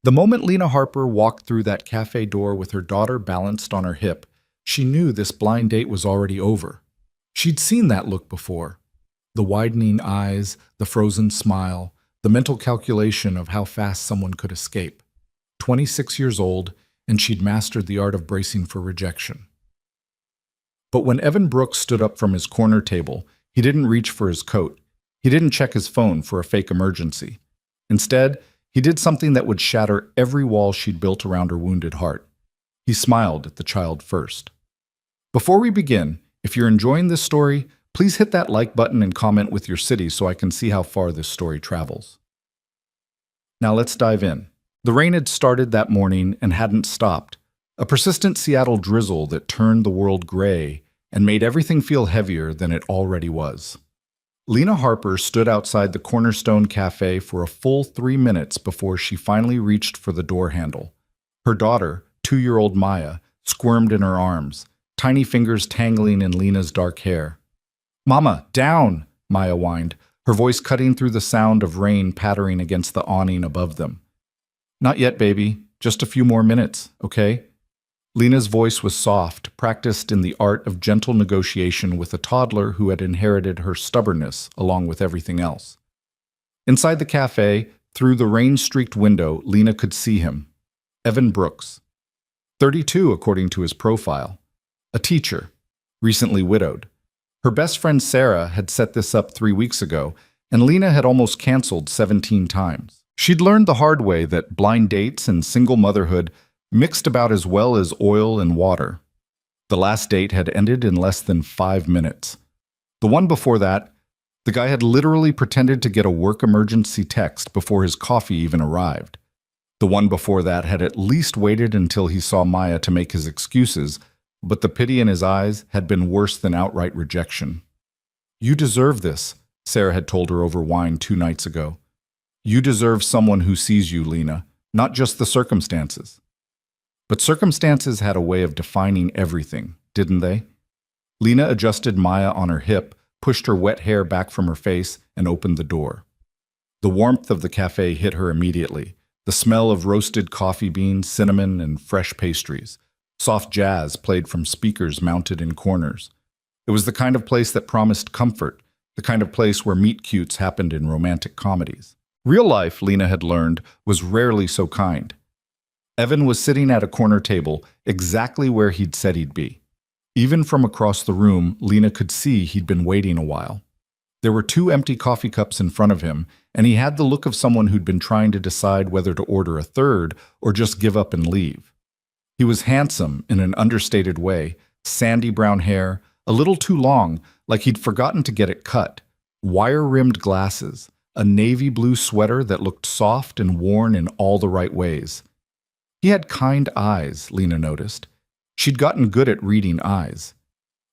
The moment Lena Harper walked through that cafe door with her daughter balanced on her hip, she knew this blind date was already over. She'd seen that look before. The widening eyes, the frozen smile, the mental calculation of how fast someone could escape. 26 years old, and she'd mastered the art of bracing for rejection. But when Evan Brooks stood up from his corner table, he didn't reach for his coat. He didn't check his phone for a fake emergency. Instead, he did something that would shatter every wall she'd built around her wounded heart. He smiled at the child first. Before we begin, if you're enjoying this story, please hit that like button and comment with your city so I can see how far this story travels. Now let's dive in. The rain had started that morning and hadn't stopped. A persistent Seattle drizzle that turned the world gray and made everything feel heavier than it already was. Lena Harper stood outside the Cornerstone Cafe for a full 3 minutes before she finally reached for the door handle. Her daughter, 2-year-old Maya, squirmed in her arms, tiny fingers tangling in Lena's dark hair. "Mama, down!" Maya whined, her voice cutting through the sound of rain pattering against the awning above them. "Not yet, baby. Just a few more minutes, okay?" Lena's voice was soft, practiced in the art of gentle negotiation with a toddler who had inherited her stubbornness along with everything else. Inside the cafe, through the rain-streaked window, Lena could see him. Evan Brooks. 32 according to his profile. A teacher, recently widowed. Her best friend Sarah had set this up 3 weeks ago, and Lena had almost canceled 17 times. She'd learned the hard way that blind dates and single motherhood mixed about as well as oil and water. The last date had ended in less than 5 minutes. The one before that, the guy had literally pretended to get a work emergency text before his coffee even arrived. The one before that had at least waited until he saw Maya to make his excuses, but the pity in his eyes had been worse than outright rejection. "You deserve this," Sarah had told her over wine 2 nights ago. "You deserve someone who sees you, Lena, not just the circumstances." But circumstances had a way of defining everything, didn't they? Lena adjusted Maya on her hip, pushed her wet hair back from her face, and opened the door. The warmth of the cafe hit her immediately. The smell of roasted coffee beans, cinnamon, and fresh pastries. Soft jazz played from speakers mounted in corners. It was the kind of place that promised comfort, the kind of place where meet-cutes happened in romantic comedies. Real life, Lena had learned, was rarely so kind. Evan was sitting at a corner table, exactly where he'd said he'd be. Even from across the room, Lena could see he'd been waiting a while. There were 2 empty coffee cups in front of him, and he had the look of someone who'd been trying to decide whether to order a third or just give up and leave. He was handsome in an understated way, sandy brown hair, a little too long, like he'd forgotten to get it cut, wire-rimmed glasses, a navy blue sweater that looked soft and worn in all the right ways. He had kind eyes, Lena noticed. She'd gotten good at reading eyes.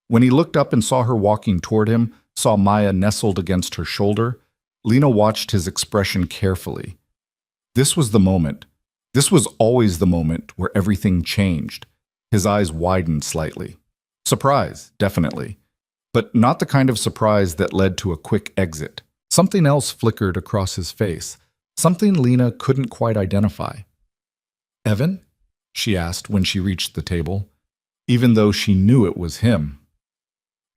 When he looked up and saw her walking toward him, saw Maya nestled against her shoulder, Lena watched his expression carefully. This was the moment. This was always the moment where everything changed. His eyes widened slightly. Surprise, definitely. But not the kind of surprise that led to a quick exit. Something else flickered across his face, something Lena couldn't quite identify. "Evan?" she asked when she reached the table, even though she knew it was him.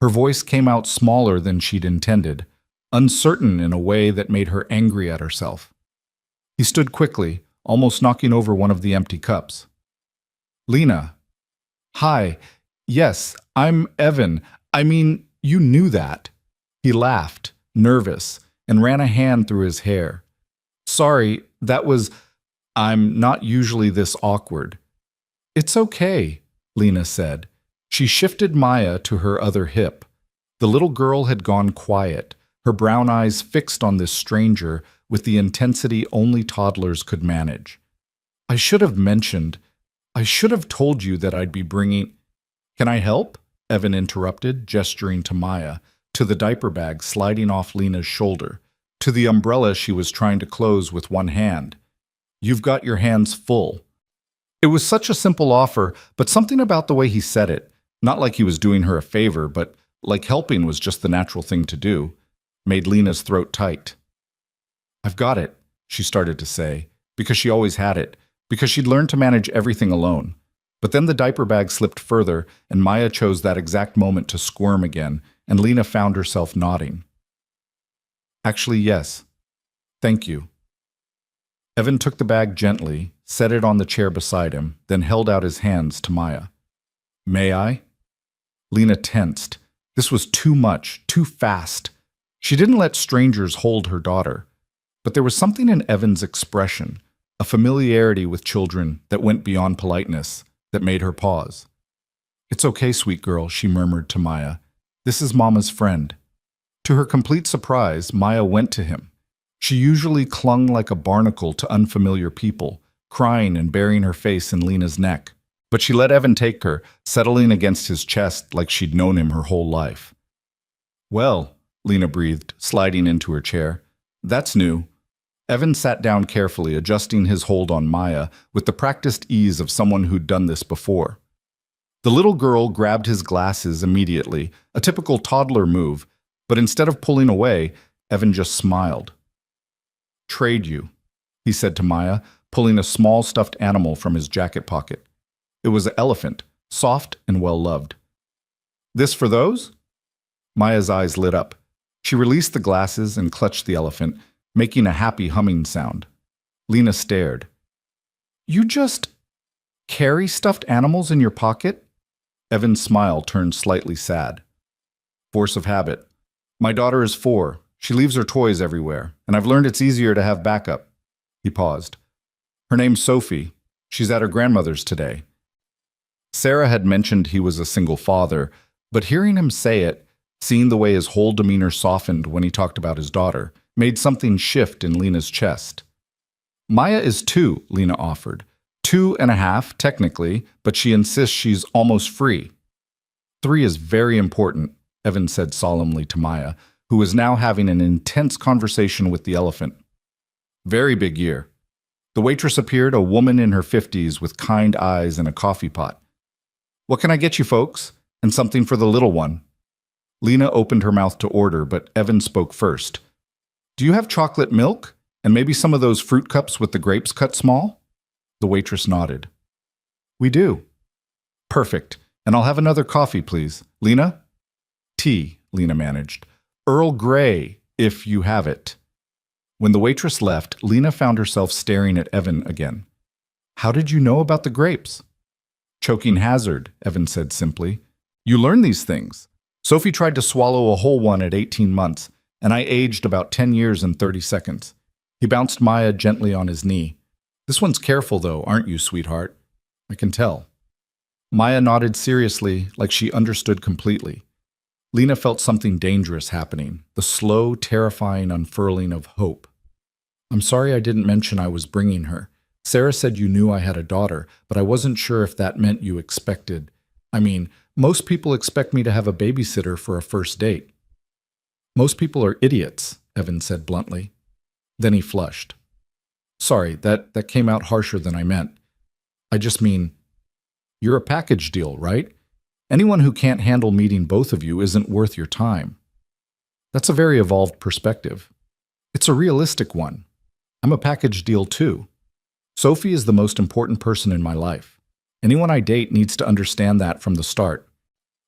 Her voice came out smaller than she'd intended, uncertain in a way that made her angry at herself. He stood quickly, almost knocking over one of the empty cups. "Lena." "Hi. Yes, I'm Evan. I mean, you knew that." He laughed, nervous, and ran a hand through his hair. "Sorry, that was... I'm not usually this awkward." "It's okay," Lena said. She shifted Maya to her other hip. The little girl had gone quiet, her brown eyes fixed on this stranger with the intensity only toddlers could manage. I should have told you that I'd be bringing..." "Can I help?" Evan interrupted, gesturing to Maya, to the diaper bag sliding off Lena's shoulder, to the umbrella she was trying to close with one hand. "You've got your hands full." It was such a simple offer, but something about the way he said it, not like he was doing her a favor, but like helping was just the natural thing to do, made Lena's throat tight. "I've got it," she started to say, because she always had it, because she'd learned to manage everything alone. But then the diaper bag slipped further, and Maya chose that exact moment to squirm again, and Lena found herself nodding. Actually, yes. Thank you. Evan took the bag gently, set it on the chair beside him, then held out his hands to Maya. May I? Lena tensed. This was too much, too fast. She didn't let strangers hold her daughter. But there was something in Evan's expression, a familiarity with children that went beyond politeness, that made her pause. It's okay, sweet girl, she murmured to Maya. This is Mama's friend. To her complete surprise, Maya went to him. She usually clung like a barnacle to unfamiliar people, crying and burying her face in Lena's neck. But she let Evan take her, settling against his chest like she'd known him her whole life. Well, Lena breathed, sliding into her chair. That's new. Evan sat down carefully, adjusting his hold on Maya with the practiced ease of someone who'd done this before. The little girl grabbed his glasses immediately, a typical toddler move, but instead of pulling away, Evan just smiled. Trade you, he said to Maya, pulling a small stuffed animal from his jacket pocket. It was an elephant, soft and well-loved. This for those? Maya's eyes lit up. She released the glasses and clutched the elephant, making a happy humming sound. Lena stared. You just carry stuffed animals in your pocket? Evan's smile turned slightly sad. Force of habit. My daughter is 4. She leaves her toys everywhere, and I've learned it's easier to have backup. He paused. Her name's Sophie. She's at her grandmother's today. Sarah had mentioned he was a single father, but hearing him say it, seeing the way his whole demeanor softened when he talked about his daughter, made something shift in Lena's chest. Maya is 2, Lena offered. 2.5, technically, but she insists she's almost free. 3 is very important, Evan said solemnly to Maya, who was now having an intense conversation with the elephant. Very big year. The waitress appeared, a woman in her 50s with kind eyes and a coffee pot. What can I get you folks? And something for the little one. Lena opened her mouth to order, but Evan spoke first. Do you have chocolate milk? And maybe some of those fruit cups with the grapes cut small? The waitress nodded. We do. Perfect. And I'll have another coffee, please. Lena? Tea, Lena managed. Earl Grey, if you have it. When the waitress left, Lena found herself staring at Evan again. How did you know about the grapes? Choking hazard, Evan said simply. You learn these things. Sophie tried to swallow a whole one at 18 months, and I aged about 10 years and 30 seconds. He bounced Maya gently on his knee. This one's careful, though, aren't you, sweetheart? I can tell. Maya nodded seriously, like she understood completely. Lena felt something dangerous happening, the slow, terrifying unfurling of hope. I'm sorry I didn't mention I was bringing her. Sarah said you knew I had a daughter, but I wasn't sure if that meant you expected. I mean, most people expect me to have a babysitter for a first date. Most people are idiots, Evan said bluntly. Then he flushed. Sorry, that came out harsher than I meant. I just mean, you're a package deal, right? Anyone who can't handle meeting both of you isn't worth your time. That's a very evolved perspective. It's a realistic one. I'm a package deal too. Sophie is the most important person in my life. Anyone I date needs to understand that from the start.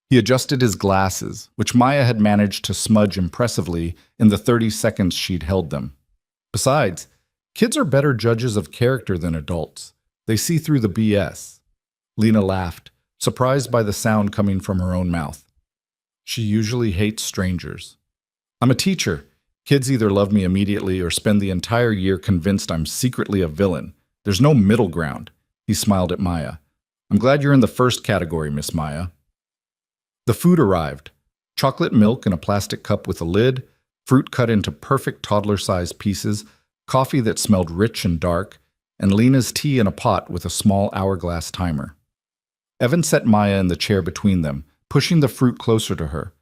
He adjusted his glasses, which Maya had managed to smudge impressively in the 30 seconds she'd held them. Besides, kids are better judges of character than adults. They see through the BS. Lena laughed, surprised by the sound coming from her own mouth. She usually hates strangers. I'm a teacher. Kids either love me immediately or spend the entire year convinced I'm secretly a villain. There's no middle ground. He smiled at Maya. I'm glad you're in the first category, Miss Maya. The food arrived. Chocolate milk in a plastic cup with a lid, fruit cut into perfect toddler-sized pieces, coffee that smelled rich and dark, and Lena's tea in a pot with a small hourglass timer. Evan set Maya in the chair between them, pushing the fruit closer to her.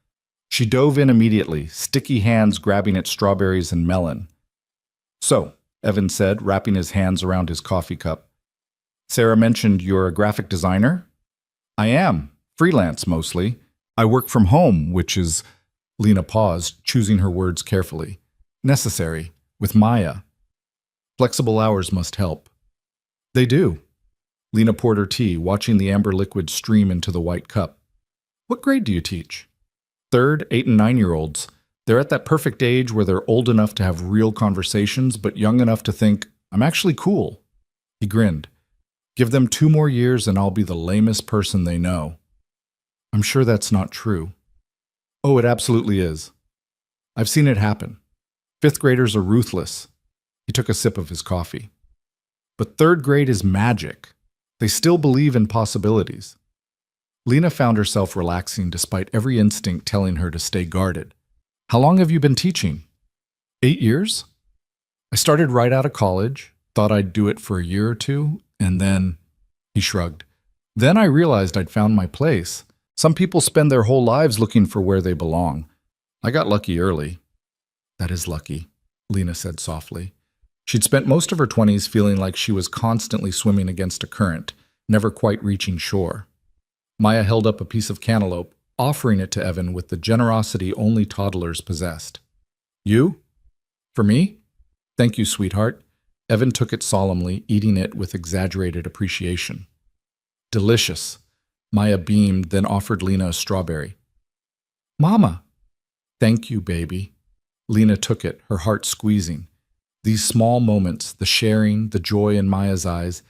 She dove in immediately, sticky hands grabbing at strawberries and melon. So, Evan said, wrapping his hands around his coffee cup. Sarah mentioned you're a graphic designer? I am. Freelance, mostly. I work from home, which is, Lena paused, choosing her words carefully, necessary, with Maya. Flexible hours must help. They do. Lena poured her tea, watching the amber liquid stream into the white cup. What grade do you teach? Third, 8 and 9-year-olds. They're at that perfect age where they're old enough to have real conversations, but young enough to think, I'm actually cool. He grinned. Give them 2 more years and I'll be the lamest person they know. I'm sure that's not true. Oh, it absolutely is. I've seen it happen. 5th graders are ruthless. He took a sip of his coffee. But 3rd grade is magic. They still believe in possibilities. Lena found herself relaxing despite every instinct telling her to stay guarded. How long have you been teaching? 8 years? I started right out of college, thought I'd do it for a year or 2, and then, he shrugged. Then I realized I'd found my place. Some people spend their whole lives looking for where they belong. I got lucky early. That is lucky, Lena said softly. She'd spent most of her 20s feeling like she was constantly swimming against a current, never quite reaching shore. Maya held up a piece of cantaloupe, offering it to Evan with the generosity only toddlers possessed. You? For me? Thank you, sweetheart. Evan took it solemnly, eating it with exaggerated appreciation. Delicious. Maya beamed, then offered Lena a strawberry. Mama. Thank you, baby. Lena took it, her heart squeezing. These small moments, the sharing, the joy in Maya's eyes,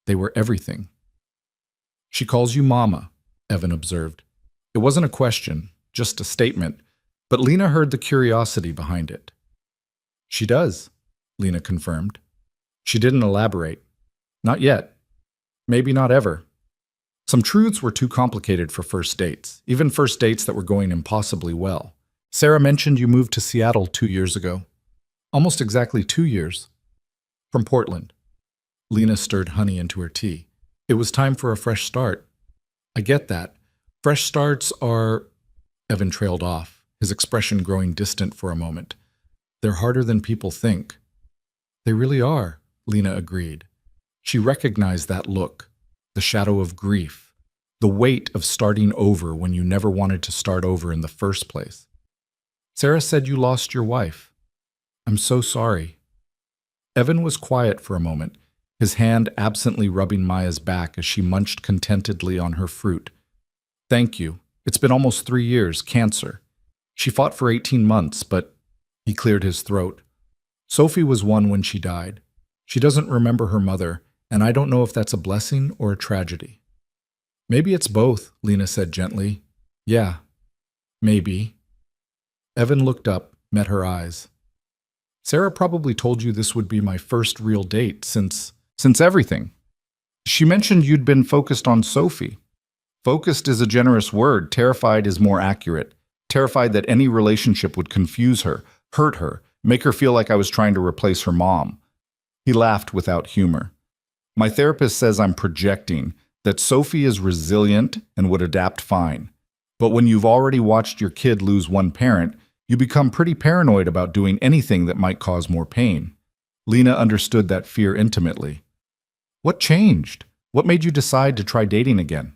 they were everything. She calls you Mama, Evan observed. It wasn't a question, just a statement, but Lena heard the curiosity behind it. She does, Lena confirmed. She didn't elaborate. Not yet. Maybe not ever. Some truths were too complicated for first dates, even first dates that were going impossibly well. Sarah mentioned you moved to Seattle 2 years ago. Almost exactly 2 years. From Portland. Lena stirred honey into her tea. It was time for a fresh start. I get that. Fresh starts are... Evan trailed off, his expression growing distant for a moment. They're harder than people think. They really are, Lena agreed. She recognized that look, the shadow of grief, the weight of starting over when you never wanted to start over in the first place. Sarah said you lost your wife. I'm so sorry. Evan was quiet for a moment, his hand absently rubbing Maya's back as she munched contentedly on her fruit. Thank you. It's been almost 3 years, cancer. She fought for 18 months, but he cleared his throat. Sophie was 1 when she died. She doesn't remember her mother, and I don't know if that's a blessing or a tragedy. Maybe it's both, Lena said gently. Yeah, maybe. Evan looked up, met her eyes. Sarah probably told you this would be my first real date since everything. She mentioned you'd been focused on Sophie. Focused is a generous word. Terrified is more accurate. Terrified that any relationship would confuse her, hurt her, make her feel like I was trying to replace her mom. He laughed without humor. My therapist says I'm projecting, that Sophie is resilient and would adapt fine. But when you've already watched your kid lose one parent, you become pretty paranoid about doing anything that might cause more pain. Lena understood that fear intimately. What changed? What made you decide to try dating again?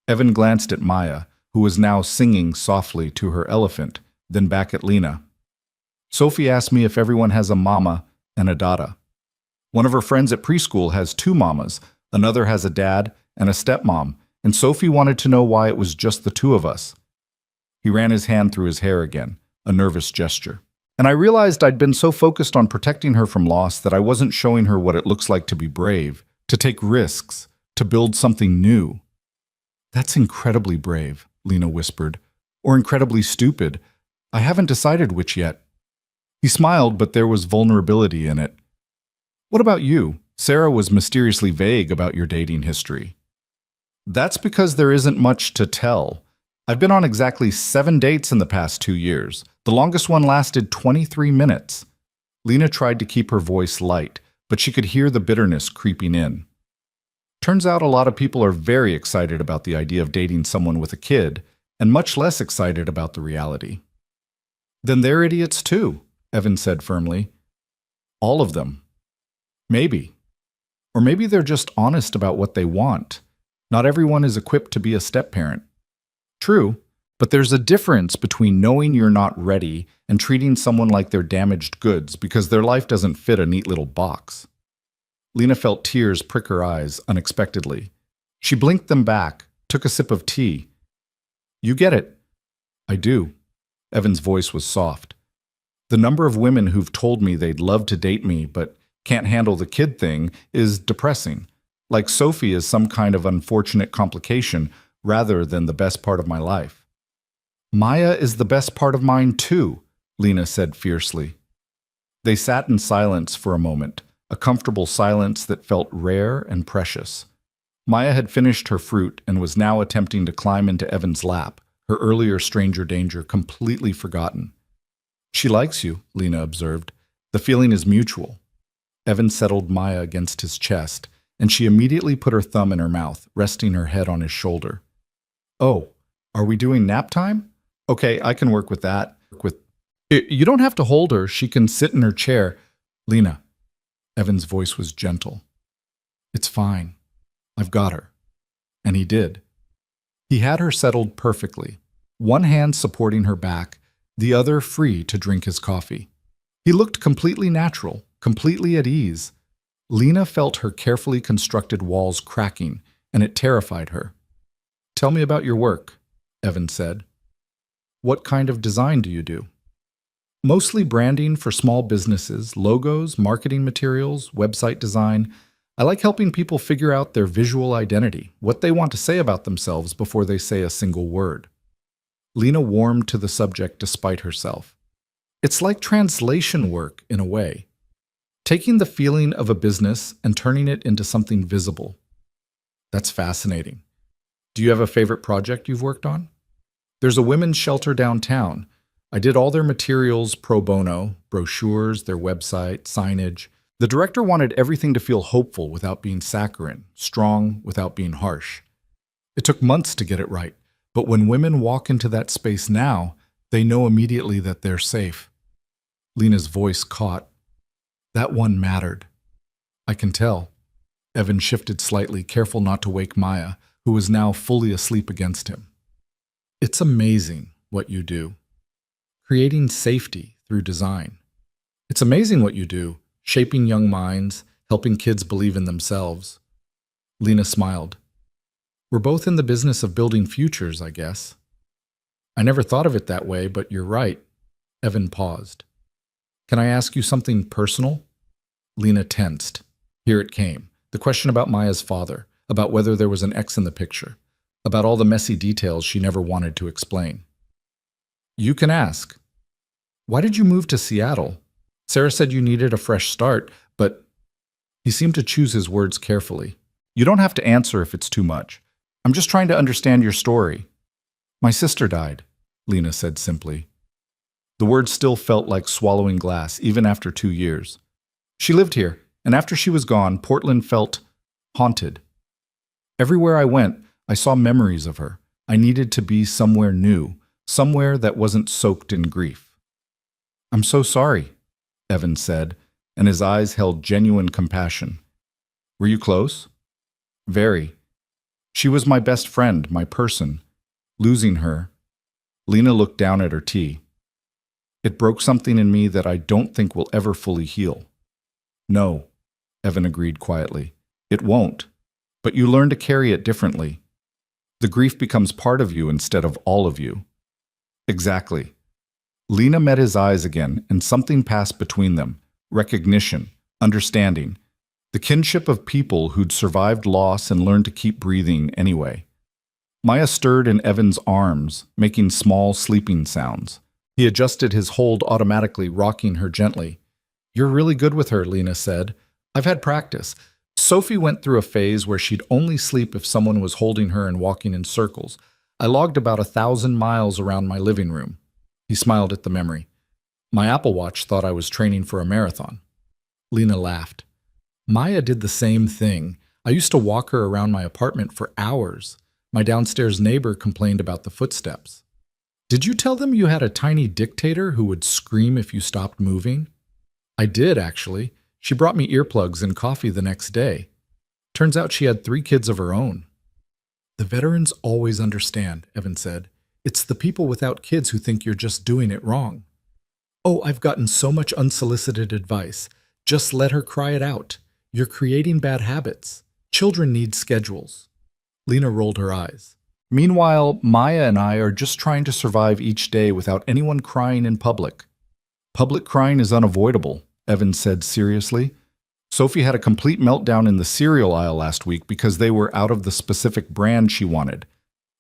Evan glanced at Maya, who was now singing softly to her elephant, then back at Lena. Sophie asked me if everyone has a mama and a dada. One of her friends at preschool has 2 mamas, another has a dad and a stepmom, and Sophie wanted to know why it was just the 2 of us. He ran his hand through his hair again, a nervous gesture. And I realized I'd been so focused on protecting her from loss that I wasn't showing her what it looks like to be brave, to take risks, to build something new. That's incredibly brave, Lena whispered. Or incredibly stupid. I haven't decided which yet. He smiled, but there was vulnerability in it. What about you? Sarah was mysteriously vague about your dating history. That's because there isn't much to tell. I've been on exactly 7 dates in the past 2 years. The longest one lasted 23 minutes. Lena tried to keep her voice light, but she could hear the bitterness creeping in. Turns out a lot of people are very excited about the idea of dating someone with a kid, and much less excited about the reality. Then they're idiots too, Evan said firmly. All of them. Maybe. Or maybe they're just honest about what they want. Not everyone is equipped to be a step-parent. True, But there's a difference between knowing you're not ready and treating someone like they're damaged goods because their life doesn't fit a neat little box. Lena felt tears prick her eyes unexpectedly. She blinked them back, took a sip of tea. You get it. I do. Evan's voice was soft. The number of women who've told me they'd love to date me but can't handle the kid thing is depressing. Like Sophie is some kind of unfortunate complication rather than the best part of my life. Maya is the best part of mine too, Lena said fiercely. They sat in silence for a moment, a comfortable silence that felt rare and precious. Maya had finished her fruit and was now attempting to climb into Evan's lap, her earlier stranger danger completely forgotten. She likes you, Lena observed. The feeling is mutual. Evan settled Maya against his chest, and she immediately put her thumb in her mouth, resting her head on his shoulder. Oh, are we doing nap time? Okay, I can work with that. You don't have to hold her. She can sit in her chair. Lena. Evan's voice was gentle. It's fine. I've got her. And he did. He had her settled perfectly, one hand supporting her back, the other free to drink his coffee. He looked completely natural, completely at ease. Lena felt her carefully constructed walls cracking, and it terrified her. Tell me about your work, Evan said. What kind of design do you do? Mostly branding for small businesses, logos, marketing materials, website design. I like helping people figure out their visual identity, what they want to say about themselves before they say a single word. Lena warmed to the subject despite herself. It's like translation work, in a way. Taking the feeling of a business and turning it into something visible. That's fascinating. Do you have a favorite project you've worked on? There's a women's shelter downtown. I did all their materials pro bono, brochures, their website, signage. The director wanted everything to feel hopeful without being saccharine, strong without being harsh. It took months to get it right, but when women walk into that space now, they know immediately that they're safe. Lena's voice caught. That one mattered. I can tell. Evan shifted slightly, careful not to wake Maya, who was now fully asleep against him. It's amazing what you do. Creating safety through design. It's amazing what you do, shaping young minds, helping kids believe in themselves. Lena smiled. We're both in the business of building futures, I guess. I never thought of it that way, but you're right. Evan paused. Can I ask you something personal? Lena tensed. Here it came. The question about Maya's father, about whether there was an X in the picture, about all the messy details she never wanted to explain. You can ask. Why did you move to Seattle? Sarah said you needed a fresh start, but he seemed to choose his words carefully. You don't have to answer if it's too much. I'm just trying to understand your story. My sister died, Lena said simply. The words still felt like swallowing glass, even after 2 years. She lived here, and after she was gone, Portland felt haunted. Everywhere I went, I saw memories of her. I needed to be somewhere new, somewhere that wasn't soaked in grief. I'm so sorry, Evan said, and his eyes held genuine compassion. Were you close? Very. She was my best friend, my person. Losing her. Lena looked down at her tea. It broke something in me that I don't think will ever fully heal. No, Evan agreed quietly. It won't. But you learn to carry it differently. The grief becomes part of you instead of all of you. Exactly. Lena met his eyes again, and something passed between them. Recognition, understanding. The kinship of people who'd survived loss and learned to keep breathing anyway. Maya stirred in Evan's arms, making small sleeping sounds. He adjusted his hold automatically, rocking her gently. You're really good with her, Lena said. I've had practice. Sophie went through a phase where she'd only sleep if someone was holding her and walking in circles. I logged about 1,000 miles around my living room. He smiled at the memory. My Apple Watch thought I was training for a marathon. Lena laughed. Maya did the same thing. I used to walk her around my apartment for hours. My downstairs neighbor complained about the footsteps. Did you tell them you had a tiny dictator who would scream if you stopped moving? I did, actually. She brought me earplugs and coffee the next day. Turns out she had 3 kids of her own. The veterans always understand, Evan said. It's the people without kids who think you're just doing it wrong. Oh, I've gotten so much unsolicited advice. Just let her cry it out. You're creating bad habits. Children need schedules. Lena rolled her eyes. Meanwhile, Maya and I are just trying to survive each day without anyone crying in public. Public crying is unavoidable, Evan said seriously. Sophie had a complete meltdown in the cereal aisle last week because they were out of the specific brand she wanted.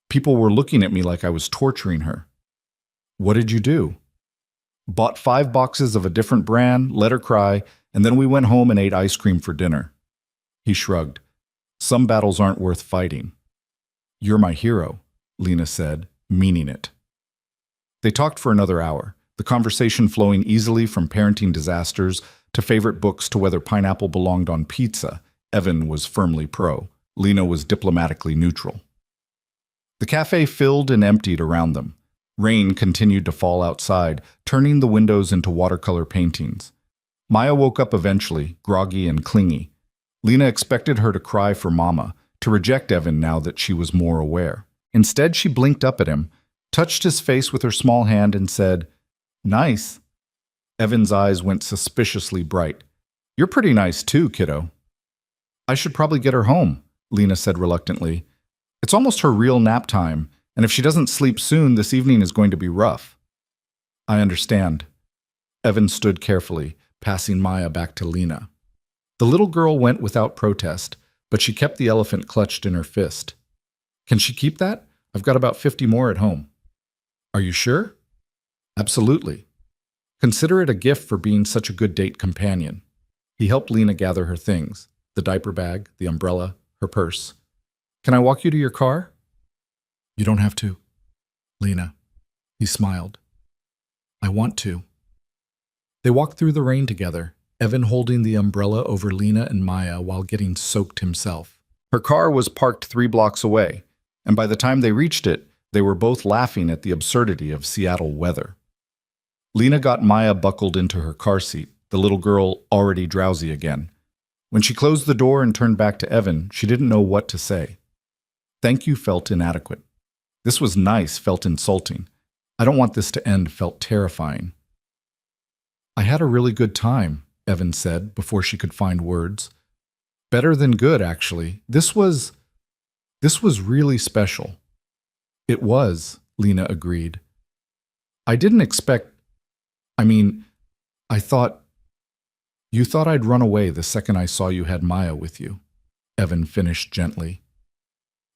People were looking at me like I was torturing her. What did you do? Bought 5 boxes of a different brand, let her cry, and then we went home and ate ice cream for dinner. He shrugged. Some battles aren't worth fighting. You're my hero, Lena said, meaning it. They talked for another hour, the conversation flowing easily from parenting disasters to favorite books to whether pineapple belonged on pizza. Evan was firmly pro. Lena was diplomatically neutral. The cafe filled and emptied around them. Rain continued to fall outside, turning the windows into watercolor paintings. Maya woke up eventually, groggy and clingy. Lena expected her to cry for Mama, to reject Evan now that she was more aware. Instead, she blinked up at him, touched his face with her small hand, and said, "Nice." Evan's eyes went suspiciously bright. "You're pretty nice too, kiddo." "I should probably get her home," Lena said reluctantly. "It's almost her real nap time, and if she doesn't sleep soon, this evening is going to be rough." "I understand." Evan stood carefully, passing Maya back to Lena. The little girl went without protest, but she kept the elephant clutched in her fist. "Can she keep that? I've got about 50 more at home." "Are you sure?" "Absolutely. Consider it a gift for being such a good date companion." He helped Lena gather her things, the diaper bag, the umbrella, her purse. "Can I walk you to your car?" "You don't have to, Lena." He smiled. "I want to." They walked through the rain together, Evan holding the umbrella over Lena and Maya while getting soaked himself. Her car was parked 3 blocks away, and by the time they reached it, they were both laughing at the absurdity of Seattle weather. Lena got Maya buckled into her car seat, the little girl already drowsy again. When she closed the door and turned back to Evan, she didn't know what to say. "Thank you" felt inadequate. "This was nice" felt insulting. "I don't want this to end" felt terrifying. "I had a really good time," Evan said before she could find words. "Better than good, actually. This was really special." "It was," Lena agreed. "I didn't expect... I thought... You thought I'd run away the second I saw you had Maya with you," Evan finished gently.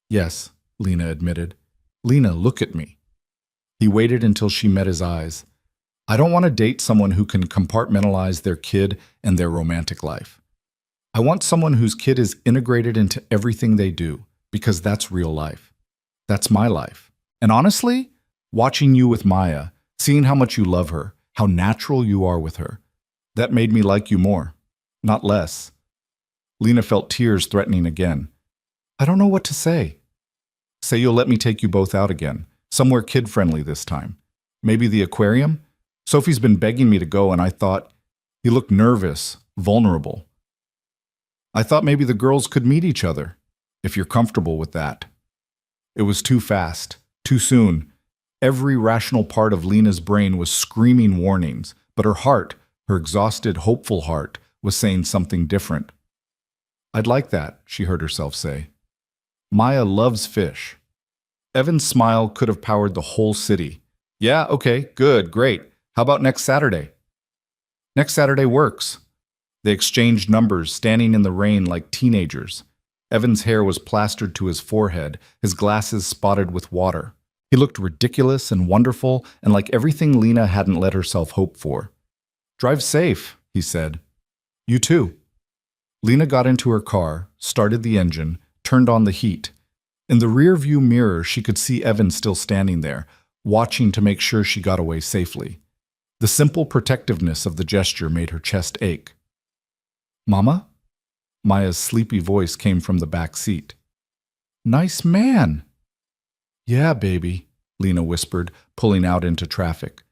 "Yes," Lena admitted. "Lena, look at me." He waited until she met his eyes. "I don't want to date someone who can compartmentalize their kid and their romantic life. I want someone whose kid is integrated into everything they do, because that's real life. That's my life. And honestly, watching you with Maya, seeing how much you love her, how natural you are with her, that made me like you more, not less." Lena felt tears threatening again. "I don't know what to say." "Say you'll let me take you both out again, somewhere kid-friendly this time. Maybe the aquarium? Sophie's been begging me to go, and I thought..." He looked nervous, vulnerable. "I thought maybe the girls could meet each other, if you're comfortable with that." It was too fast, too soon. Every rational part of Lena's brain was screaming warnings, but her heart, her exhausted, hopeful heart, was saying something different. "I'd like that," she heard herself say. "Maya loves fish." Evan's smile could have powered the whole city. "Yeah, okay, good, great. How about next Saturday?" "Next Saturday works." They exchanged numbers, standing in the rain like teenagers. Evan's hair was plastered to his forehead, his glasses spotted with water. He looked ridiculous and wonderful and like everything Lena hadn't let herself hope for. "Drive safe," he said. "You too." Lena got into her car, started the engine, turned on the heat. In the rear-view mirror, she could see Evan still standing there, watching to make sure she got away safely. The simple protectiveness of the gesture made her chest ache. "Mama?" Maya's sleepy voice came from the back seat. "Nice man." "Yeah, baby," Lena whispered, pulling out into traffic.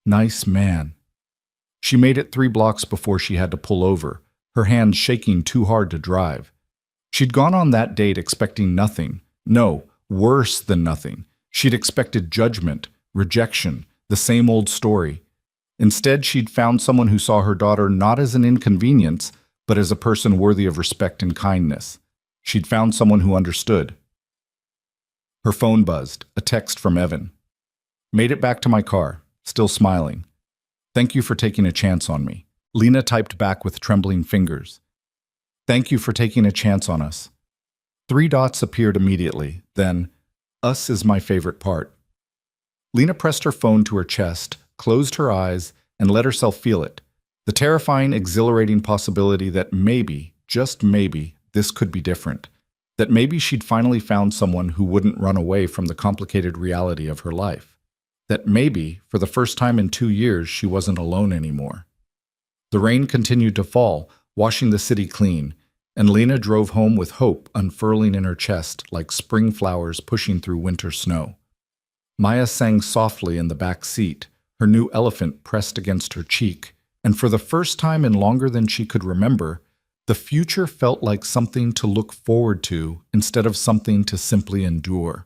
"Nice man." She made it 3 blocks before she had to pull over, her hands shaking too hard to drive. She'd gone on that date expecting nothing. No, worse than nothing. She'd expected judgment, rejection, the same old story. Instead, she'd found someone who saw her daughter not as an inconvenience, but as a person worthy of respect and kindness. She'd found someone who understood. Her phone buzzed, a text from Evan. Made it back to my car, still smiling. Thank you for taking a chance on me. Lena typed back with trembling fingers. Thank you for taking a chance on us. 3 dots appeared immediately, then, us is my favorite part. Lena pressed her phone to her chest, closed her eyes, and let herself feel it. The terrifying, exhilarating possibility that maybe, just maybe, this could be different. That maybe she'd finally found someone who wouldn't run away from the complicated reality of her life. That maybe, for the first time in 2 years, she wasn't alone anymore. The rain continued to fall, washing the city clean, and Lena drove home with hope unfurling in her chest like spring flowers pushing through winter snow. Maya sang softly in the back seat, her new elephant pressed against her cheek, and for the first time in longer than she could remember, the future felt like something to look forward to instead of something to simply endure.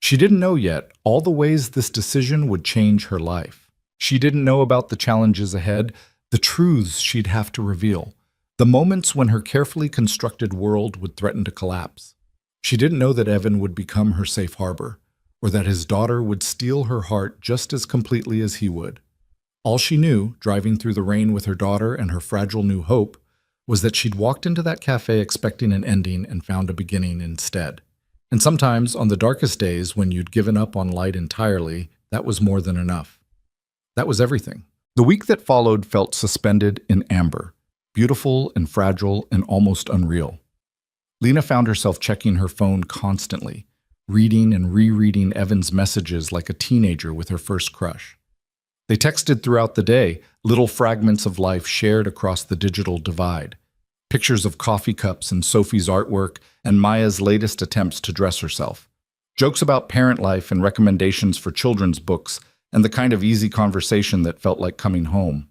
She didn't know yet all the ways this decision would change her life. She didn't know about the challenges ahead, the truths she'd have to reveal, the moments when her carefully constructed world would threaten to collapse. She didn't know that Evan would become her safe harbor, or that his daughter would steal her heart just as completely as he would. All she knew, driving through the rain with her daughter and her fragile new hope, was that she'd walked into that cafe expecting an ending and found a beginning instead. And sometimes, on the darkest days when you'd given up on light entirely, that was more than enough. That was everything. The week that followed felt suspended in amber, beautiful and fragile and almost unreal. Lena found herself checking her phone constantly, reading and rereading Evan's messages like a teenager with her first crush. They texted throughout the day, little fragments of life shared across the digital divide. Pictures of coffee cups and Sophie's artwork and Maya's latest attempts to dress herself. Jokes about parent life and recommendations for children's books and the kind of easy conversation that felt like coming home.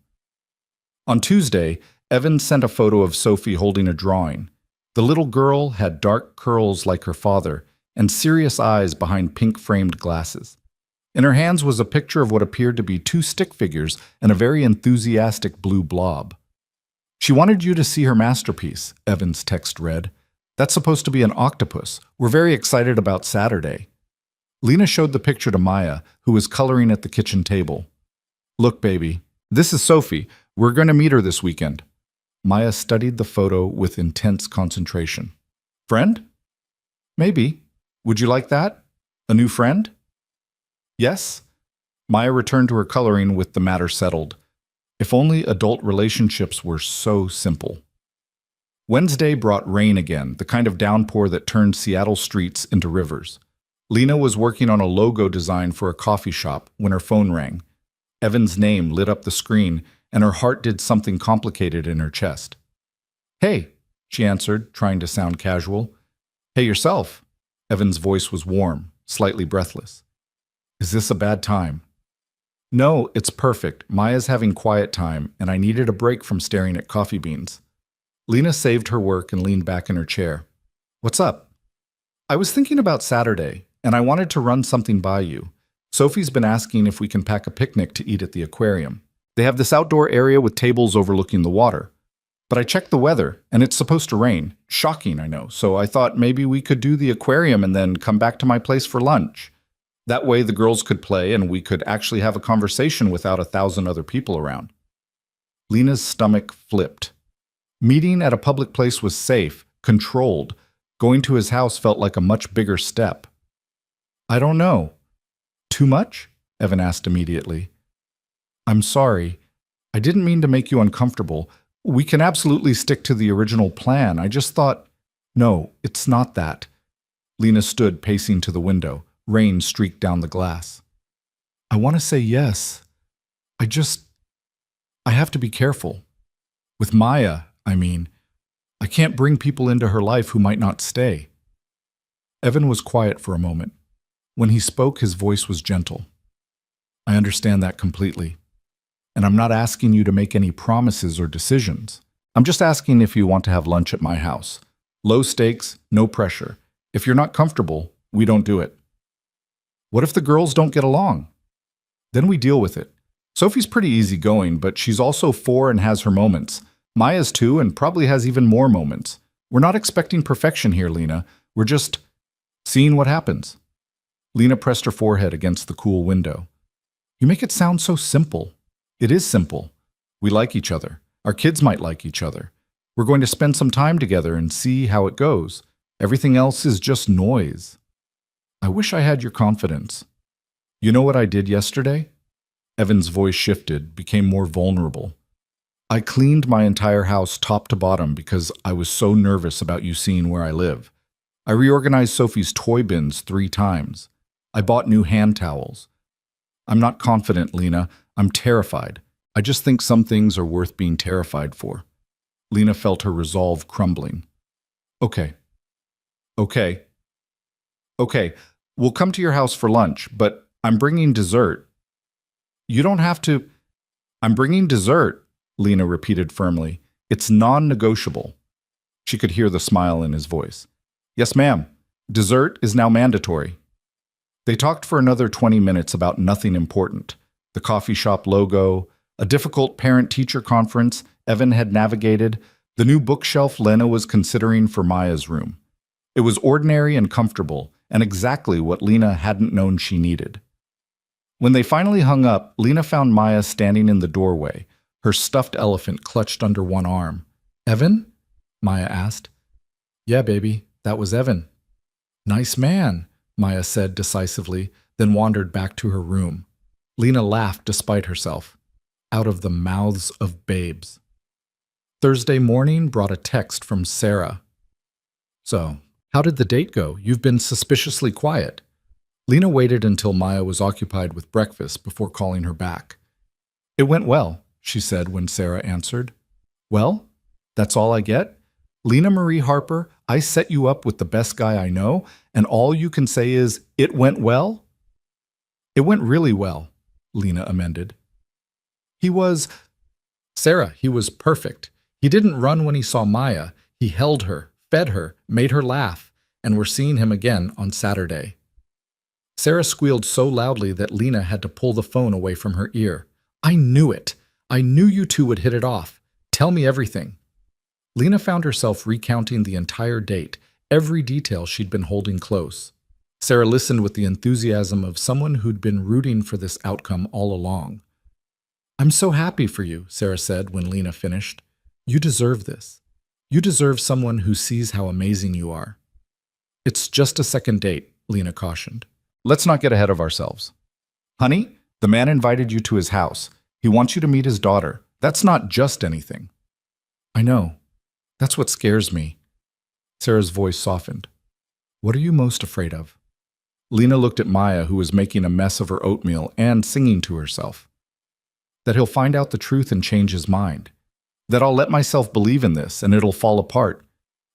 On Tuesday, Evan sent a photo of Sophie holding a drawing. The little girl had dark curls like her father and serious eyes behind pink-framed glasses. In her hands was a picture of what appeared to be 2 stick figures and a very enthusiastic blue blob. She wanted you to see her masterpiece, Evan's text read. That's supposed to be an octopus. We're very excited about Saturday. Lena showed the picture to Maya, who was coloring at the kitchen table. Look, baby, this is Sophie. We're going to meet her this weekend. Maya studied the photo with intense concentration. Friend? Maybe. Would you like that? A new friend? Yes? Maya returned to her coloring with the matter settled. If only adult relationships were so simple. Wednesday brought rain again, the kind of downpour that turned Seattle streets into rivers. Lena was working on a logo design for a coffee shop when her phone rang. Evan's name lit up the screen, and her heart did something complicated in her chest. Hey, she answered, trying to sound casual. Hey, yourself. Evan's voice was warm, slightly breathless. Is this a bad time? No, it's perfect. Maya's having quiet time, and I needed a break from staring at coffee beans. Lena saved her work and leaned back in her chair. What's up? I was thinking about Saturday, and I wanted to run something by you. Sophie's been asking if we can pack a picnic to eat at the aquarium. They have this outdoor area with tables overlooking the water. But I checked the weather, and it's supposed to rain. Shocking, I know. So I thought maybe we could do the aquarium and then come back to my place for lunch. That way the girls could play and we could actually have a conversation without 1,000 other people around. Lena's stomach flipped. Meeting at a public place was safe, controlled. Going to his house felt like a much bigger step. I don't know. Too much? Evan asked immediately. I'm sorry. I didn't mean to make you uncomfortable. We can absolutely stick to the original plan. I just thought, no, it's not that. Lena stood pacing to the window. Rain streaked down the glass. I want to say yes. I have to be careful. With Maya, I mean. I can't bring people into her life who might not stay. Evan was quiet for a moment. When he spoke, his voice was gentle. I understand that completely. And I'm not asking you to make any promises or decisions. I'm just asking if you want to have lunch at my house. Low stakes, no pressure. If you're not comfortable, we don't do it. What if the girls don't get along? Then we deal with it. Sophie's pretty easygoing, but she's also 4 and has her moments. Maya's 2 and probably has even more moments. We're not expecting perfection here, Lena. We're just seeing what happens. Lena pressed her forehead against the cool window. You make it sound so simple. It is simple. We like each other. Our kids might like each other. We're going to spend some time together and see how it goes. Everything else is just noise. I wish I had your confidence. You know what I did yesterday? Evan's voice shifted, became more vulnerable. I cleaned my entire house top to bottom because I was so nervous about you seeing where I live. I reorganized Sophie's toy bins 3 times. I bought new hand towels. I'm not confident, Lena. I'm terrified. I just think some things are worth being terrified for. Lena felt her resolve crumbling. Okay. We'll come to your house for lunch, but I'm bringing dessert. You don't have to. I'm bringing dessert, Lena repeated firmly. It's non-negotiable. She could hear the smile in his voice. Yes, ma'am. Dessert is now mandatory. They talked for another 20 minutes about nothing important. The coffee shop logo, a difficult parent-teacher conference Evan had navigated, the new bookshelf Lena was considering for Maya's room. It was ordinary and comfortable, and exactly what Lena hadn't known she needed. When they finally hung up, Lena found Maya standing in the doorway, her stuffed elephant clutched under one arm. Evan? Maya asked. Yeah, baby, that was Evan. Nice man, Maya said decisively, then wandered back to her room. Lena laughed despite herself. Out of the mouths of babes. Thursday morning brought a text from Sarah. So, how did the date go? You've been suspiciously quiet. Lena waited until Maya was occupied with breakfast before calling her back. It went well, she said when Sarah answered. Well, that's all I get? Lena Marie Harper, I set you up with the best guy I know, and all you can say is, it went well? It went really well, Lena amended. He was perfect. He didn't run when he saw Maya. He held her, fed her, made her laugh, and we're seeing him again on Saturday. Sarah squealed so loudly that Lena had to pull the phone away from her ear. I knew it. I knew you two would hit it off. Tell me everything. Lena found herself recounting the entire date, every detail she'd been holding close. Sarah listened with the enthusiasm of someone who'd been rooting for this outcome all along. I'm so happy for you, Sarah said when Lena finished. You deserve this. You deserve someone who sees how amazing you are. It's just a second date, Lena cautioned. Let's not get ahead of ourselves. Honey, the man invited you to his house. He wants you to meet his daughter. That's not just anything. I know. That's what scares me. Sarah's voice softened. What are you most afraid of? Lena looked at Maya, who was making a mess of her oatmeal and singing to herself. That he'll find out the truth and change his mind. That I'll let myself believe in this and it'll fall apart.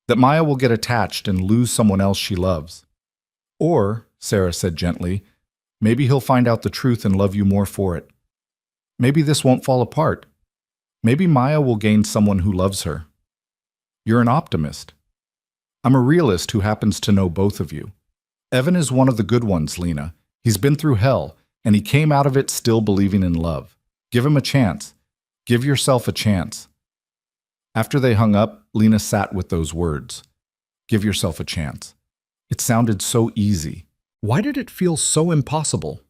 That Maya will get attached and lose someone else she loves. Or, Sarah said gently, maybe he'll find out the truth and love you more for it. Maybe this won't fall apart. Maybe Maya will gain someone who loves her. You're an optimist. I'm a realist who happens to know both of you. Evan is one of the good ones, Lena. He's been through hell, and he came out of it still believing in love. Give him a chance. Give yourself a chance. After they hung up, Lena sat with those words. Give yourself a chance. It sounded so easy. Why did it feel so impossible?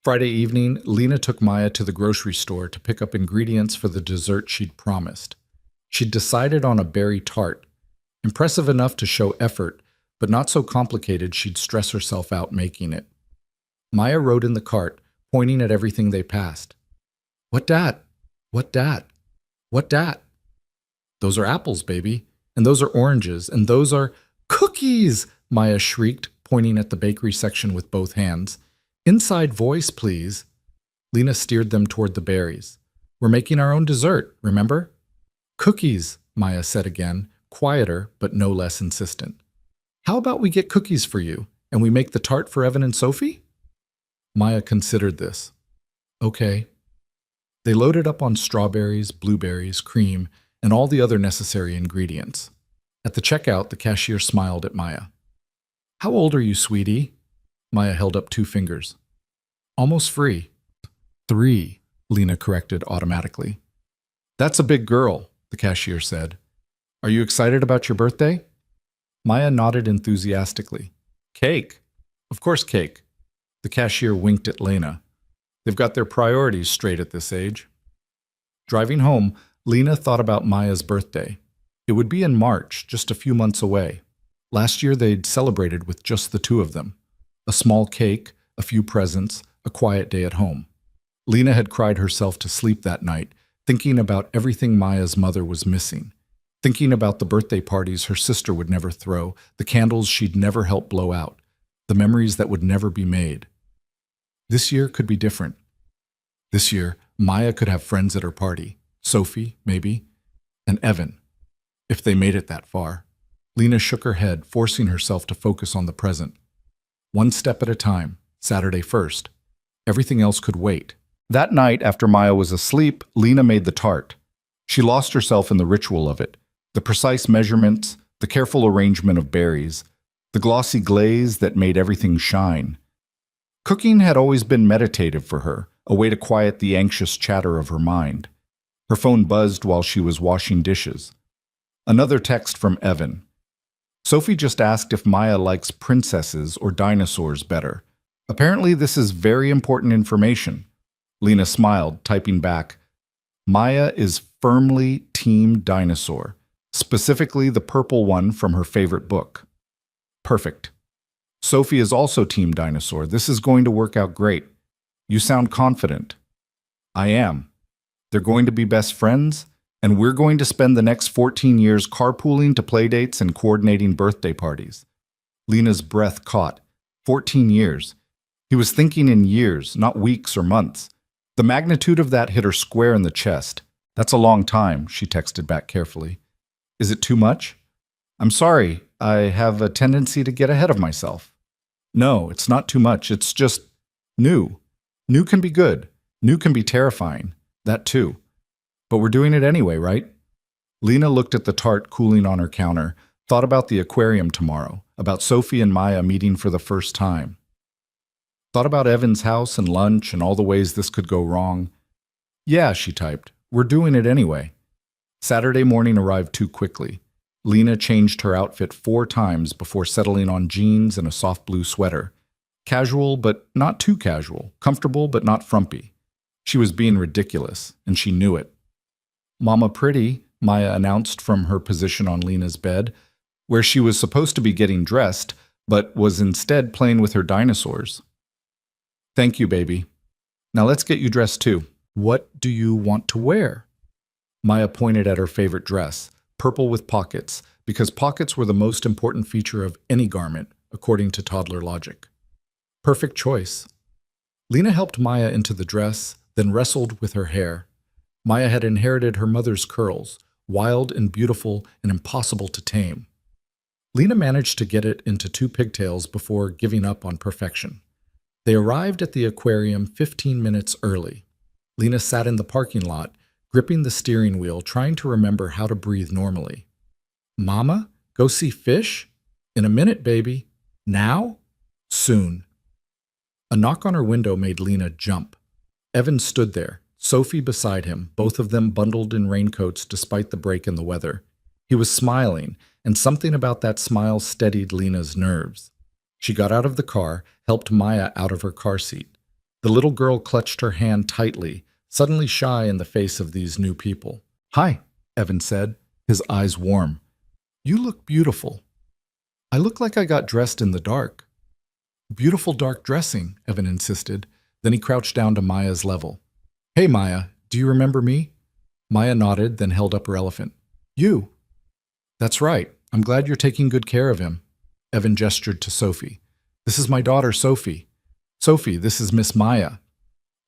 Friday evening, Lena took Maya to the grocery store to pick up ingredients for the dessert she'd promised. She'd decided on a berry tart. Impressive enough to show effort, but not so complicated she'd stress herself out making it. Maya rode in the cart, pointing at everything they passed. What dat? What dat? What dat? Those are apples, baby. And those are oranges. And those are cookies, Maya shrieked, pointing at the bakery section with both hands. Inside voice, please. Lena steered them toward the berries. We're making our own dessert, remember? Cookies, Maya said again, quieter but no less insistent. How about we get cookies for you, and we make the tart for Evan and Sophie? Maya considered this. Okay. They loaded up on strawberries, blueberries, cream, and all the other necessary ingredients. At the checkout, the cashier smiled at Maya. How old are you, sweetie? Maya held up 2 fingers. Almost free. 3, Lena corrected automatically. That's a big girl, the cashier said. Are you excited about your birthday? Maya nodded enthusiastically. Cake. Of course cake. The cashier winked at Lena. They've got their priorities straight at this age. Driving home, Lena thought about Maya's birthday. It would be in March, just a few months away. Last year they'd celebrated with just the two of them. A small cake, a few presents, a quiet day at home. Lena had cried herself to sleep that night, thinking about everything Maya's mother was missing. Thinking about the birthday parties her sister would never throw, the candles she'd never help blow out, the memories that would never be made. This year could be different. This year, Maya could have friends at her party. Sophie, maybe, and Evan, if they made it that far. Lena shook her head, forcing herself to focus on the present. One step at a time, Saturday first. Everything else could wait. That night, after Maya was asleep, Lena made the tart. She lost herself in the ritual of it. The precise measurements, the careful arrangement of berries, the glossy glaze that made everything shine. Cooking had always been meditative for her, a way to quiet the anxious chatter of her mind. Her phone buzzed while she was washing dishes. Another text from Evan. Sophie just asked if Maya likes princesses or dinosaurs better. Apparently this is very important information. Lena smiled, typing back, Maya is firmly Team Dinosaur, specifically the purple one from her favorite book. Perfect. Sophie is also Team Dinosaur. This is going to work out great. You sound confident. I am. They're going to be best friends, and we're going to spend the next 14 years carpooling to playdates and coordinating birthday parties. Lena's breath caught. 14 years. He was thinking in years, not weeks or months. The magnitude of that hit her square in the chest. That's a long time, she texted back carefully. Is it too much? I'm sorry, I have a tendency to get ahead of myself. No, it's not too much. It's just new. New can be good. New can be terrifying. That too. But we're doing it anyway, right? Lena looked at the tart cooling on her counter, thought about the aquarium tomorrow, about Sophie and Maya meeting for the first time. Thought about Evan's house and lunch and all the ways this could go wrong. Yeah, she typed. We're doing it anyway. Saturday morning arrived too quickly. Lena changed her outfit 4 times before settling on jeans and a soft blue sweater. Casual, but not too casual. Comfortable, but not frumpy. She was being ridiculous, and she knew it. Mama pretty, Maya announced from her position on Lena's bed, where she was supposed to be getting dressed, but was instead playing with her dinosaurs. Thank you, baby. Now let's get you dressed too. What do you want to wear? Maya pointed at her favorite dress, purple with pockets, because pockets were the most important feature of any garment, according to toddler logic. Perfect choice. Lena helped Maya into the dress, then wrestled with her hair. Maya had inherited her mother's curls, wild and beautiful and impossible to tame. Lena managed to get it into 2 pigtails before giving up on perfection. They arrived at the aquarium 15 minutes early. Lena sat in the parking lot, gripping the steering wheel, trying to remember how to breathe normally. Mama, go see fish? In a minute, baby. Now? Soon. A knock on her window made Lena jump. Evan stood there, Sophie beside him, both of them bundled in raincoats despite the break in the weather. He was smiling, and something about that smile steadied Lena's nerves. She got out of the car, helped Maya out of her car seat. The little girl clutched her hand tightly, suddenly shy in the face of these new people. Hi, Evan said, his eyes warm. You look beautiful. I look like I got dressed in the dark. Beautiful dark dressing, Evan insisted. Then he crouched down to Maya's level. Hey, Maya, do you remember me? Maya nodded, then held up her elephant. You. That's right. I'm glad you're taking good care of him. Evan gestured to Sophie. This is my daughter, Sophie. Sophie, this is Miss Maya.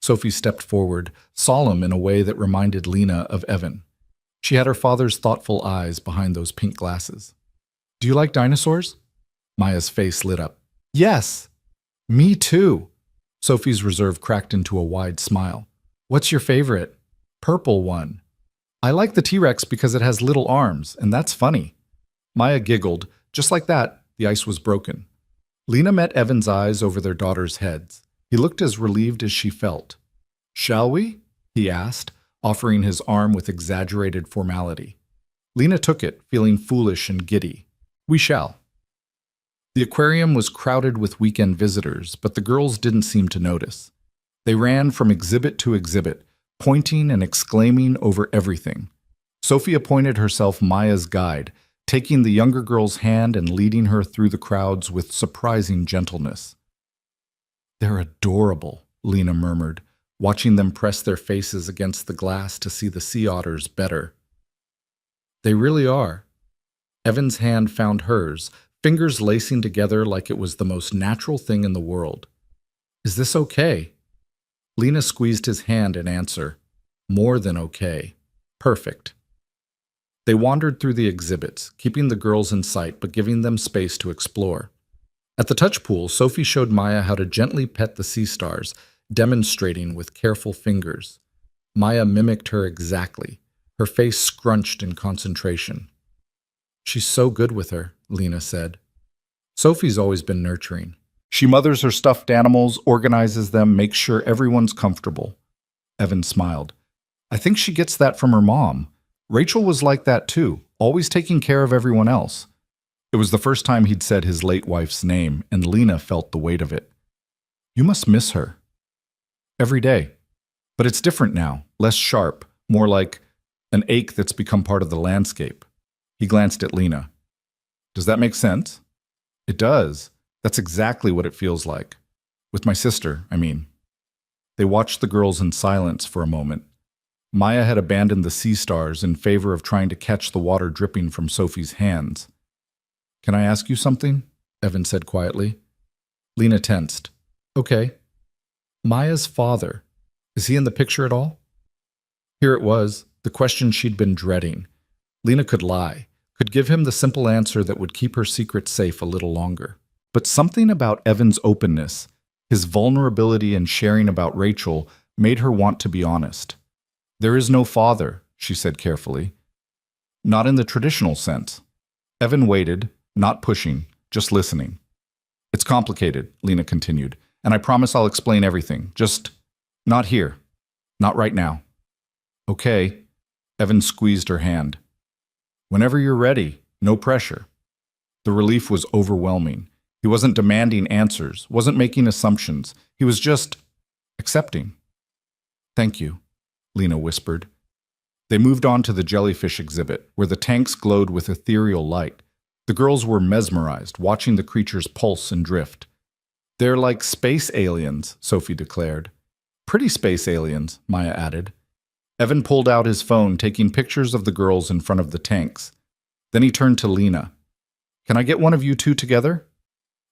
Sophie stepped forward, solemn in a way that reminded Lena of Evan. She had her father's thoughtful eyes behind those pink glasses. Do you like dinosaurs? Maya's face lit up. Yes. Me too. Sophie's reserve cracked into a wide smile. What's your favorite? Purple one. I like the T-Rex because it has little arms, and that's funny. Maya giggled. Just like that, the ice was broken. Lena met Evan's eyes over their daughters' heads. He looked as relieved as she felt. "Shall we?" he asked, offering his arm with exaggerated formality. Lena took it, feeling foolish and giddy. "We shall." The aquarium was crowded with weekend visitors, but the girls didn't seem to notice. They ran from exhibit to exhibit, pointing and exclaiming over everything. Sophie appointed herself Maya's guide, taking the younger girl's hand and leading her through the crowds with surprising gentleness. "They're adorable," Lena murmured, watching them press their faces against the glass to see the sea otters better. "They really are." Evan's hand found hers, fingers lacing together like it was the most natural thing in the world. "Is this okay?" Lena squeezed his hand in answer. "More than okay. Perfect." They wandered through the exhibits, keeping the girls in sight but giving them space to explore. At the touch pool, Sophie showed Maya how to gently pet the sea stars, demonstrating with careful fingers. Maya mimicked her exactly, her face scrunched in concentration. "She's so good with her," Lena said. Sophie's always been nurturing. She mothers her stuffed animals, organizes them, makes sure everyone's comfortable. Evan smiled. "I think she gets that from her mom. Rachel was like that too, always taking care of everyone else." It was the first time he'd said his late wife's name, and Lena felt the weight of it. "You must miss her." "Every day. But it's different now, less sharp, more like an ache that's become part of the landscape." He glanced at Lena. "Does that make sense?" "It does. That's exactly what it feels like. With my sister, I mean." They watched the girls in silence for a moment. Maya had abandoned the sea stars in favor of trying to catch the water dripping from Sophie's hands. "Can I ask you something?" Evan said quietly. Lena tensed. "Okay." "Maya's father, is he in the picture at all?" Here it was, the question she'd been dreading. Lena could lie, could give him the simple answer that would keep her secret safe a little longer. But something about Evan's openness, his vulnerability and sharing about Rachel, made her want to be honest. "There is no father," she said carefully. "Not in the traditional sense." Evan waited, not pushing, just listening. "It's complicated," Lena continued, "and I promise I'll explain everything. Just not here. Not right now." "Okay." Evan squeezed her hand. "Whenever you're ready, no pressure." The relief was overwhelming. He wasn't demanding answers, wasn't making assumptions. He was just accepting. "Thank you," Lena whispered. They moved on to the jellyfish exhibit, where the tanks glowed with ethereal light. The girls were mesmerized, watching the creatures pulse and drift. "They're like space aliens," Sophie declared. "Pretty space aliens," Maya added. Evan pulled out his phone, taking pictures of the girls in front of the tanks. Then he turned to Lena. "Can I get one of you two together?"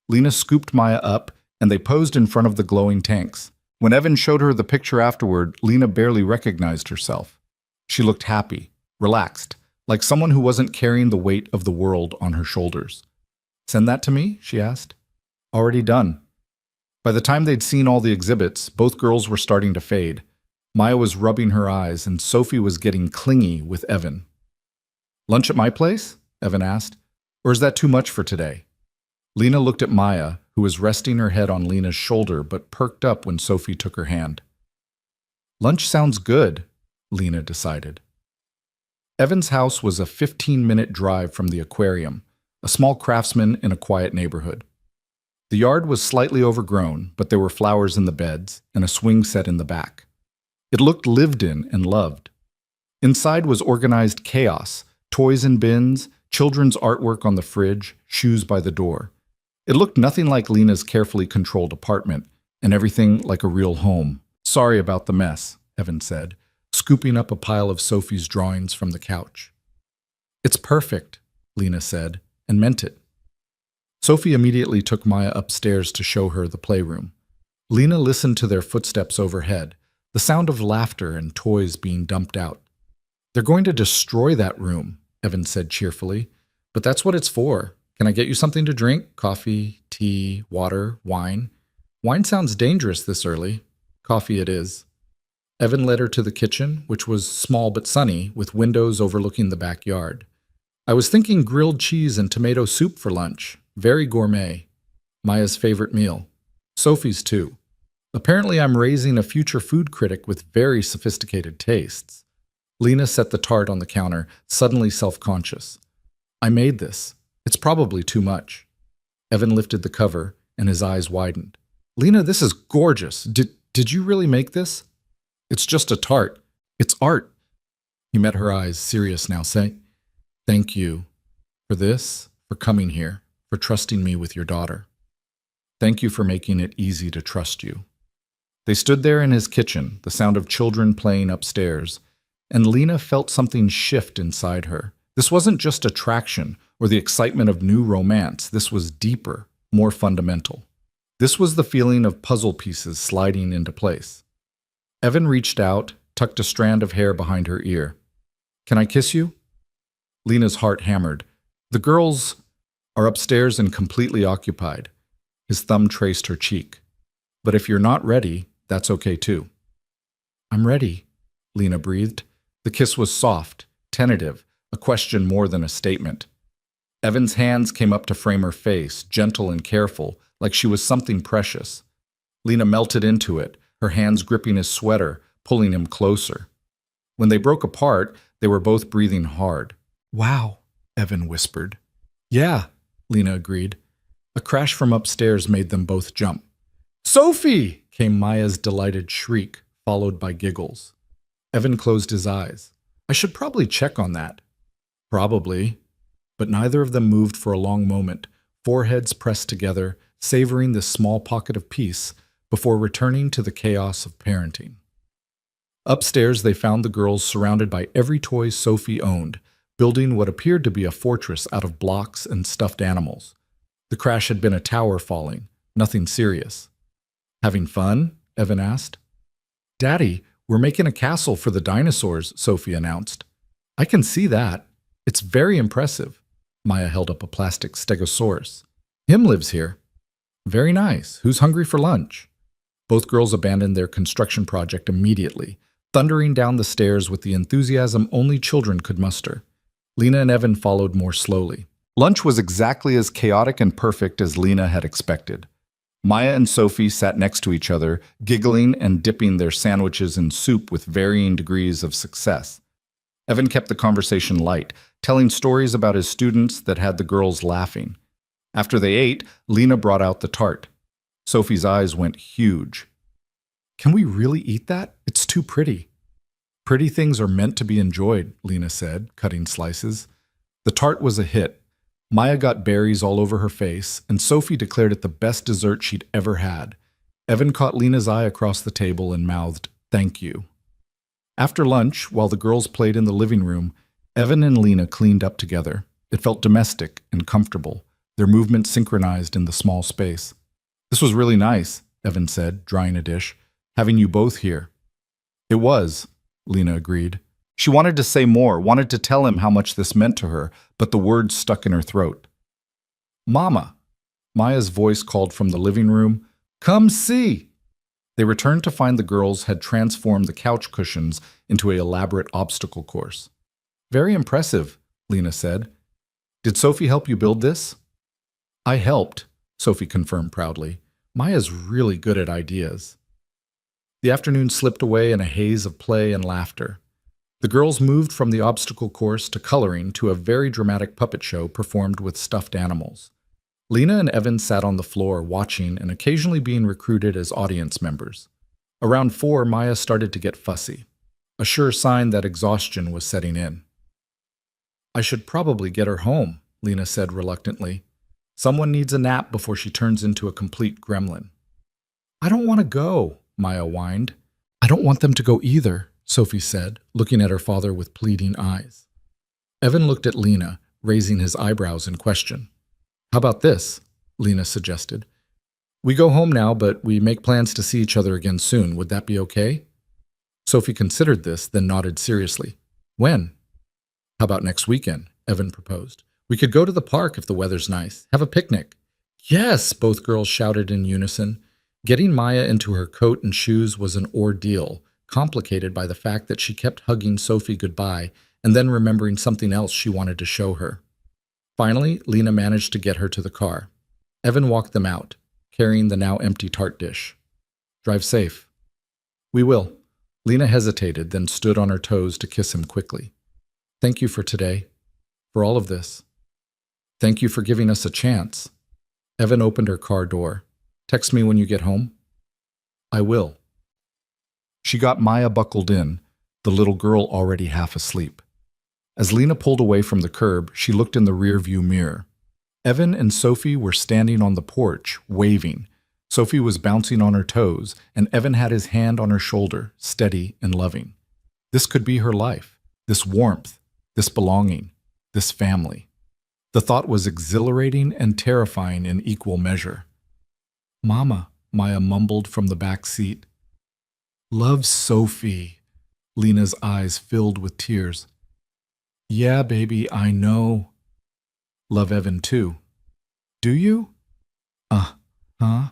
Lena scooped Maya up, and they posed in front of the glowing tanks. When Evan showed her the picture afterward, Lena barely recognized herself. She looked happy, relaxed, like someone who wasn't carrying the weight of the world on her shoulders. "Send that to me?" she asked. "Already done." By the time they'd seen all the exhibits, both girls were starting to fade. Maya was rubbing her eyes, and Sophie was getting clingy with Evan. "Lunch at my place?" Evan asked. "Or is that too much for today?" Lena looked at Maya, who was resting her head on Lena's shoulder but perked up when Sophie took her hand. "Lunch sounds good," Lena decided. Evan's house was a 15-minute drive from the aquarium, a small craftsman in a quiet neighborhood. The yard was slightly overgrown, but there were flowers in the beds and a swing set in the back. It looked lived in and loved. Inside was organized chaos, toys in bins, children's artwork on the fridge, shoes by the door. It looked nothing like Lena's carefully controlled apartment, and everything like a real home. "Sorry about the mess," Evan said, scooping up a pile of Sophie's drawings from the couch. "It's perfect," Lena said, and meant it. Sophie immediately took Maya upstairs to show her the playroom. Lena listened to their footsteps overhead, the sound of laughter and toys being dumped out. "They're going to destroy that room," Evan said cheerfully, "but that's what it's for. Can I get you something to drink? Coffee, tea, water, wine?" "Wine sounds dangerous this early." "Coffee it is." Evan led her to the kitchen, which was small but sunny, with windows overlooking the backyard. "I was thinking grilled cheese and tomato soup for lunch. Very gourmet." Maya's favorite meal. Sophie's too. Apparently, I'm raising a future food critic with very sophisticated tastes. Lena set the tart on the counter, suddenly self-conscious. I made this. It's probably too much. Evan lifted the cover, and his eyes widened. Lena, this is gorgeous. Did you really make this? It's just a tart. It's art. He met her eyes, serious now. Say, thank you for this, for coming here, for trusting me with your daughter. Thank you for making it easy to trust you. They stood there in his kitchen, the sound of children playing upstairs, and Lena felt something shift inside her. This wasn't just attraction or the excitement of new romance. This was deeper, more fundamental. This was the feeling of puzzle pieces sliding into place. Evan reached out, tucked a strand of hair behind her ear. Can I kiss you? Lena's heart hammered. The girls are upstairs and completely occupied. His thumb traced her cheek. But if you're not ready, that's okay too. I'm ready, Lena breathed. The kiss was soft, tentative, a question more than a statement. Evan's hands came up to frame her face, gentle and careful, like she was something precious. Lena melted into it, her hands gripping his sweater, pulling him closer. When they broke apart, they were both breathing hard. Wow, Evan whispered. Yeah, Lena agreed. A crash from upstairs made them both jump. Sophie! Came Maya's delighted shriek, followed by giggles. Evan closed his eyes. I should probably check on that. Probably. But neither of them moved for a long moment, foreheads pressed together, savoring this small pocket of peace before returning to the chaos of parenting. Upstairs, they found the girls surrounded by every toy Sophie owned, building what appeared to be a fortress out of blocks and stuffed animals. The crash had been a tower falling, nothing serious. Having fun? Evan asked. Daddy, we're making a castle for the dinosaurs, Sophie announced. I can see that. It's very impressive. Maya held up a plastic stegosaurus. Him lives here. Very nice. Who's hungry for lunch? Both girls abandoned their construction project immediately, thundering down the stairs with the enthusiasm only children could muster. Lena and Evan followed more slowly. Lunch was exactly as chaotic and perfect as Lena had expected. Maya and Sophie sat next to each other, giggling and dipping their sandwiches in soup with varying degrees of success. Evan kept the conversation light, telling stories about his students that had the girls laughing. After they ate, Lena brought out the tart. Sophie's eyes went huge. Can we really eat that? It's too pretty. Pretty things are meant to be enjoyed, Lena said, cutting slices. The tart was a hit. Maya got berries all over her face, and Sophie declared it the best dessert she'd ever had. Evan caught Lena's eye across the table and mouthed, "Thank you." After lunch, while the girls played in the living room, Evan and Lena cleaned up together. It felt domestic and comfortable, their movements synchronized in the small space. This was really nice, Evan said, drying a dish, having you both here. It was, Lena agreed. She wanted to say more, wanted to tell him how much this meant to her, but the words stuck in her throat. Mama! Maya's voice called from the living room. Come see! They returned to find the girls had transformed the couch cushions into an elaborate obstacle course. Very impressive, Lena said. Did Sophie help you build this? I helped, Sophie confirmed proudly. Maya's really good at ideas. The afternoon slipped away in a haze of play and laughter. The girls moved from the obstacle course to coloring to a very dramatic puppet show performed with stuffed animals. Lena and Evan sat on the floor watching and occasionally being recruited as audience members. Around 4, Maya started to get fussy, a sure sign that exhaustion was setting in. I should probably get her home, Lena said reluctantly. Someone needs a nap before she turns into a complete gremlin. I don't want to go, Maya whined. I don't want them to go either, Sophie said, looking at her father with pleading eyes. Evan looked at Lena, raising his eyebrows in question. How about this? Lena suggested. We go home now, but we make plans to see each other again soon. Would that be okay? Sophie considered this, then nodded seriously. When? How about next weekend? Evan proposed. We could go to the park if the weather's nice. Have a picnic. Yes, both girls shouted in unison. Getting Maya into her coat and shoes was an ordeal, complicated by the fact that she kept hugging Sophie goodbye and then remembering something else she wanted to show her. Finally, Lena managed to get her to the car. Evan walked them out, carrying the now empty tart dish. Drive safe. We will. Lena hesitated, then stood on her toes to kiss him quickly. Thank you for today, for all of this. Thank you for giving us a chance. Evan opened her car door. Text me when you get home. I will. She got Maya buckled in, the little girl already half asleep. As Lena pulled away from the curb, she looked in the rearview mirror. Evan and Sophie were standing on the porch, waving. Sophie was bouncing on her toes, and Evan had his hand on her shoulder, steady and loving. This could be her life, this warmth, this belonging, this family. The thought was exhilarating and terrifying in equal measure. Mama, Maya mumbled from the back seat. Love Sophie. Lena's eyes filled with tears. Yeah, baby, I know. Love Evan too. Do you? Huh?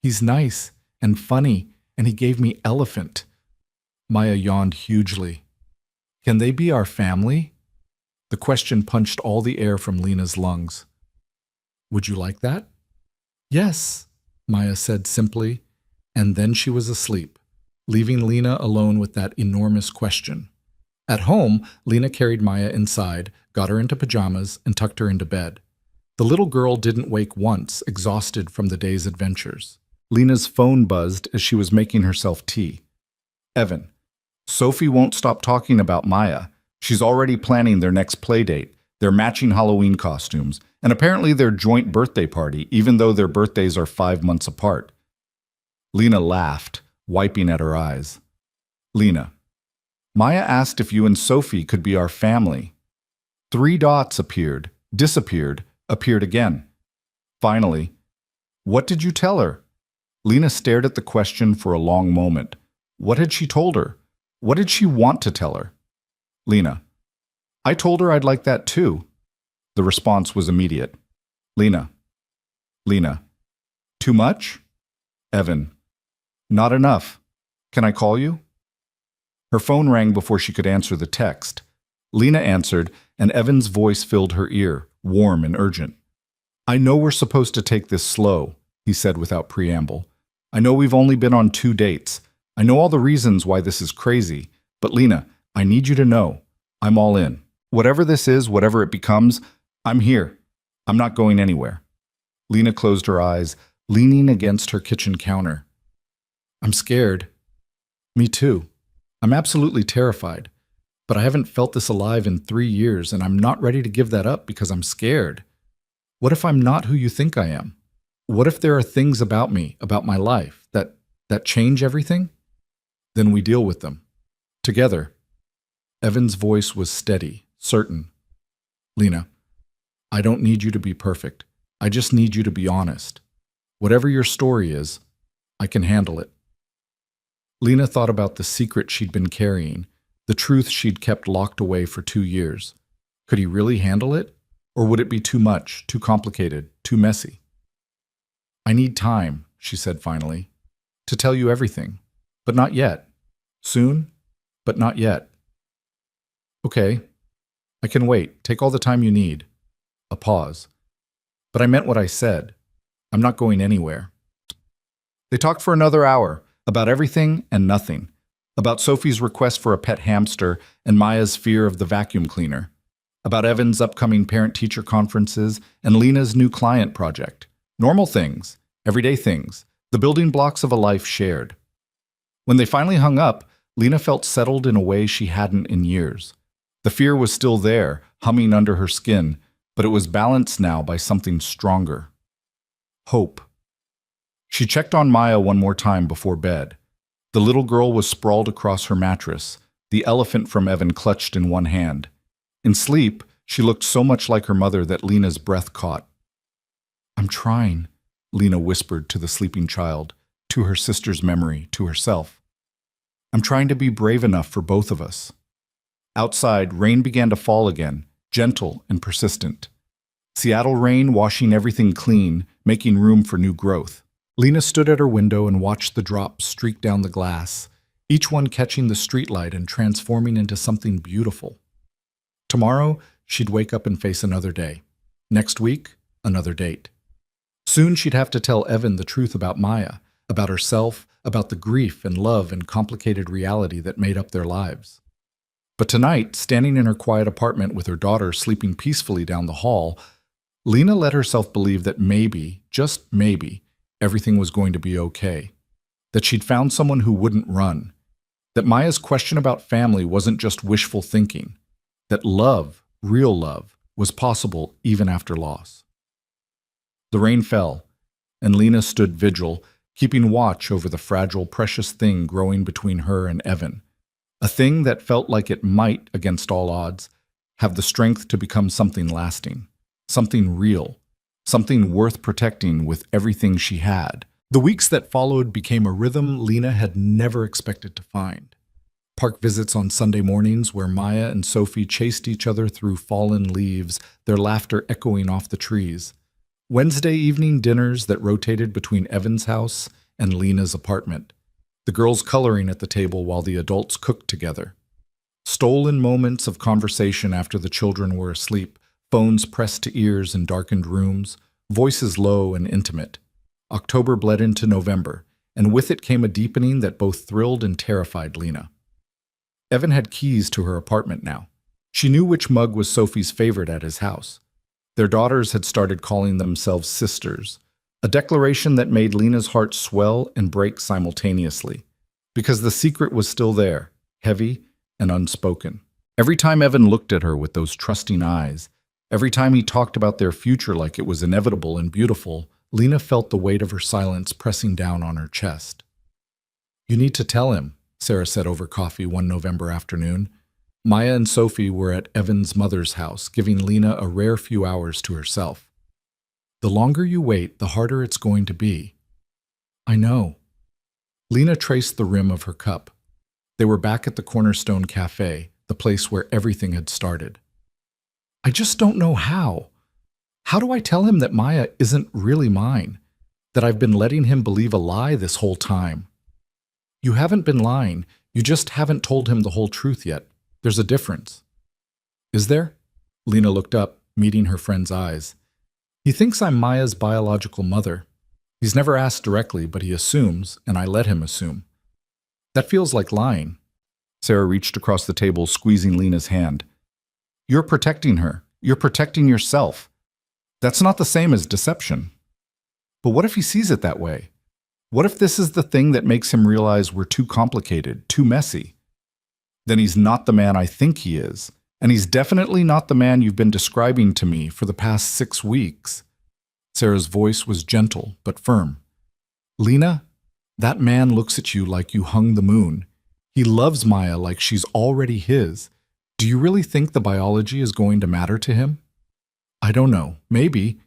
He's nice and funny, and he gave me elephant. Maya yawned hugely. Can they be our family? The question punched all the air from Lena's lungs. Would you like that? Yes, Maya said simply, and then she was asleep, leaving Lena alone with that enormous question. At home, Lena carried Maya inside, got her into pajamas, and tucked her into bed. The little girl didn't wake once, exhausted from the day's adventures. Lena's phone buzzed as she was making herself tea. Evan, Sophie won't stop talking about Maya. She's already planning their next play date, their matching Halloween costumes, and apparently their joint birthday party, even though their birthdays are 5 months apart. Lena laughed, wiping at her eyes. Lena, Maya asked if you and Sophie could be our family. 3 dots appeared, disappeared, appeared again. Finally, what did you tell her? Lena stared at the question for a long moment. What had she told her? What did she want to tell her? Lena, I told her I'd like that too. The response was immediate. Lena, too much? Evan, not enough. Can I call you? Her phone rang before she could answer the text. Lena answered, and Evan's voice filled her ear, warm and urgent. I know we're supposed to take this slow, he said without preamble. I know we've only been on 2 dates. I know all the reasons why this is crazy. But Lena, I need you to know, I'm all in. Whatever this is, whatever it becomes, I'm here. I'm not going anywhere. Lena closed her eyes, leaning against her kitchen counter. I'm scared. Me too. I'm absolutely terrified. But I haven't felt this alive in 3 years, and I'm not ready to give that up because I'm scared. What if I'm not who you think I am? What if there are things about me, about my life, that change everything? Then we deal with them. Together. Evan's voice was steady, certain. Lena, I don't need you to be perfect. I just need you to be honest. Whatever your story is, I can handle it. Lena thought about the secret she'd been carrying, the truth she'd kept locked away for 2 years. Could he really handle it? Or would it be too much, too complicated, too messy? I need time, she said finally, to tell you everything. But not yet. Soon, but not yet. Okay, I can wait. Take all the time you need. A pause. But I meant what I said. I'm not going anywhere. They talked for another hour, about everything and nothing. About Sophie's request for a pet hamster and Maya's fear of the vacuum cleaner. About Evan's upcoming parent-teacher conferences and Lena's new client project. Normal things, everyday things, the building blocks of a life shared. When they finally hung up, Lena felt settled in a way she hadn't in years. The fear was still there, humming under her skin, but it was balanced now by something stronger. Hope. She checked on Maya one more time before bed. The little girl was sprawled across her mattress, the elephant from Evan clutched in one hand. In sleep, she looked so much like her mother that Lena's breath caught. I'm trying, Lena whispered to the sleeping child, to her sister's memory, to herself. I'm trying to be brave enough for both of us. Outside, rain began to fall again, gentle and persistent. Seattle rain washing everything clean, making room for new growth. Lena stood at her window and watched the drops streak down the glass, each one catching the streetlight and transforming into something beautiful. Tomorrow, she'd wake up and face another day. Next week, another date. Soon she'd have to tell Evan the truth about Maya, about herself, about the grief and love and complicated reality that made up their lives. But tonight, standing in her quiet apartment with her daughter sleeping peacefully down the hall, Lena let herself believe that maybe, just maybe, everything was going to be okay. That she'd found someone who wouldn't run. That Maya's question about family wasn't just wishful thinking. That love, real love, was possible even after loss. The rain fell, and Lena stood vigil, keeping watch over the fragile, precious thing growing between her and Evan. A thing that felt like it might, against all odds, have the strength to become something lasting, something real, something worth protecting with everything she had. The weeks that followed became a rhythm Lena had never expected to find. Park visits on Sunday mornings where Maya and Sophie chased each other through fallen leaves, their laughter echoing off the trees. Wednesday evening dinners that rotated between Evan's house and Lena's apartment. The girls coloring at the table while the adults cooked together. Stolen moments of conversation after the children were asleep, phones pressed to ears in darkened rooms, voices low and intimate. October bled into November, and with it came a deepening that both thrilled and terrified Lena. Evan had keys to her apartment now. She knew which mug was Sophie's favorite at his house. Their daughters had started calling themselves sisters, a declaration that made Lena's heart swell and break simultaneously, because the secret was still there, heavy and unspoken. Every time Evan looked at her with those trusting eyes, every time he talked about their future like it was inevitable and beautiful, Lena felt the weight of her silence pressing down on her chest. "You need to tell him," Sarah said over coffee one November afternoon. Maya and Sophie were at Evan's mother's house, giving Lena a rare few hours to herself. "The longer you wait, the harder it's going to be." "I know." Lena traced the rim of her cup. They were back at the Cornerstone Cafe, the place where everything had started. "I just don't know how. How do I tell him that Maya isn't really mine? That I've been letting him believe a lie this whole time?" "You haven't been lying. You just haven't told him the whole truth yet. There's a difference." "Is there?" Lena looked up, meeting her friend's eyes. "He thinks I'm Maya's biological mother. He's never asked directly, but he assumes, and I let him assume. That feels like lying." Sarah reached across the table, squeezing Lena's hand. "You're protecting her. You're protecting yourself. That's not the same as deception." "But what if he sees it that way? What if this is the thing that makes him realize we're too complicated, too messy? Then he's not the man I think he is, and he's definitely not the man you've been describing to me for the past 6 weeks." Sarah's voice was gentle but firm. "Lena, that man looks at you like you hung the moon. He loves Maya like she's already his. Do you really think the biology is going to matter to him?" "I don't know. Maybe.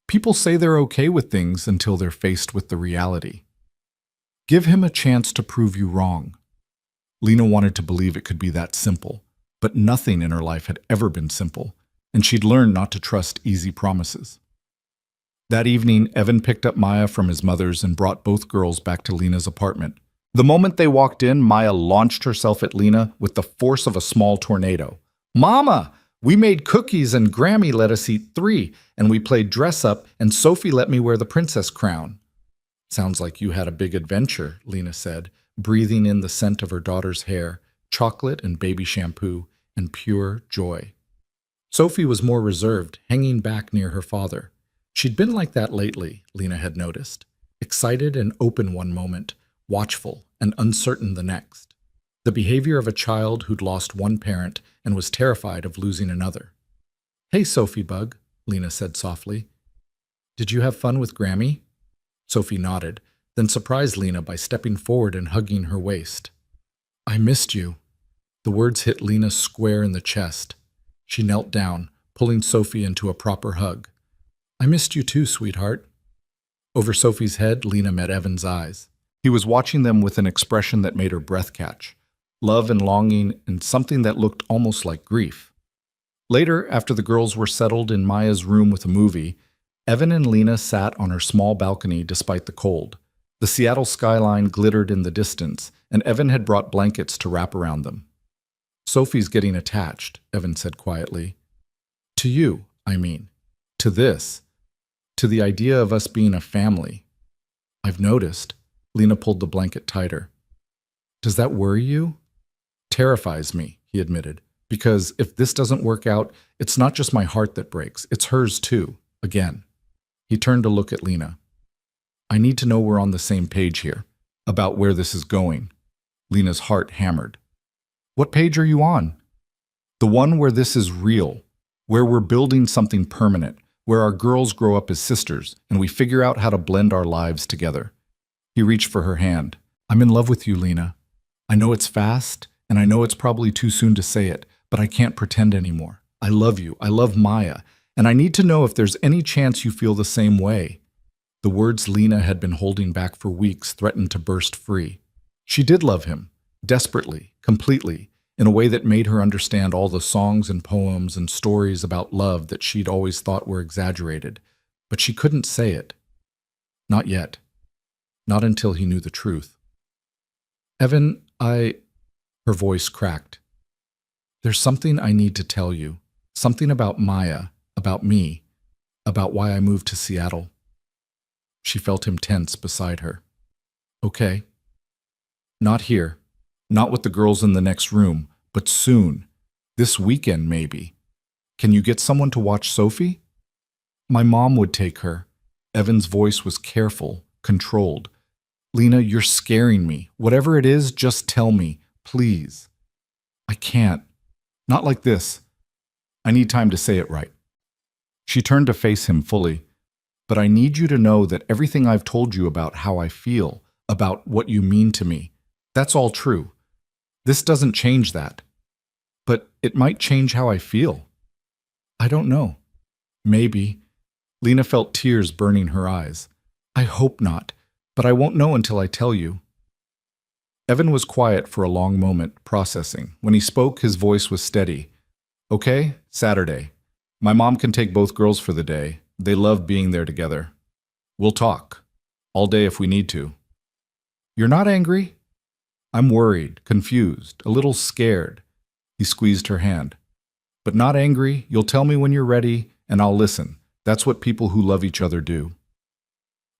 People say they're okay with things until they're faced with the reality." "Give him a chance to prove you wrong." Lena wanted to believe it could be that simple, but nothing in her life had ever been simple, and she'd learned not to trust easy promises. That evening, Evan picked up Maya from his mother's and brought both girls back to Lena's apartment. The moment they walked in, Maya launched herself at Lena with the force of a small tornado. "Mama, we made cookies and Grammy let us eat 3, and we played dress up, and Sophie let me wear the princess crown." "Sounds like you had a big adventure," Lena said, breathing in the scent of her daughter's hair, chocolate and baby shampoo, and pure joy. Sophie was more reserved, hanging back near her father. She'd been like that lately, Lena had noticed. Excited and open one moment, watchful and uncertain the next. The behavior of a child who'd lost one parent and was terrified of losing another. "Hey, Sophie Bug," Lena said softly. "Did you have fun with Grammy?" Sophie nodded, then surprised Lena by stepping forward and hugging her waist. "I missed you." The words hit Lena square in the chest. She knelt down, pulling Sophie into a proper hug. "I missed you too, sweetheart." Over Sophie's head, Lena met Evan's eyes. He was watching them with an expression that made her breath catch. Love and longing, and something that looked almost like grief. Later, after the girls were settled in Maya's room with a movie, Evan and Lena sat on her small balcony despite the cold. The Seattle skyline glittered in the distance, and Evan had brought blankets to wrap around them. "Sophie's getting attached," Evan said quietly. "To you, I mean. To this. to the idea of us being a family. I've noticed. Lena pulled the blanket tighter. Does that worry you? Terrifies me, he admitted, because if this doesn't work out, it's not just my heart that breaks, it's hers too, again. He turned to look at Lena. I need to know we're on the same page here, about where this is going. Lena's heart hammered. What page are you on? The one where this is real, where we're building something permanent, where our girls grow up as sisters and we figure out how to blend our lives together. He reached for her hand. I'm in love with you, Lena. I know it's fast, and I know it's probably too soon to say it, but I can't pretend anymore. I love you. I love Maya, and I need to know if there's any chance you feel the same way. The words Lena had been holding back for weeks threatened to burst free. She did love him, desperately, completely, in a way that made her understand all the songs and poems and stories about love that she'd always thought were exaggerated. But she couldn't say it. Not yet. Not until he knew the truth. Evan, Her voice cracked. There's something I need to tell you. Something about Maya, about me, about why I moved to Seattle. She felt him tense beside her. Okay. Not here. Not with the girls in the next room, but soon. This weekend, maybe. Can you get someone to watch Sophie? My mom would take her. Evan's voice was careful, controlled. Lena, you're scaring me. Whatever it is, just tell me, please. I can't. Not like this. I need time to say it right. She turned to face him fully. But I need you to know that everything I've told you about how I feel, about what you mean to me, that's all true. This doesn't change that. But it might change how I feel. I don't know. Maybe. Lena felt tears burning her eyes. I hope not, but I won't know until I tell you. Evan was quiet for a long moment, processing. When he spoke, his voice was steady. Okay, Saturday. My mom can take both girls for the day. They love being there together. We'll talk. All day if we need to. You're not angry? I'm worried, confused, a little scared. He squeezed her hand. But not angry. You'll tell me when you're ready, and I'll listen. That's what people who love each other do.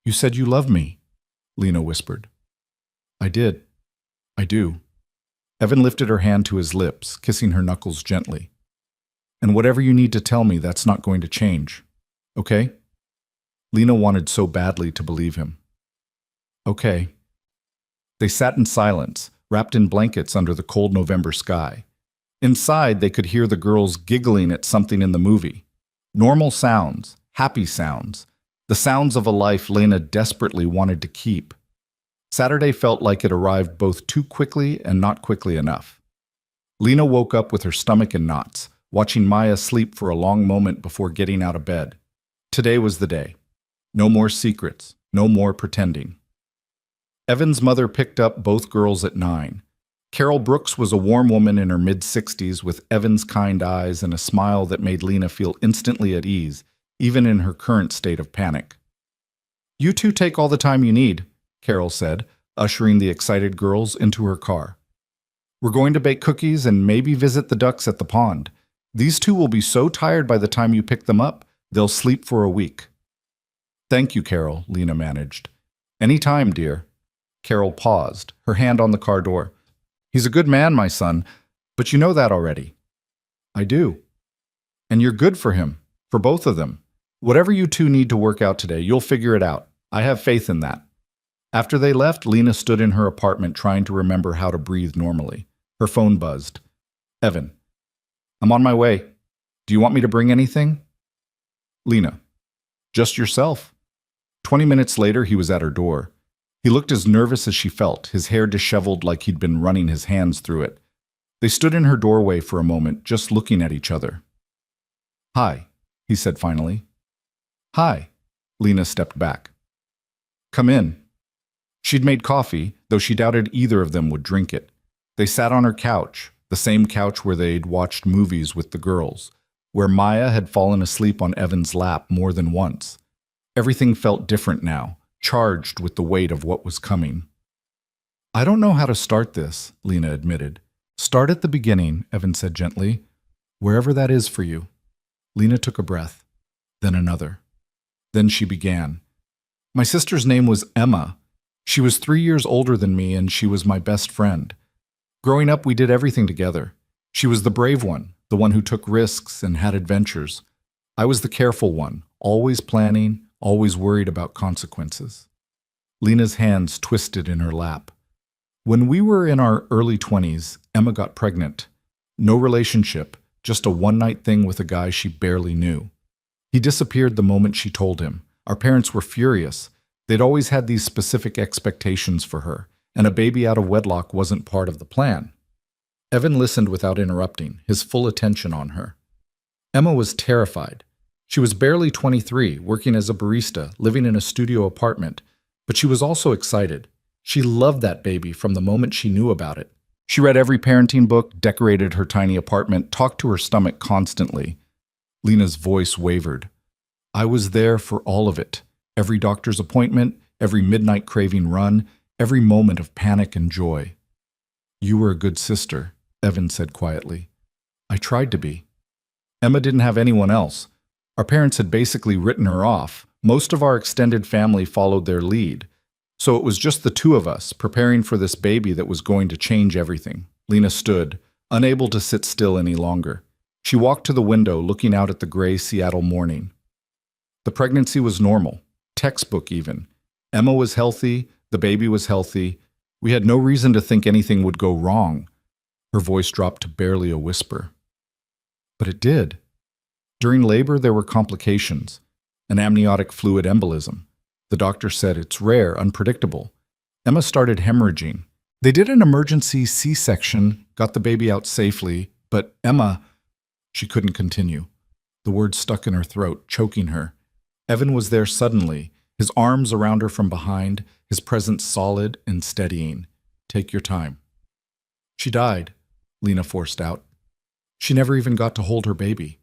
You said you love me, Lena whispered. I did. I do. Evan lifted her hand to his lips, kissing her knuckles gently. And whatever you need to tell me, that's not going to change. Okay? Lena wanted so badly to believe him. Okay. They sat in silence, wrapped in blankets under the cold November sky. Inside, they could hear the girls giggling at something in the movie. Normal sounds, happy sounds, the sounds of a life Lena desperately wanted to keep. Saturday felt like it arrived both too quickly and not quickly enough. Lena woke up with her stomach in knots, watching Maya sleep for a long moment before getting out of bed. Today was the day. No more secrets, no more pretending. Evan's mother picked up both girls at 9. Carol Brooks was a warm woman in her mid-60s with Evan's kind eyes and a smile that made Lena feel instantly at ease, even in her current state of panic. You two take all the time you need, Carol said, ushering the excited girls into her car. We're going to bake cookies and maybe visit the ducks at the pond. These two will be so tired by the time you pick them up, they'll sleep for a week. Thank you, Carol, Lena managed. Any time, dear. Carol paused, her hand on the car door. He's a good man, my son, but you know that already. I do. And you're good for him, for both of them. Whatever you two need to work out today, you'll figure it out. I have faith in that. After they left, Lena stood in her apartment trying to remember how to breathe normally. Her phone buzzed. Evan. I'm on my way. Do you want me to bring anything? Lena. Just yourself. 20 minutes later, he was at her door. He looked as nervous as she felt, his hair disheveled like he'd been running his hands through it. They stood in her doorway for a moment, just looking at each other. Hi, he said finally. Hi. Lena stepped back. Come in. She'd made coffee, though she doubted either of them would drink it. They sat on her couch, the same couch where they'd watched movies with the girls, where Maya had fallen asleep on Evan's lap more than once. Everything felt different now, charged with the weight of what was coming. I don't know how to start this, Lena admitted. Start at the beginning, Evan said gently. Wherever that is for you. Lena took a breath, then another. Then she began. My sister's name was Emma. She was 3 years older than me, and she was my best friend. Growing up, we did everything together. She was the brave one, the one who took risks and had adventures. I was the careful one, always planning, always worried about consequences. Lena's hands twisted in her lap. When we were in our early 20s, Emma got pregnant. No relationship, just a one-night thing with a guy she barely knew. He disappeared the moment she told him. Our parents were furious. They'd always had these specific expectations for her, and a baby out of wedlock wasn't part of the plan. Evan listened without interrupting, his full attention on her. Emma was terrified. She was barely 23, working as a barista, living in a studio apartment, but she was also excited. She loved that baby from the moment she knew about it. She read every parenting book, decorated her tiny apartment, talked to her stomach constantly. Lena's voice wavered. I was there for all of it. Every doctor's appointment, every midnight craving run, every moment of panic and joy. You were a good sister, Evan said quietly. I tried to be. Emma didn't have anyone else. Our parents had basically written her off. Most of our extended family followed their lead. So it was just the two of us, preparing for this baby that was going to change everything. Lena stood, unable to sit still any longer. She walked to the window, looking out at the gray Seattle morning. The pregnancy was normal, textbook even. Emma was healthy, the baby was healthy. We had no reason to think anything would go wrong. Her voice dropped to barely a whisper. But it did. During labor, there were complications. An amniotic fluid embolism. The doctor said it's rare, unpredictable. Emma started hemorrhaging. They did an emergency C-section, got the baby out safely, but Emma... She couldn't continue. The words stuck in her throat, choking her. Evan was there suddenly, his arms around her from behind, his presence solid and steadying. Take your time. She died, Lena forced out. She never even got to hold her baby.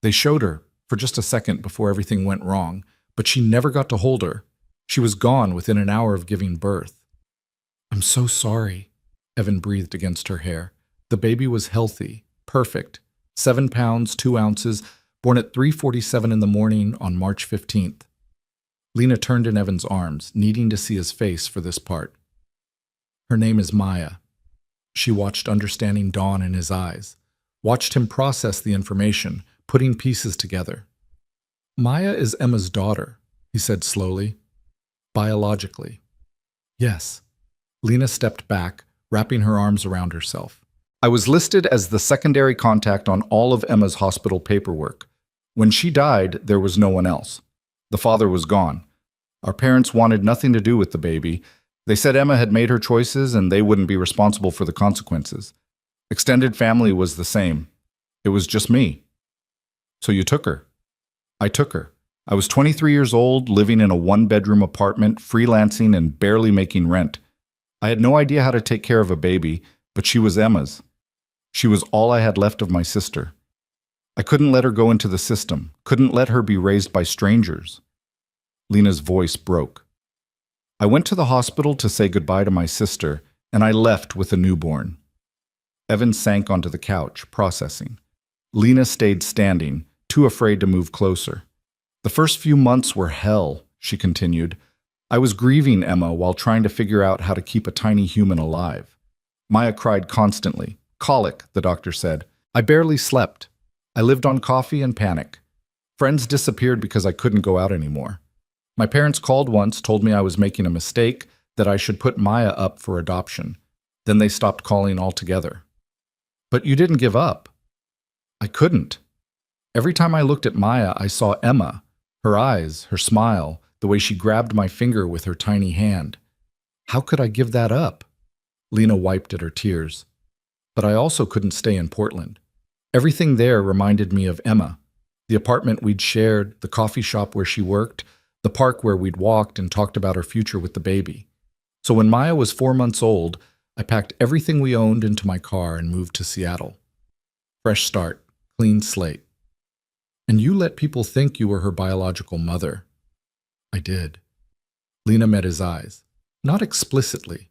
They showed her, for just a second before everything went wrong, but she never got to hold her. She was gone within an hour of giving birth. I'm so sorry, Evan breathed against her hair. The baby was healthy, perfect, 7 pounds, 2 ounces, born at 3:47 in the morning on March 15th. Lena turned in Evan's arms, needing to see his face for this part. Her name is Maya. She watched understanding dawn in his eyes, watched him process the information, putting pieces together. Maya is Emma's daughter, he said slowly. Biologically. Yes. Lena stepped back, wrapping her arms around herself. I was listed as the secondary contact on all of Emma's hospital paperwork. When she died, there was no one else. The father was gone. Our parents wanted nothing to do with the baby. They said Emma had made her choices and they wouldn't be responsible for the consequences. Extended family was the same. It was just me. So you took her. I took her. I was 23 years old, living in a one-bedroom apartment, freelancing and barely making rent. I had no idea how to take care of a baby, but she was Emma's. She was all I had left of my sister. I couldn't let her go into the system, couldn't let her be raised by strangers. Lena's voice broke. I went to the hospital to say goodbye to my sister, and I left with a newborn. Evan sank onto the couch, processing. Lena stayed standing, too afraid to move closer. The first few months were hell, she continued. I was grieving Emma while trying to figure out how to keep a tiny human alive. Maya cried constantly. Colic, the doctor said. I barely slept. I lived on coffee and panic. Friends disappeared because I couldn't go out anymore. My parents called once, told me I was making a mistake, that I should put Maya up for adoption. Then they stopped calling altogether. But you didn't give up. I couldn't. Every time I looked at Maya, I saw Emma, her eyes, her smile, the way she grabbed my finger with her tiny hand. How could I give that up? Lena wiped at her tears. But I also couldn't stay in Portland. Everything there reminded me of Emma. The apartment we'd shared, the coffee shop where she worked, the park where we'd walked and talked about our future with the baby. So when Maya was 4 months old, I packed everything we owned into my car and moved to Seattle. Fresh start, clean slate. And you let people think you were her biological mother. I did. Lena met his eyes. Not explicitly.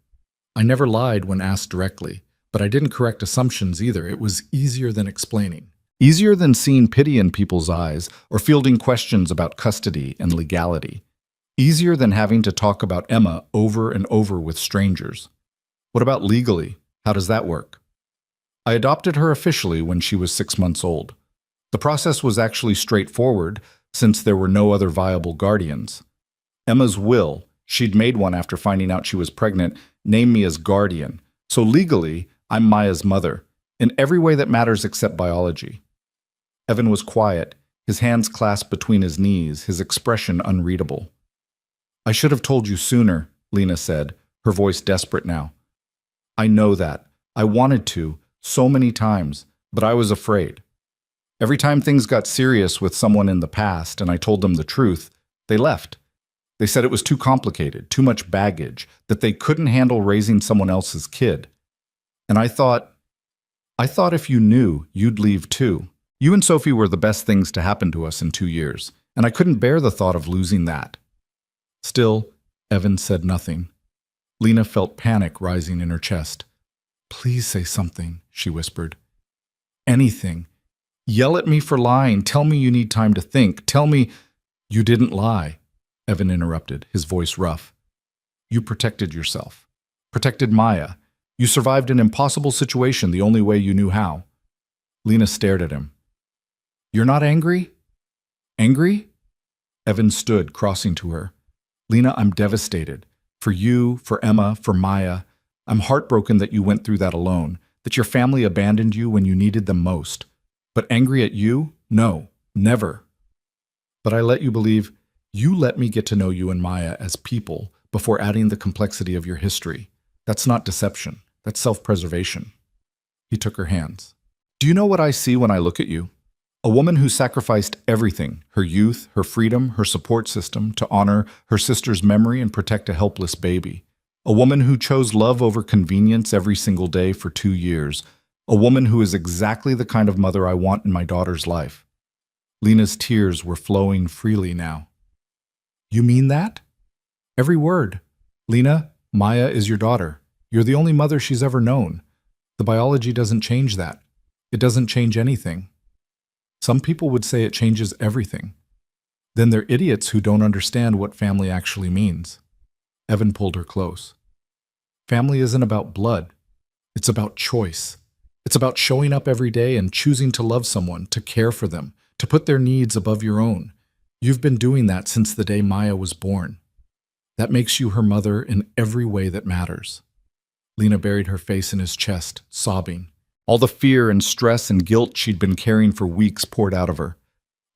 I never lied when asked directly, but I didn't correct assumptions either. It was easier than explaining. Easier than seeing pity in people's eyes or fielding questions about custody and legality. Easier than having to talk about Emma over and over with strangers. What about legally? How does that work? I adopted her officially when she was 6 months old. The process was actually straightforward since there were no other viable guardians. Emma's will, she'd made one after finding out she was pregnant, named me as guardian. So legally, I'm Maya's mother, in every way that matters except biology. Evan was quiet, his hands clasped between his knees, his expression unreadable. I should have told you sooner, Lena said, her voice desperate now. I know that. I wanted to, so many times, but I was afraid. Every time things got serious with someone in the past and I told them the truth, they left. They said it was too complicated, too much baggage, that they couldn't handle raising someone else's kid. And I thought if you knew, you'd leave too. You and Sophie were the best things to happen to us in 2 years, and I couldn't bear the thought of losing that. Still, Evan said nothing. Lena felt panic rising in her chest. Please say something, she whispered. Anything. Yell at me for lying. Tell me you need time to think. Tell me you didn't lie, Evan interrupted, his voice rough. You protected yourself. Protected Maya. You survived an impossible situation the only way you knew how. Lena stared at him. You're not angry? Angry? Evan stood, crossing to her. Lena, I'm devastated. For you, for Emma, for Maya. I'm heartbroken that you went through that alone, that your family abandoned you when you needed them most. But angry at you? No, never. But I let you believe, you let me get to know you and Maya as people before adding the complexity of your history. That's not deception. That's self-preservation. He took her hands. Do you know what I see when I look at you? A woman who sacrificed everything, her youth, her freedom, her support system, to honor her sister's memory and protect a helpless baby. A woman who chose love over convenience every single day for 2 years. A woman who is exactly the kind of mother I want in my daughter's life. Lena's tears were flowing freely now. You mean that? Every word. Lena, Maya is your daughter. You're the only mother she's ever known. The biology doesn't change that. It doesn't change anything. Some people would say it changes everything. Then they're idiots who don't understand what family actually means. Evan pulled her close. Family isn't about blood. It's about choice. It's about showing up every day and choosing to love someone, to care for them, to put their needs above your own. You've been doing that since the day Maya was born. That makes you her mother in every way that matters. Lena buried her face in his chest, sobbing. All the fear and stress and guilt she'd been carrying for weeks poured out of her.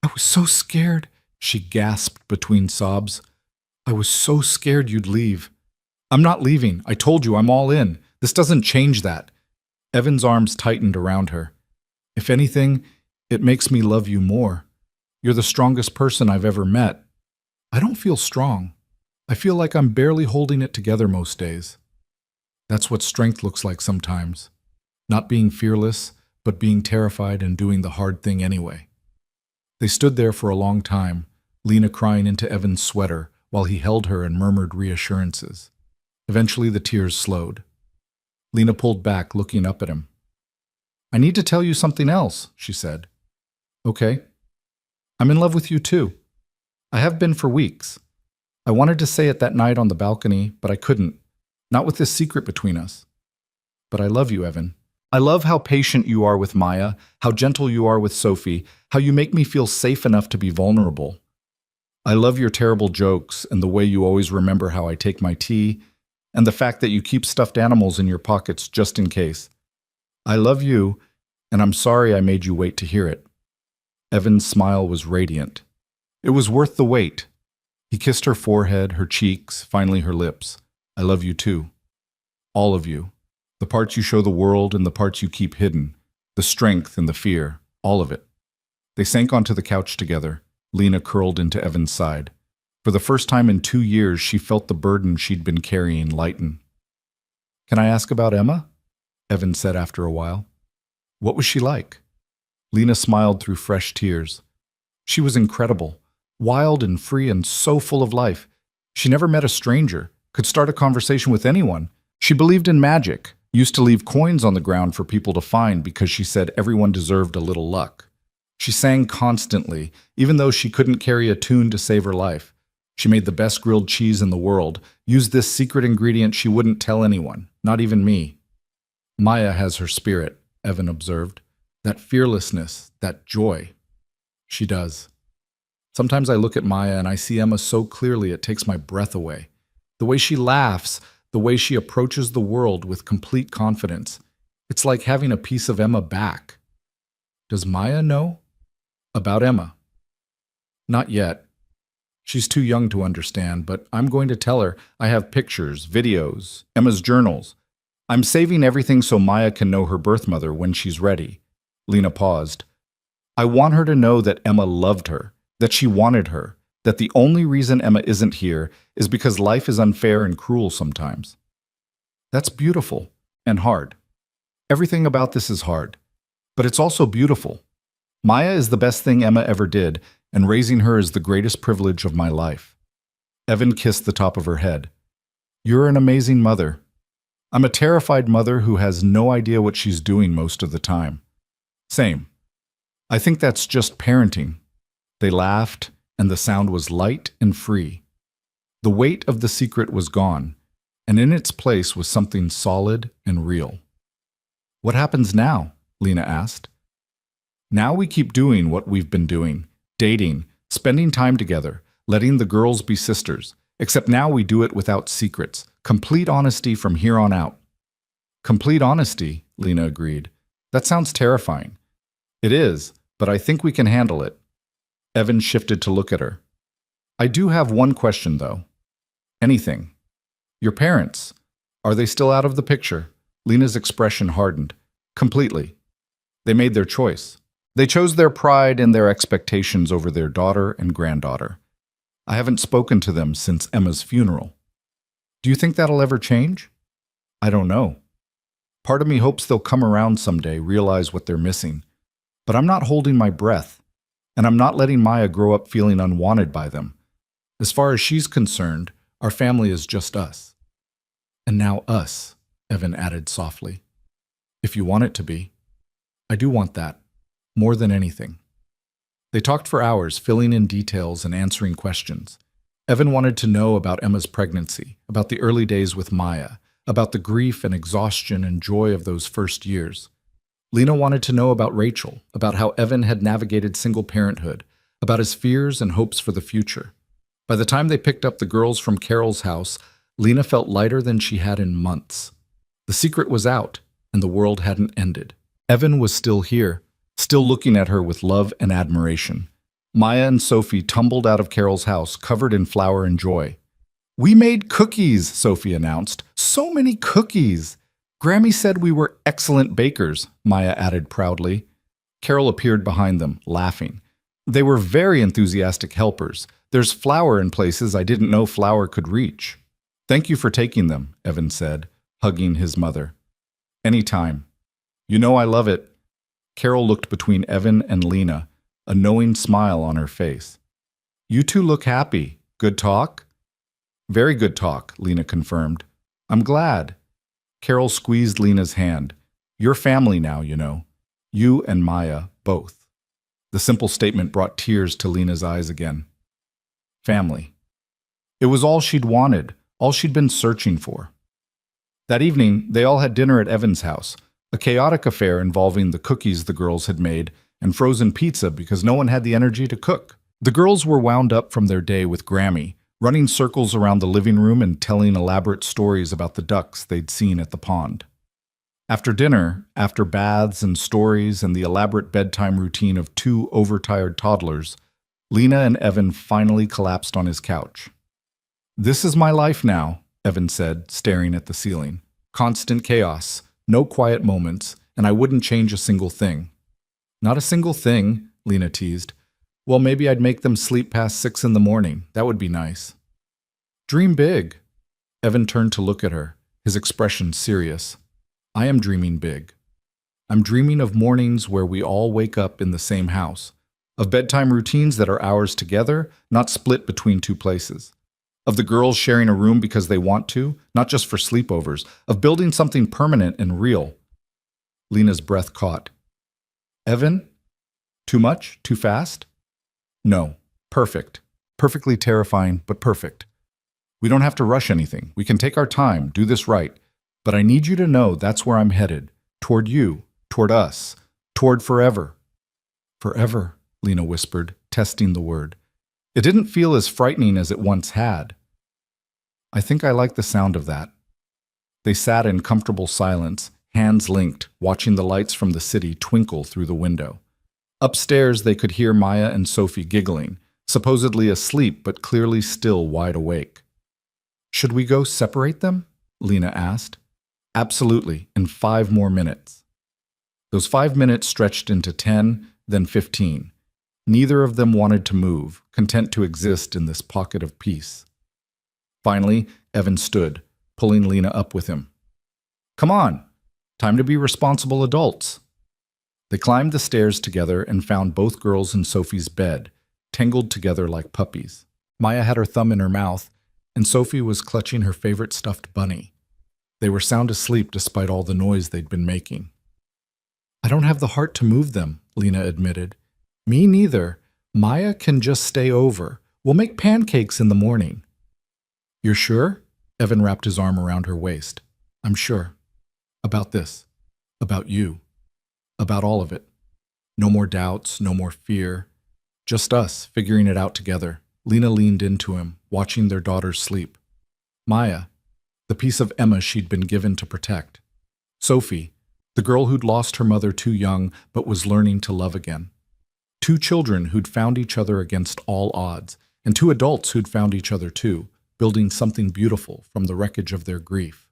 I was so scared, she gasped between sobs. I was so scared you'd leave. I'm not leaving. I told you, I'm all in. This doesn't change that. Evan's arms tightened around her. If anything, it makes me love you more. You're the strongest person I've ever met. I don't feel strong. I feel like I'm barely holding it together most days. That's what strength looks like sometimes. Not being fearless, but being terrified and doing the hard thing anyway. They stood there for a long time, Lena crying into Evan's sweater while he held her and murmured reassurances. Eventually the tears slowed. Lena pulled back, looking up at him. I need to tell you something else, she said. Okay. I'm in love with you too. I have been for weeks. I wanted to say it that night on the balcony, but I couldn't. Not with this secret between us. But I love you, Evan. I love how patient you are with Maya, how gentle you are with Sophie, how you make me feel safe enough to be vulnerable. I love your terrible jokes and the way you always remember how I take my tea, and the fact that you keep stuffed animals in your pockets just in case. I love you, and I'm sorry I made you wait to hear it. Evan's smile was radiant. It was worth the wait. He kissed her forehead, her cheeks, finally her lips. I love you too. All of you. The parts you show the world and the parts you keep hidden. The strength and the fear. All of it. They sank onto the couch together, Lena curled into Evan's side. For the first time in 2 years, she felt the burden she'd been carrying lighten. Can I ask about Emma? Evan said after a while. What was she like? Lena smiled through fresh tears. She was incredible, wild and free and so full of life. She never met a stranger, could start a conversation with anyone. She believed in magic, used to leave coins on the ground for people to find because she said everyone deserved a little luck. She sang constantly, even though she couldn't carry a tune to save her life. She made the best grilled cheese in the world, used this secret ingredient she wouldn't tell anyone, not even me. Maya has her spirit, Evan observed. That fearlessness, that joy. She does. Sometimes I look at Maya and I see Emma so clearly it takes my breath away. The way she laughs, the way she approaches the world with complete confidence. It's like having a piece of Emma back. Does Maya know about Emma? Not yet. She's too young to understand, but I'm going to tell her. I have pictures, videos, Emma's journals. I'm saving everything so Maya can know her birth mother when she's ready. Lena paused. I want her to know that Emma loved her, that she wanted her, that the only reason Emma isn't here is because life is unfair and cruel sometimes. That's beautiful and hard. Everything about this is hard, but it's also beautiful. Maya is the best thing Emma ever did, and raising her is the greatest privilege of my life. Evan kissed the top of her head. You're an amazing mother. I'm a terrified mother who has no idea what she's doing most of the time. Same. I think that's just parenting. They laughed, and the sound was light and free. The weight of the secret was gone, and in its place was something solid and real. What happens now? Lena asked. Now we keep doing what we've been doing, dating, spending time together, letting the girls be sisters, except now we do it without secrets, complete honesty from here on out. Complete honesty, Lena agreed. That sounds terrifying. It is, but I think we can handle it. Evan shifted to look at her. I do have one question, though. Anything. Your parents, are they still out of the picture? Lena's expression hardened. Completely. They made their choice. They chose their pride and their expectations over their daughter and granddaughter. I haven't spoken to them since Emma's funeral. Do you think that'll ever change? I don't know. Part of me hopes they'll come around someday, realize what they're missing. But I'm not holding my breath, and I'm not letting Maya grow up feeling unwanted by them. As far as she's concerned, our family is just us. And now us, Evan added softly. If you want it to be. I do want that, more than anything. They talked for hours, filling in details and answering questions. Evan wanted to know about Emma's pregnancy, about the early days with Maya, about the grief and exhaustion and joy of those first years. Lena wanted to know about Rachel, about how Evan had navigated single parenthood, about his fears and hopes for the future. By the time they picked up the girls from Carol's house, Lena felt lighter than she had in months. The secret was out, and the world hadn't ended. Evan was still here, still looking at her with love and admiration. Maya and Sophie tumbled out of Carol's house, covered in flour and joy. We made cookies, Sophie announced. So many cookies! Grammy said we were excellent bakers, Maya added proudly. Carol appeared behind them, laughing. They were very enthusiastic helpers. There's flour in places I didn't know flour could reach. Thank you for taking them, Evan said, hugging his mother. Anytime. You know I love it. Carol looked between Evan and Lena, a knowing smile on her face. You two look happy. Good talk? Very good talk, Lena confirmed. I'm glad. Carol squeezed Lena's hand. You're family now, you know. You and Maya, both. The simple statement brought tears to Lena's eyes again. Family. It was all she'd wanted, all she'd been searching for. That evening, they all had dinner at Evan's house, a chaotic affair involving the cookies the girls had made and frozen pizza because no one had the energy to cook. The girls were wound up from their day with Grammy, running circles around the living room and telling elaborate stories about the ducks they'd seen at the pond. After dinner, after baths and stories and the elaborate bedtime routine of two overtired toddlers, Lena and Evan finally collapsed on his couch. This is my life now, Evan said, staring at the ceiling. Constant chaos, no quiet moments, and I wouldn't change a single thing. Not a single thing, Lena teased. Well, maybe I'd make them sleep past 6 in the morning. That would be nice. Dream big. Evan turned to look at her, his expression serious. I am dreaming big. I'm dreaming of mornings where we all wake up in the same house, of bedtime routines that are ours together, not split between two places, of the girls sharing a room because they want to, not just for sleepovers, of building something permanent and real. Lena's breath caught. Evan? Too much? Too fast? No. Perfect. Perfectly terrifying, but perfect. We don't have to rush anything. We can take our time, do this right. But I need you to know that's where I'm headed. Toward you, toward us, toward forever. Forever, Lena whispered, testing the word. It didn't feel as frightening as it once had. I think I like the sound of that. They sat in comfortable silence, hands linked, watching the lights from the city twinkle through the window. Upstairs, they could hear Maya and Sophie giggling, supposedly asleep but clearly still wide awake. Should we go separate them? Lena asked. Absolutely, in 5 more minutes. Those 5 minutes stretched into 10, then 15. Neither of them wanted to move, content to exist in this pocket of peace. Finally, Evan stood, pulling Lena up with him. Come on, time to be responsible adults. They climbed the stairs together and found both girls in Sophie's bed, tangled together like puppies. Maya had her thumb in her mouth, and Sophie was clutching her favorite stuffed bunny. They were sound asleep despite all the noise they'd been making. I don't have the heart to move them, Lena admitted. Me neither. Maya can just stay over. We'll make pancakes in the morning. You're sure? Evan wrapped his arm around her waist. I'm sure. About this. About you. About all of it. No more doubts, no more fear. Just us, figuring it out together. Lena leaned into him, watching their daughters sleep. Maya, the piece of Emma she'd been given to protect. Sophie, the girl who'd lost her mother too young but was learning to love again. 2 children who'd found each other against all odds, and 2 adults who'd found each other too, building something beautiful from the wreckage of their grief.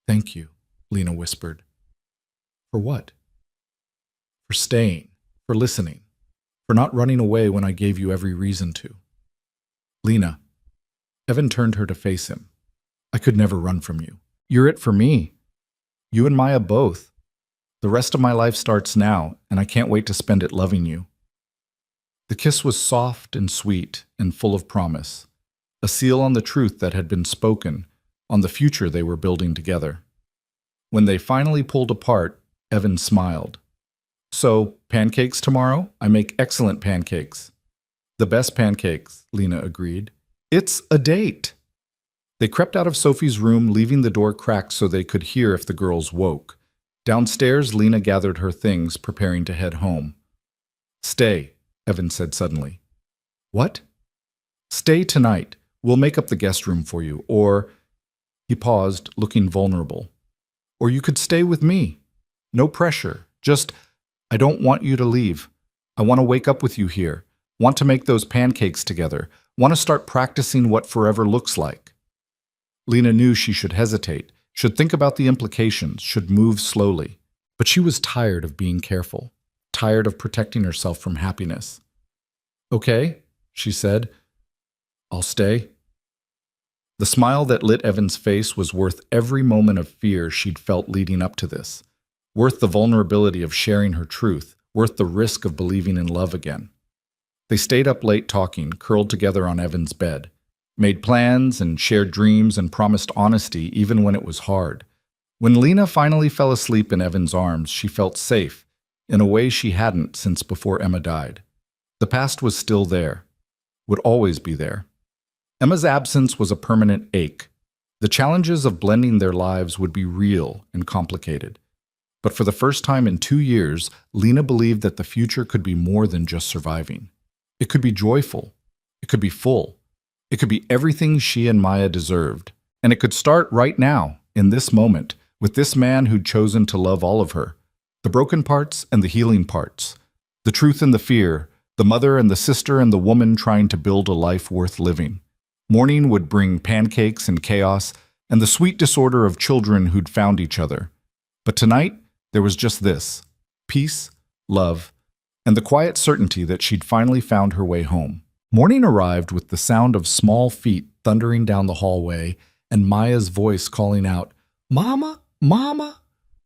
Thank you, Lena whispered. For what? For staying, for listening, for not running away when I gave you every reason to. Lena. Evan turned her to face him. I could never run from you. You're it for me. You and Maya both. The rest of my life starts now, and I can't wait to spend it loving you. The kiss was soft and sweet and full of promise, a seal on the truth that had been spoken, on the future they were building together. When they finally pulled apart, Evan smiled. So, pancakes tomorrow? I make excellent pancakes. The best pancakes, Lena agreed. It's a date. They crept out of Sophie's room, leaving the door cracked so they could hear if the girls woke. Downstairs, Lena gathered her things, preparing to head home. Stay, Evan said suddenly. What? Stay tonight. We'll make up the guest room for you, or... He paused, looking vulnerable. Or you could stay with me. No pressure. Just, I don't want you to leave. I want to wake up with you here. Want to make those pancakes together. Want to start practicing what forever looks like. Lena knew she should hesitate, should think about the implications, should move slowly. But she was tired of being careful, tired of protecting herself from happiness. Okay, she said. I'll stay. The smile that lit Evan's face was worth every moment of fear she'd felt leading up to this, worth the vulnerability of sharing her truth, worth the risk of believing in love again. They stayed up late talking, curled together on Evan's bed, made plans and shared dreams and promised honesty even when it was hard. When Lena finally fell asleep in Evan's arms, she felt safe, in a way she hadn't since before Emma died. The past was still there, would always be there. Emma's absence was a permanent ache. The challenges of blending their lives would be real and complicated. But for the first time in 2 years, Lena believed that the future could be more than just surviving. It could be joyful. It could be full. It could be everything she and Maya deserved. And it could start right now, in this moment, with this man who'd chosen to love all of her. The broken parts and the healing parts. The truth and the fear. The mother and the sister and the woman trying to build a life worth living. Morning would bring pancakes and chaos, and the sweet disorder of children who'd found each other. But tonight, there was just this: peace, love, and the quiet certainty that she'd finally found her way home. Morning arrived with the sound of small feet thundering down the hallway and Maya's voice calling out, "Mama, Mama,"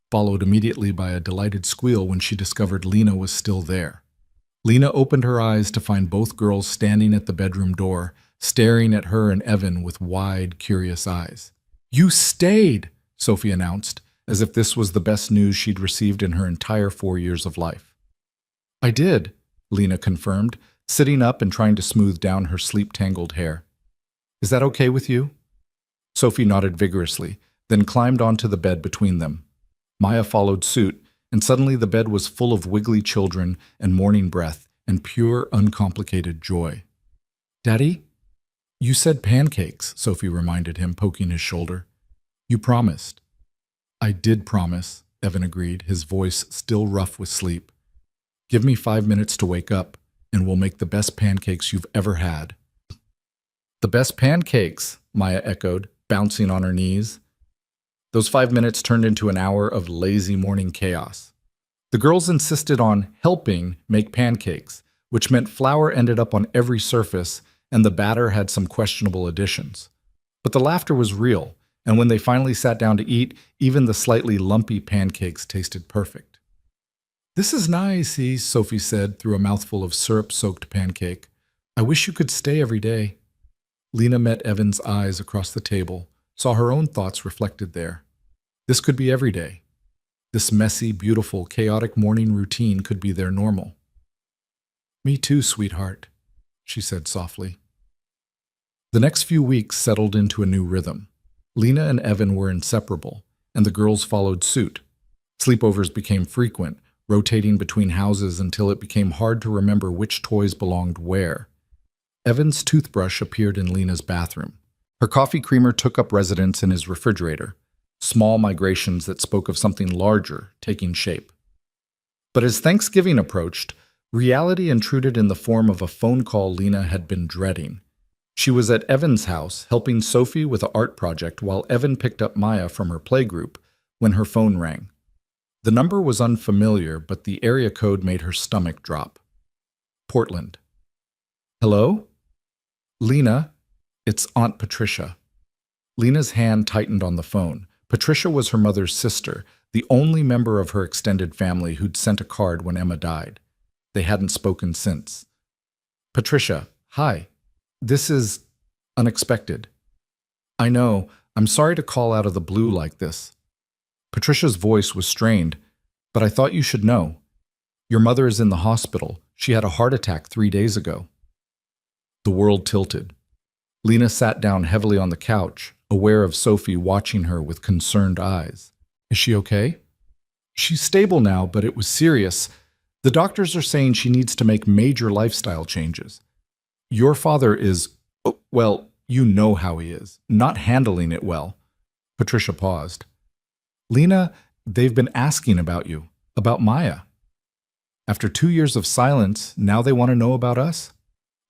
followed immediately by a delighted squeal when she discovered Lena was still there. Lena opened her eyes to find both girls standing at the bedroom door, staring at her and Evan with wide, curious eyes. "You stayed," Sophie announced, as if this was the best news she'd received in her entire 4 years of life. "I did," Lena confirmed, sitting up and trying to smooth down her sleep-tangled hair. Is that okay with you? Sophie nodded vigorously, then climbed onto the bed between them. Maya followed suit, and suddenly the bed was full of wiggly children and morning breath and pure, uncomplicated joy. Daddy? You said pancakes, Sophie reminded him, poking his shoulder. You promised. I did promise, Evan agreed, his voice still rough with sleep. Give me 5 minutes to wake up, and we'll make the best pancakes you've ever had. The best pancakes, Maya echoed, bouncing on her knees. Those 5 minutes turned into an hour of lazy morning chaos. The girls insisted on helping make pancakes, which meant flour ended up on every surface and the batter had some questionable additions. But the laughter was real, and when they finally sat down to eat, even the slightly lumpy pancakes tasted perfect. This is nice, Sophie said through a mouthful of syrup-soaked pancake. I wish you could stay every day. Lena met Evan's eyes across the table, saw her own thoughts reflected there. This could be every day. This messy, beautiful, chaotic morning routine could be their normal. Me too, sweetheart, she said softly. The next few weeks settled into a new rhythm. Lena and Evan were inseparable, and the girls followed suit. Sleepovers became frequent, rotating between houses until it became hard to remember which toys belonged where. Evan's toothbrush appeared in Lena's bathroom. Her coffee creamer took up residence in his refrigerator, small migrations that spoke of something larger taking shape. But as Thanksgiving approached, reality intruded in the form of a phone call Lena had been dreading. She was at Evan's house helping Sophie with an art project while Evan picked up Maya from her playgroup when her phone rang. The number was unfamiliar, but the area code made her stomach drop. Portland. Hello? Lena, it's Aunt Patricia. Lena's hand tightened on the phone. Patricia was her mother's sister, the only member of her extended family who'd sent a card when Emma died. They hadn't spoken since. Patricia, hi. This is unexpected. I know, I'm sorry to call out of the blue like this. Patricia's voice was strained, but I thought you should know. Your mother is in the hospital. She had a heart attack 3 days ago. The world tilted. Lena sat down heavily on the couch, aware of Sophie watching her with concerned eyes. Is she okay? She's stable now, but it was serious. The doctors are saying she needs to make major lifestyle changes. Your father is, well, you know how he is, not handling it well. Patricia paused. Lena, they've been asking about you, about Maya. After 2 years of silence, now they want to know about us?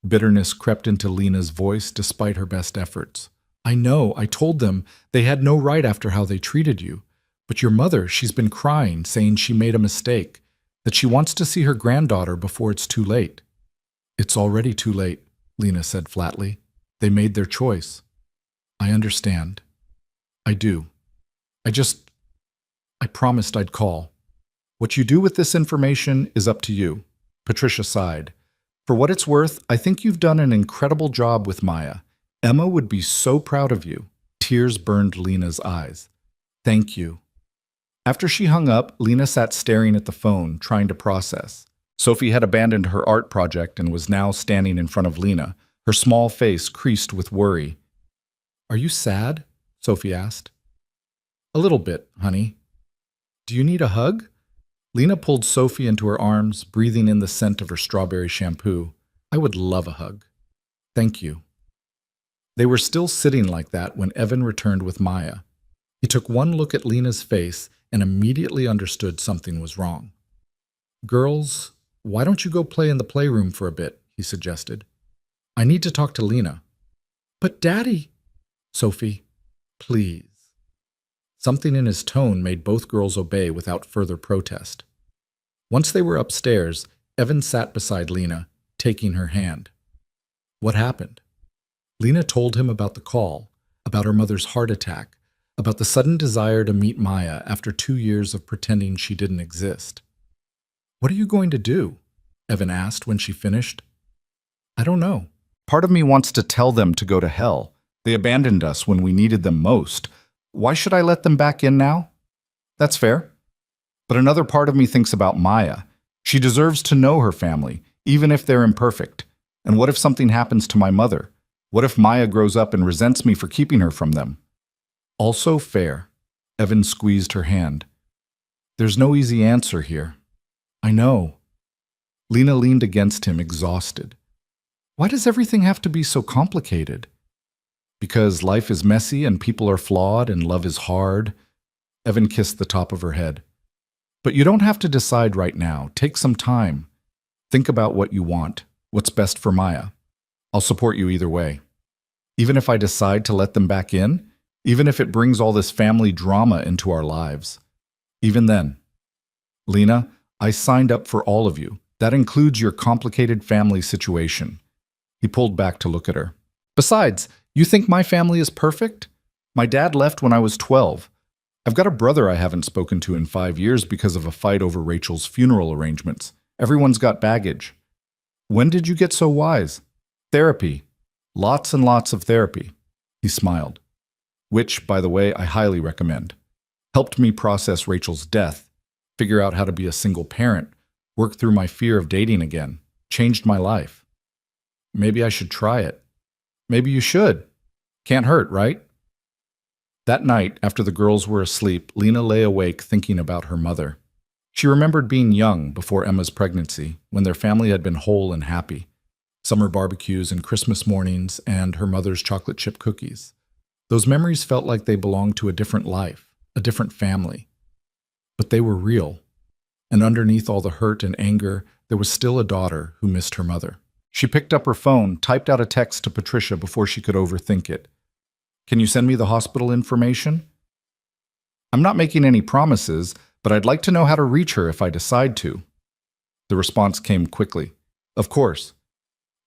Bitterness crept into Lena's voice despite her best efforts. I know, I told them they had no right after how they treated you. But your mother, she's been crying, saying she made a mistake, that she wants to see her granddaughter before it's too late. It's already too late, Lena said flatly. They made their choice. I understand. I do. I promised I'd call. What you do with this information is up to you. Patricia sighed. For what it's worth, I think you've done an incredible job with Maya. Emma would be so proud of you. Tears burned Lena's eyes. Thank you. After she hung up, Lena sat staring at the phone, trying to process. Sophie had abandoned her art project and was now standing in front of Lena, her small face creased with worry. Are you sad? Sophie asked. A little bit, honey. Do you need a hug? Lena pulled Sophie into her arms, breathing in the scent of her strawberry shampoo. I would love a hug. Thank you. They were still sitting like that when Evan returned with Maya. He took one look at Lena's face and immediately understood something was wrong. Girls, why don't you go play in the playroom for a bit, he suggested. I need to talk to Lena. But Daddy... Sophie, please. Something in his tone made both girls obey without further protest. Once they were upstairs, Evan sat beside Lena, taking her hand. What happened? Lena told him about the call, about her mother's heart attack, about the sudden desire to meet Maya after 2 years of pretending she didn't exist. What are you going to do? Evan asked when she finished. I don't know. Part of me wants to tell them to go to hell. They abandoned us when we needed them most. Why should I let them back in now? That's fair. But another part of me thinks about Maya. She deserves to know her family, even if they're imperfect. And what if something happens to my mother? What if Maya grows up and resents me for keeping her from them? Also fair. Evan squeezed her hand. There's no easy answer here. I know. Lena leaned against him, exhausted. Why does everything have to be so complicated? Because life is messy and people are flawed and love is hard. Evan kissed the top of her head. But you don't have to decide right now. Take some time. Think about what you want, what's best for Maya. I'll support you either way. Even if I decide to let them back in, even if it brings all this family drama into our lives. Even then. Lena, I signed up for all of you. That includes your complicated family situation. He pulled back to look at her. Besides, you think my family is perfect? My dad left when I was 12. I've got a brother I haven't spoken to in 5 years because of a fight over Rachel's funeral arrangements. Everyone's got baggage. When did you get so wise? Therapy. Lots and lots of therapy. He smiled. Which, by the way, I highly recommend. Helped me process Rachel's death, figure out how to be a single parent, work through my fear of dating again. Changed my life. Maybe I should try it. Maybe you should. Can't hurt, right? That night, after the girls were asleep, Lena lay awake thinking about her mother. She remembered being young before Emma's pregnancy, when their family had been whole and happy. Summer barbecues and Christmas mornings and her mother's chocolate chip cookies. Those memories felt like they belonged to a different life, a different family. But they were real. And underneath all the hurt and anger, there was still a daughter who missed her mother. She picked up her phone, typed out a text to Patricia before she could overthink it. Can you send me the hospital information? I'm not making any promises, but I'd like to know how to reach her if I decide to. The response came quickly. Of course.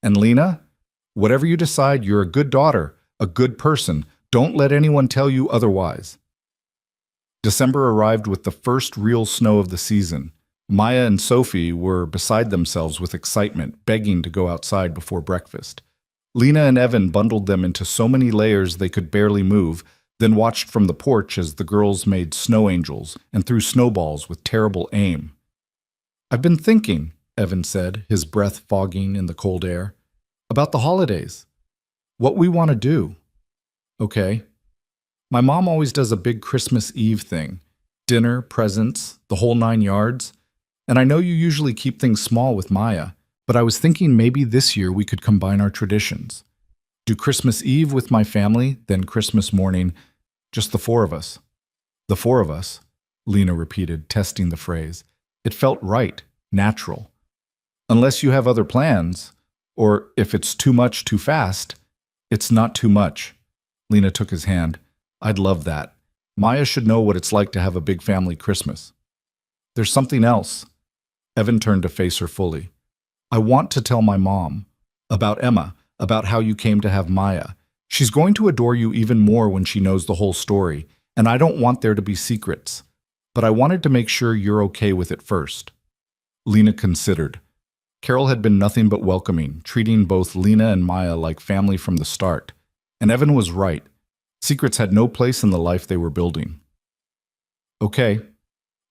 And Lena, whatever you decide, you're a good daughter, a good person. Don't let anyone tell you otherwise. December arrived with the first real snow of the season. Maya and Sophie were beside themselves with excitement, begging to go outside before breakfast. Lena and Evan bundled them into so many layers they could barely move, then watched from the porch as the girls made snow angels and threw snowballs with terrible aim. I've been thinking, Evan said, his breath fogging in the cold air, about the holidays. What we want to do. Okay. My mom always does a big Christmas Eve thing. Dinner, presents, the whole 9 yards. And I know you usually keep things small with Maya, but I was thinking maybe this year we could combine our traditions. Do Christmas Eve with my family, then Christmas morning, just the 4 of us. The 4 of us, Lena repeated, testing the phrase. It felt right, natural. Unless you have other plans, or if it's too much too fast, it's not too much. Lena took his hand. I'd love that. Maya should know what it's like to have a big family Christmas. There's something else. Evan turned to face her fully. I want to tell my mom. About Emma, about how you came to have Maya. She's going to adore you even more when she knows the whole story, and I don't want there to be secrets. But I wanted to make sure you're okay with it first. Lena considered. Carol had been nothing but welcoming, treating both Lena and Maya like family from the start. And Evan was right. Secrets had no place in the life they were building. Okay,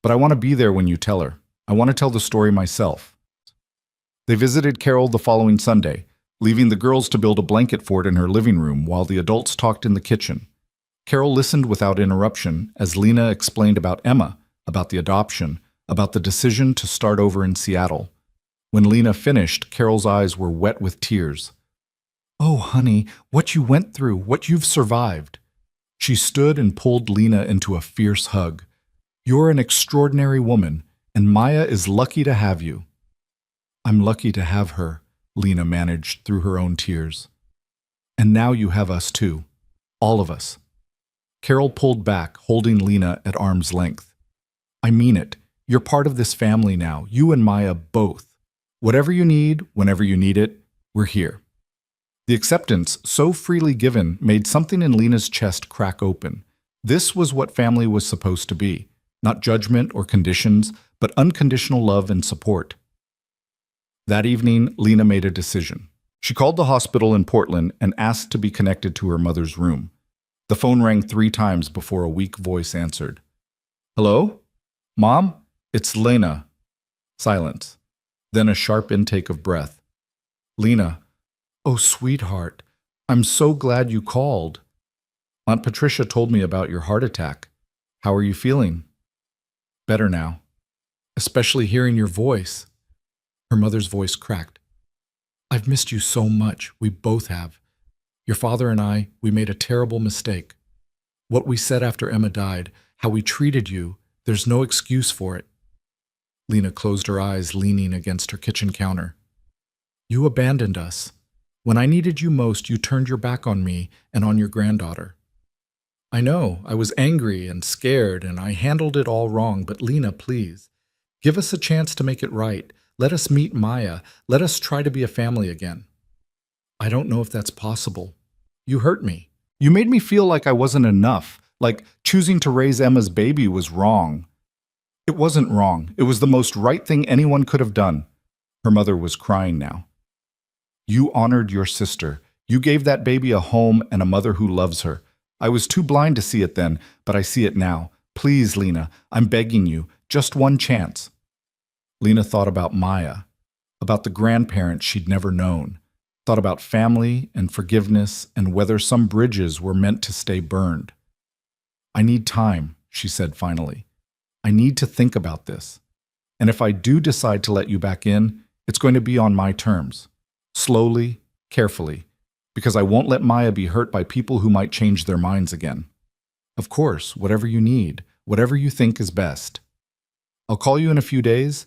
but I want to be there when you tell her. I want to tell the story myself. They visited Carol the following Sunday, leaving the girls to build a blanket fort in her living room while the adults talked in the kitchen. Carol listened without interruption as Lena explained about Emma, about the adoption, about the decision to start over in Seattle. When Lena finished, Carol's eyes were wet with tears. Oh, honey, what you went through, what you've survived. She stood and pulled Lena into a fierce hug. You're an extraordinary woman, and Maya is lucky to have you. I'm lucky to have her, Lena managed through her own tears. And now you have us too, all of us. Carol pulled back, holding Lena at arm's length. I mean it. You're part of this family now, you and Maya both. Whatever you need, whenever you need it, we're here. The acceptance, so freely given, made something in Lena's chest crack open. This was what family was supposed to be. Not judgment or conditions, but unconditional love and support. That evening, Lena made a decision. She called the hospital in Portland and asked to be connected to her mother's room. The phone rang 3 times before a weak voice answered. Hello? Mom? It's Lena. Silence. Then a sharp intake of breath. Lena, oh, sweetheart, I'm so glad you called. Aunt Patricia told me about your heart attack. How are you feeling? Better now, especially hearing your voice. Her mother's voice cracked. I've missed you so much. We both have. Your father and I, we made a terrible mistake. What we said after Emma died, how we treated you, there's no excuse for it. Lena closed her eyes, leaning against her kitchen counter. You abandoned us. When I needed you most, you turned your back on me and on your granddaughter. I know, I was angry and scared, and I handled it all wrong, but Lena, please, give us a chance to make it right. Let us meet Maya. Let us try to be a family again. I don't know if that's possible. You hurt me. You made me feel like I wasn't enough, like choosing to raise Emma's baby was wrong. It wasn't wrong. It was the most right thing anyone could have done. Her mother was crying now. You honored your sister. You gave that baby a home and a mother who loves her. I was too blind to see it then, but I see it now. Please, Lena, I'm begging you, just one chance. Lena thought about Maya, about the grandparents she'd never known, thought about family and forgiveness and whether some bridges were meant to stay burned. I need time, she said finally. I need to think about this. And if I do decide to let you back in, it's going to be on my terms. Slowly, carefully, because I won't let Maya be hurt by people who might change their minds again. Of course, whatever you need, whatever you think is best. I'll call you in a few days,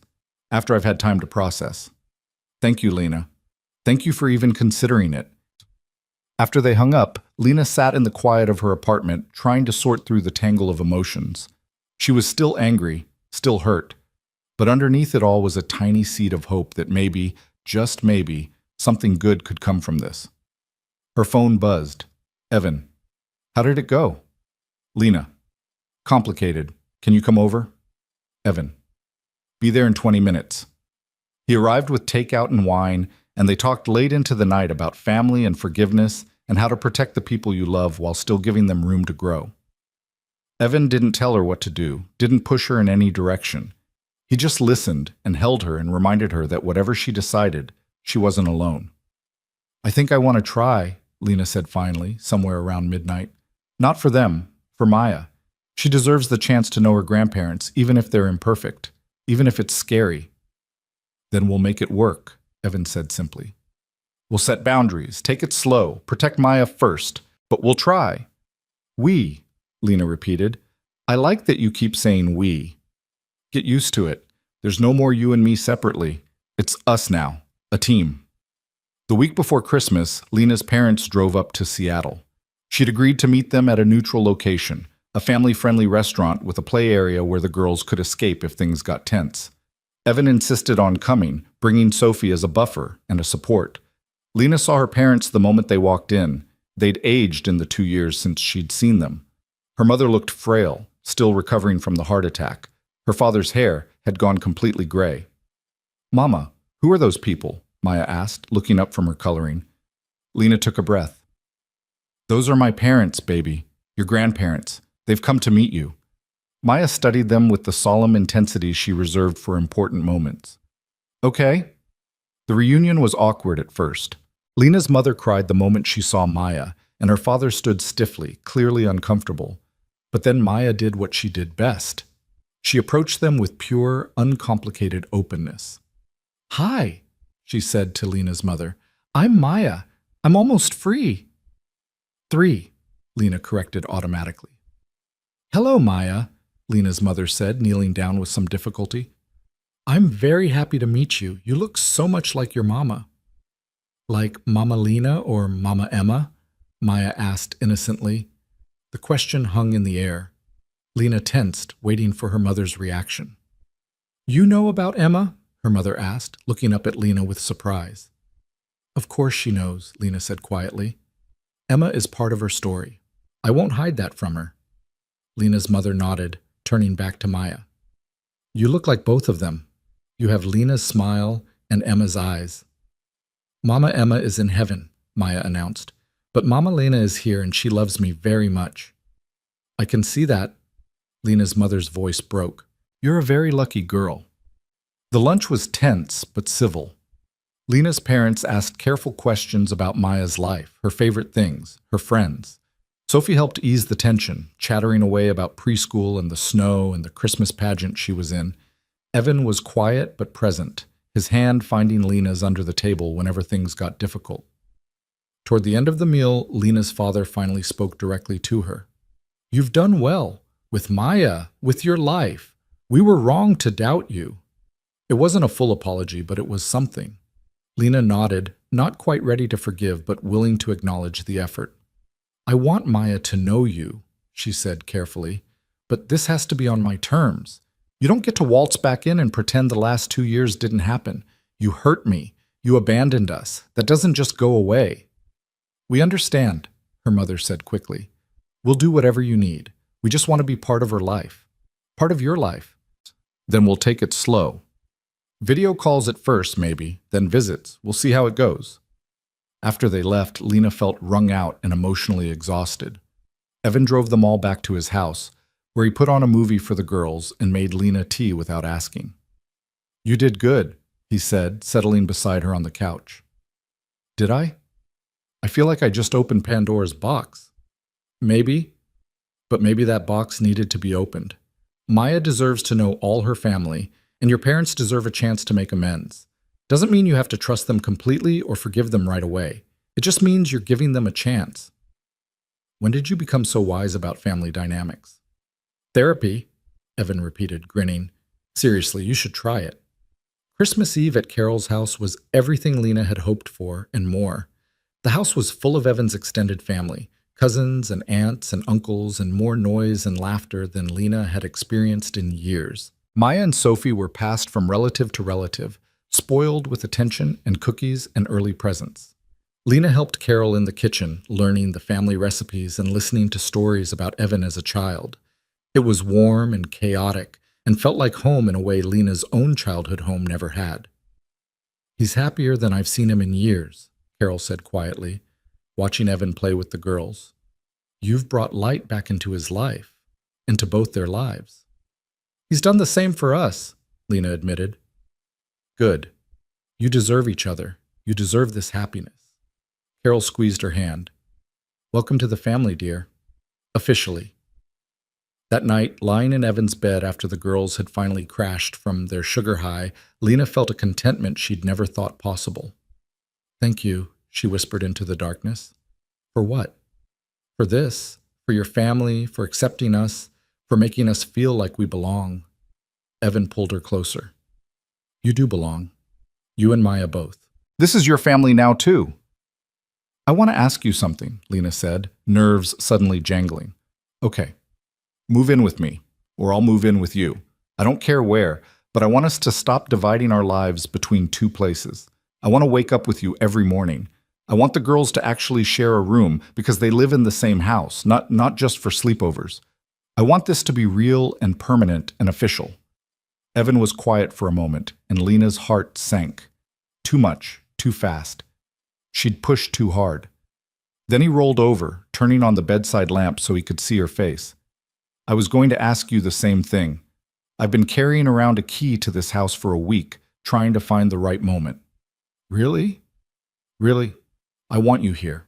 after I've had time to process. Thank you, Lena. Thank you for even considering it. After they hung up, Lena sat in the quiet of her apartment, trying to sort through the tangle of emotions. She was still angry, still hurt, but underneath it all was a tiny seed of hope that maybe, just maybe, something good could come from this. Her phone buzzed. Evan. How did it go? Lena. Complicated. Can you come over? Evan. Be there in 20 minutes. He arrived with takeout and wine, and they talked late into the night about family and forgiveness and how to protect the people you love while still giving them room to grow. Evan didn't tell her what to do, didn't push her in any direction. He just listened and held her and reminded her that whatever she decided, she wasn't alone. I think I want to try, Lena said finally, somewhere around midnight. Not for them, for Maya. She deserves the chance to know her grandparents, even if they're imperfect, even if it's scary. Then we'll make it work, Evan said simply. We'll set boundaries, take it slow, protect Maya first, but we'll try. We, Lena repeated. I like that you keep saying we. Get used to it. There's no more you and me separately. It's us now, a team. The week before Christmas, Lena's parents drove up to Seattle. She'd agreed to meet them at a neutral location, a family-friendly restaurant with a play area where the girls could escape if things got tense. Evan insisted on coming, bringing Sophie as a buffer and a support. Lena saw her parents the moment they walked in. They'd aged in the 2 years since she'd seen them. Her mother looked frail, still recovering from the heart attack. Her father's hair had gone completely gray. Mama, who are those people? Maya asked, looking up from her coloring. Lena took a breath. Those are my parents, baby. Your grandparents. They've come to meet you. Maya studied them with the solemn intensity she reserved for important moments. Okay. The reunion was awkward at first. Lena's mother cried the moment she saw Maya, and her father stood stiffly, clearly uncomfortable. But then Maya did what she did best. She approached them with pure, uncomplicated openness. Hi, she said to Lena's mother. I'm Maya. I'm almost free. 3, Lena corrected automatically. Hello, Maya, Lena's mother said, kneeling down with some difficulty. I'm very happy to meet you. You look so much like your mama. Like Mama Lena or Mama Emma? Maya asked innocently. The question hung in the air. Lena tensed, waiting for her mother's reaction. You know about Emma? Her mother asked, looking up at Lena with surprise. Of course she knows, Lena said quietly. Emma is part of her story. I won't hide that from her. Lena's mother nodded, turning back to Maya. You look like both of them. You have Lena's smile and Emma's eyes. Mama Emma is in heaven, Maya announced, but Mama Lena is here and she loves me very much. I can see that. Lena's mother's voice broke. You're a very lucky girl. The lunch was tense but civil. Lena's parents asked careful questions about Maya's life, her favorite things, her friends. Sophie helped ease the tension, chattering away about preschool and the snow and the Christmas pageant she was in. Evan was quiet but present, his hand finding Lena's under the table whenever things got difficult. Toward the end of the meal, Lena's father finally spoke directly to her. "You've done well. With Maya, with your life. We were wrong to doubt you." It wasn't a full apology, but it was something. Lena nodded, not quite ready to forgive, but willing to acknowledge the effort. "I want Maya to know you," she said carefully, "but this has to be on my terms. You don't get to waltz back in and pretend the last 2 years didn't happen. You hurt me. You abandoned us. That doesn't just go away." "We understand," her mother said quickly. "We'll do whatever you need. We just want to be part of her life. Part of your life. Then we'll take it slow. Video calls at first, maybe, then visits. We'll see how it goes." After they left, Lena felt wrung out and emotionally exhausted. Evan drove them all back to his house, where he put on a movie for the girls and made Lena tea without asking. "You did good," he said, settling beside her on the couch. "Did I? I feel like I just opened Pandora's box." "Maybe, but maybe that box needed to be opened. Maya deserves to know all her family, and your parents deserve a chance to make amends. Doesn't mean you have to trust them completely or forgive them right away. It just means you're giving them a chance." "When did you become so wise about family dynamics?" "Therapy," Evan repeated, grinning. "Seriously, you should try it." Christmas Eve at Carol's house was everything Lena had hoped for and more. The house was full of Evan's extended family, cousins and aunts and uncles, and more noise and laughter than Lena had experienced in years. Maya and Sophie were passed from relative to relative, spoiled with attention and cookies and early presents. Lena helped Carol in the kitchen, learning the family recipes and listening to stories about Evan as a child. It was warm and chaotic, and felt like home in a way Lena's own childhood home never had. "He's happier than I've seen him in years," Carol said quietly, watching Evan play with the girls. "You've brought light back into his life, into both their lives." "He's done the same for us," Lena admitted. "Good. You deserve each other. You deserve this happiness." Carol squeezed her hand. "Welcome to the family, dear. Officially." That night, lying in Evan's bed after the girls had finally crashed from their sugar high, Lena felt a contentment she'd never thought possible. "Thank you," she whispered into the darkness. "For what?" "For this. For your family, for accepting us, for making us feel like we belong." Evan pulled her closer. "You do belong. You and Maya both. This is your family now, too." "I want to ask you something," Lena said, nerves suddenly jangling. "Okay. Move in with me, or I'll move in with you. I don't care where, but I want us to stop dividing our lives between two places. I want to wake up with you every morning. I want the girls to actually share a room because they live in the same house, not just for sleepovers. I want this to be real and permanent and official." Evan was quiet for a moment, and Lena's heart sank. Too much, too fast. She'd pushed too hard. Then he rolled over, turning on the bedside lamp so he could see her face. "I was going to ask you the same thing. I've been carrying around a key to this house for a week, trying to find the right moment." "Really?" "Really. I want you here.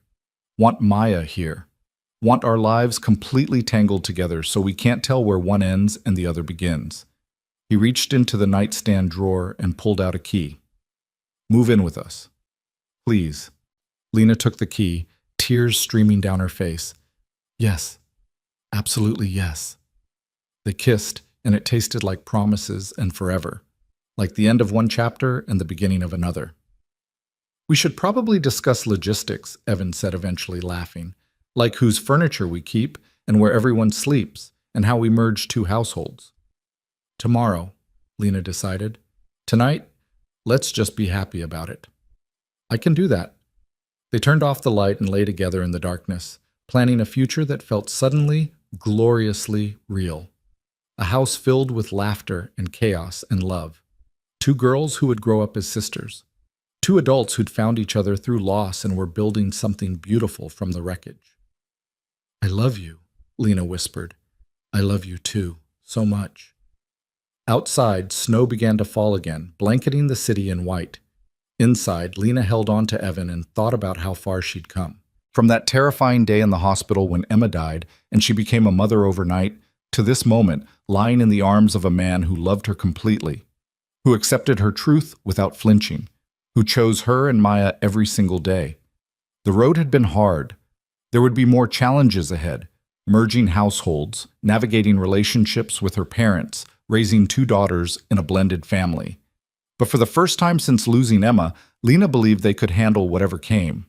Want Maya here. Want our lives completely tangled together so we can't tell where one ends and the other begins." He reached into the nightstand drawer and pulled out a key. "Move in with us. Please." Lena took the key, tears streaming down her face. "Yes. Absolutely yes." They kissed, and it tasted like promises and forever, like the end of one chapter and the beginning of another. "We should probably discuss logistics," Evan said eventually, laughing, "like whose furniture we keep and where everyone sleeps and how we merge two households." "Tomorrow," Lena decided. "Tonight, let's just be happy about it." "I can do that." They turned off the light and lay together in the darkness, planning a future that felt suddenly, gloriously real. A house filled with laughter and chaos and love. Two girls who would grow up as sisters. Two adults who'd found each other through loss and were building something beautiful from the wreckage. "I love you," Lena whispered. "I love you too, so much." Outside, snow began to fall again, blanketing the city in white. Inside, Lena held on to Evan and thought about how far she'd come. From that terrifying day in the hospital when Emma died and she became a mother overnight, to this moment, lying in the arms of a man who loved her completely, who accepted her truth without flinching, who chose her and Maya every single day. The road had been hard. There would be more challenges ahead, merging households, navigating relationships with her parents, raising two daughters in a blended family. But for the first time since losing Emma, Lena believed they could handle whatever came.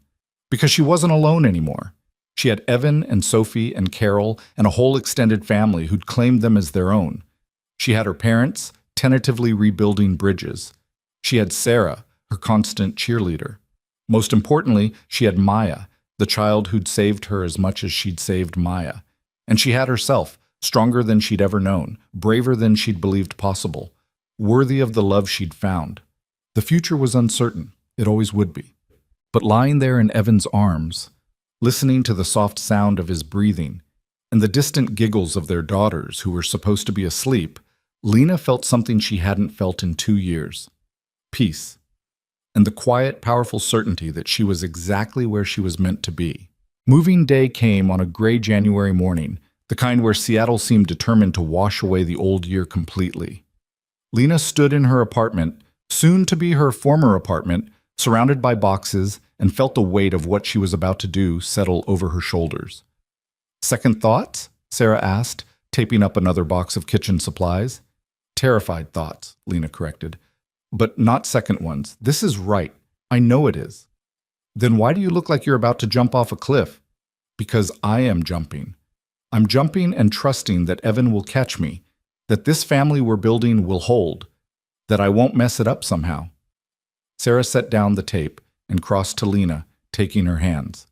Because she wasn't alone anymore. She had Evan and Sophie and Carol and a whole extended family who'd claimed them as their own. She had her parents, tentatively rebuilding bridges. She had Sarah, her constant cheerleader. Most importantly, she had Maya, the child who'd saved her as much as she'd saved Maya. And she had herself, stronger than she'd ever known, braver than she'd believed possible, worthy of the love she'd found. The future was uncertain. It always would be. But lying there in Evan's arms, listening to the soft sound of his breathing, and the distant giggles of their daughters who were supposed to be asleep, Lena felt something she hadn't felt in 2 years. Peace. And the quiet, powerful certainty that she was exactly where she was meant to be. Moving day came on a gray January morning, the kind where Seattle seemed determined to wash away the old year completely. Lena stood in her apartment, soon to be her former apartment, surrounded by boxes, and felt the weight of what she was about to do settle over her shoulders. "Second thoughts?" Sarah asked, taping up another box of kitchen supplies. "Terrified thoughts," Lena corrected. "But not second ones. This is right. I know it is." "Then why do you look like you're about to jump off a cliff?" "Because I am jumping. I'm jumping and trusting that Evan will catch me, that this family we're building will hold, that I won't mess it up somehow." Sarah set down the tape and crossed to Lena, taking her hands.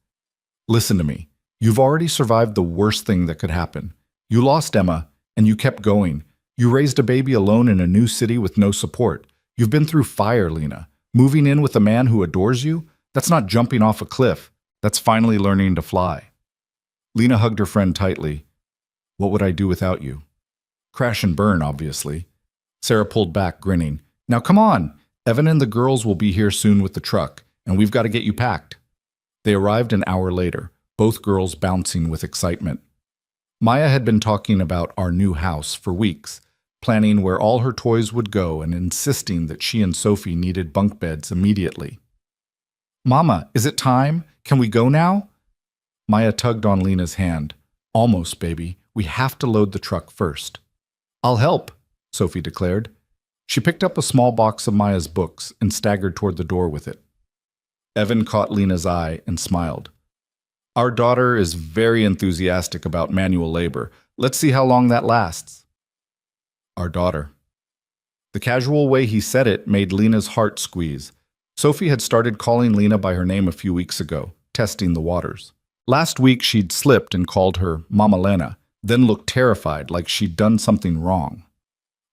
"Listen to me. You've already survived the worst thing that could happen. You lost Emma, and you kept going. You raised a baby alone in a new city with no support. You've been through fire, Lena. Moving in with a man who adores you? That's not jumping off a cliff. That's finally learning to fly." Lena hugged her friend tightly. "What would I do without you?" "Crash and burn, obviously." Sarah pulled back, grinning. "Now come on. Evan and the girls will be here soon with the truck, and we've got to get you packed." They arrived an hour later, both girls bouncing with excitement. Maya had been talking about our new house for weeks, planning where all her toys would go and insisting that she and Sophie needed bunk beds immediately. "Mama, is it time? Can we go now?" Maya tugged on Lena's hand. "Almost, baby. We have to load the truck first." "I'll help," Sophie declared. She picked up a small box of Maya's books and staggered toward the door with it. Evan caught Lena's eye and smiled. "Our daughter is very enthusiastic about manual labor. Let's see how long that lasts." "Our daughter." The casual way he said it made Lena's heart squeeze. Sophie had started calling Lena by her name a few weeks ago, testing the waters. Last week she'd slipped and called her Mama Lena, then looked terrified like she'd done something wrong.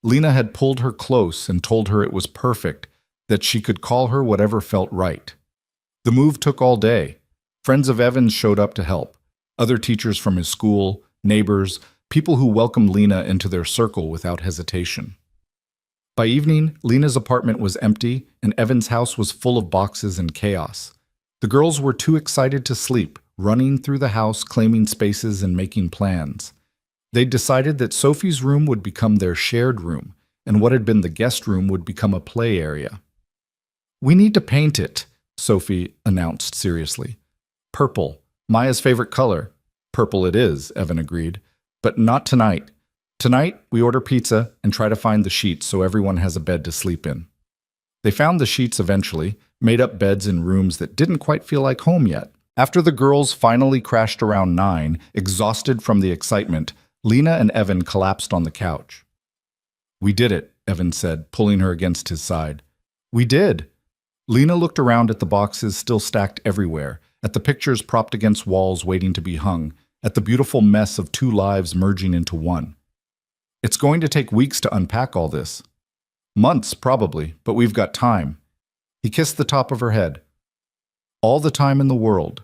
Lena had pulled her close and told her it was perfect, that she could call her whatever felt right. The move took all day. Friends of Evan's showed up to help. Other teachers from his school, neighbors, people who welcomed Lena into their circle without hesitation. By evening, Lena's apartment was empty and Evan's house was full of boxes and chaos. The girls were too excited to sleep, running through the house, claiming spaces and making plans. They'd decided that Sophie's room would become their shared room, and what had been the guest room would become a play area. "We need to paint it," Sophie announced seriously. "Purple, Maya's favorite color." "Purple it is," Evan agreed. "But not tonight. Tonight, we order pizza and try to find the sheets so everyone has a bed to sleep in." They found the sheets eventually, made up beds in rooms that didn't quite feel like home yet. After the girls finally crashed around 9, exhausted from the excitement, Lena and Evan collapsed on the couch. "We did it," Evan said, pulling her against his side. "We did." Lena looked around at the boxes still stacked everywhere, at the pictures propped against walls waiting to be hung, at the beautiful mess of two lives merging into one. "It's going to take weeks to unpack all this." "Months, probably, but we've got time." He kissed the top of her head. "All the time in the world."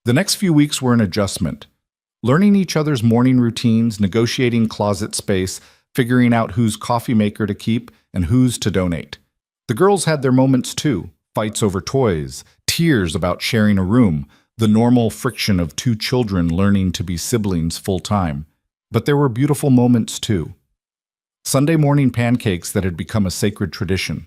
The next few weeks were an adjustment. Learning each other's morning routines, negotiating closet space, figuring out whose coffee maker to keep and whose to donate. The girls had their moments too, fights over toys, tears about sharing a room, the normal friction of two children learning to be siblings full-time. But there were beautiful moments too. Sunday morning pancakes that had become a sacred tradition.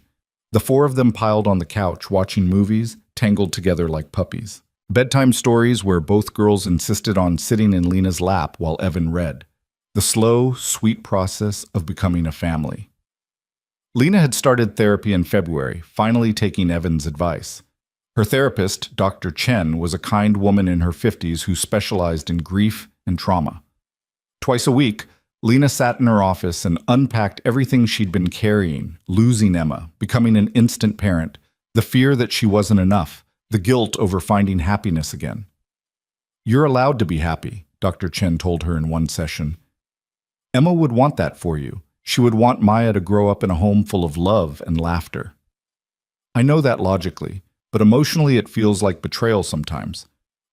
The four of them piled on the couch watching movies, tangled together like puppies. Bedtime stories where both girls insisted on sitting in Lena's lap while Evan read. The slow, sweet process of becoming a family. Lena had started therapy in February, finally taking Evan's advice. Her therapist, Dr. Chen, was a kind woman in her 50s who specialized in grief and trauma. Twice a week, Lena sat in her office and unpacked everything she'd been carrying, losing Emma, becoming an instant parent, the fear that she wasn't enough, the guilt over finding happiness again. "You're allowed to be happy," Dr. Chen told her in one session. "Emma would want that for you. She would want Maya to grow up in a home full of love and laughter." I know that logically, but emotionally it feels like betrayal sometimes,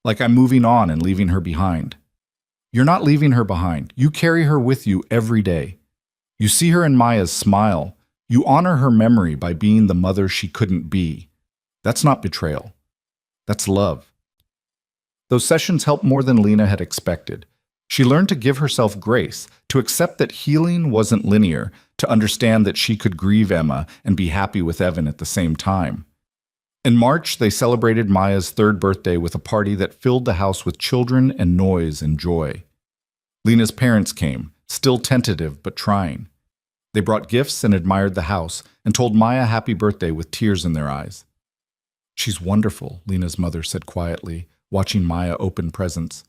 like I'm moving on and leaving her behind. You're not leaving her behind. You carry her with you every day. You see her in Maya's smile. You honor her memory by being the mother she couldn't be. That's not betrayal. That's love. Those sessions helped more than Lena had expected. She learned to give herself grace, to accept that healing wasn't linear, to understand that she could grieve Emma and be happy with Evan at the same time. In March, they celebrated Maya's 3rd birthday with a party that filled the house with children and noise and joy. Lena's parents came, still tentative but trying. They brought gifts and admired the house and told Maya happy birthday with tears in their eyes. "She's wonderful," Lena's mother said quietly, watching Maya open presents.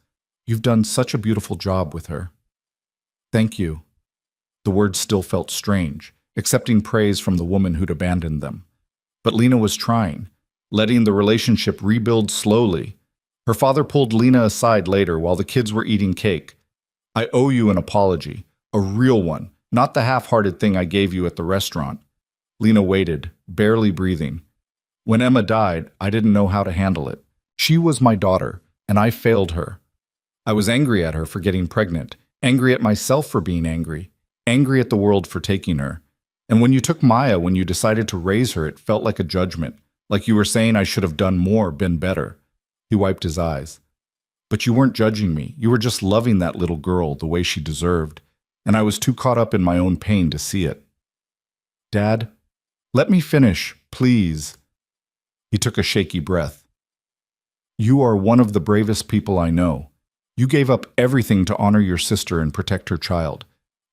"You've done such a beautiful job with her." "Thank you." The words still felt strange, accepting praise from the woman who'd abandoned them. But Lena was trying, letting the relationship rebuild slowly. Her father pulled Lena aside later while the kids were eating cake. "I owe you an apology, a real one, not the half-hearted thing I gave you at the restaurant." Lena waited, barely breathing. "When Emma died, I didn't know how to handle it. She was my daughter, and I failed her. I was angry at her for getting pregnant, angry at myself for being angry, angry at the world for taking her. And when you took Maya, when you decided to raise her, it felt like a judgment, like you were saying I should have done more, been better." He wiped his eyes. "But you weren't judging me. You were just loving that little girl the way she deserved, and I was too caught up in my own pain to see it." "Dad, let me finish, please." He took a shaky breath. "You are one of the bravest people I know. You gave up everything to honor your sister and protect her child.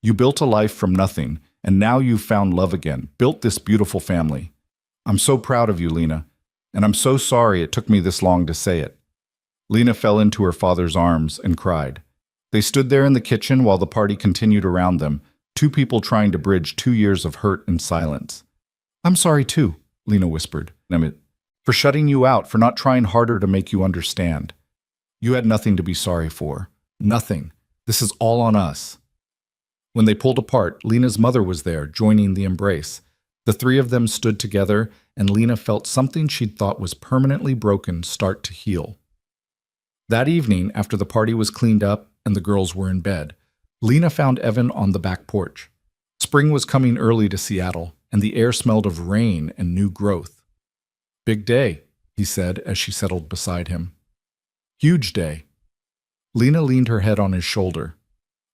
You built a life from nothing, and now you've found love again, built this beautiful family. I'm so proud of you, Lena, and I'm so sorry it took me this long to say it." Lena fell into her father's arms and cried. They stood there in the kitchen while the party continued around them, two people trying to bridge 2 years of hurt and silence. "I'm sorry too," Lena whispered, "for shutting you out, for not trying harder to make you understand. You had nothing to be sorry for. Nothing. This is all on us." When they pulled apart, Lena's mother was there, joining the embrace. The three of them stood together, and Lena felt something she'd thought was permanently broken start to heal. That evening, after the party was cleaned up and the girls were in bed, Lena found Evan on the back porch. Spring was coming early to Seattle, and the air smelled of rain and new growth. "Big day," he said as she settled beside him. "Huge day." Lena leaned her head on his shoulder.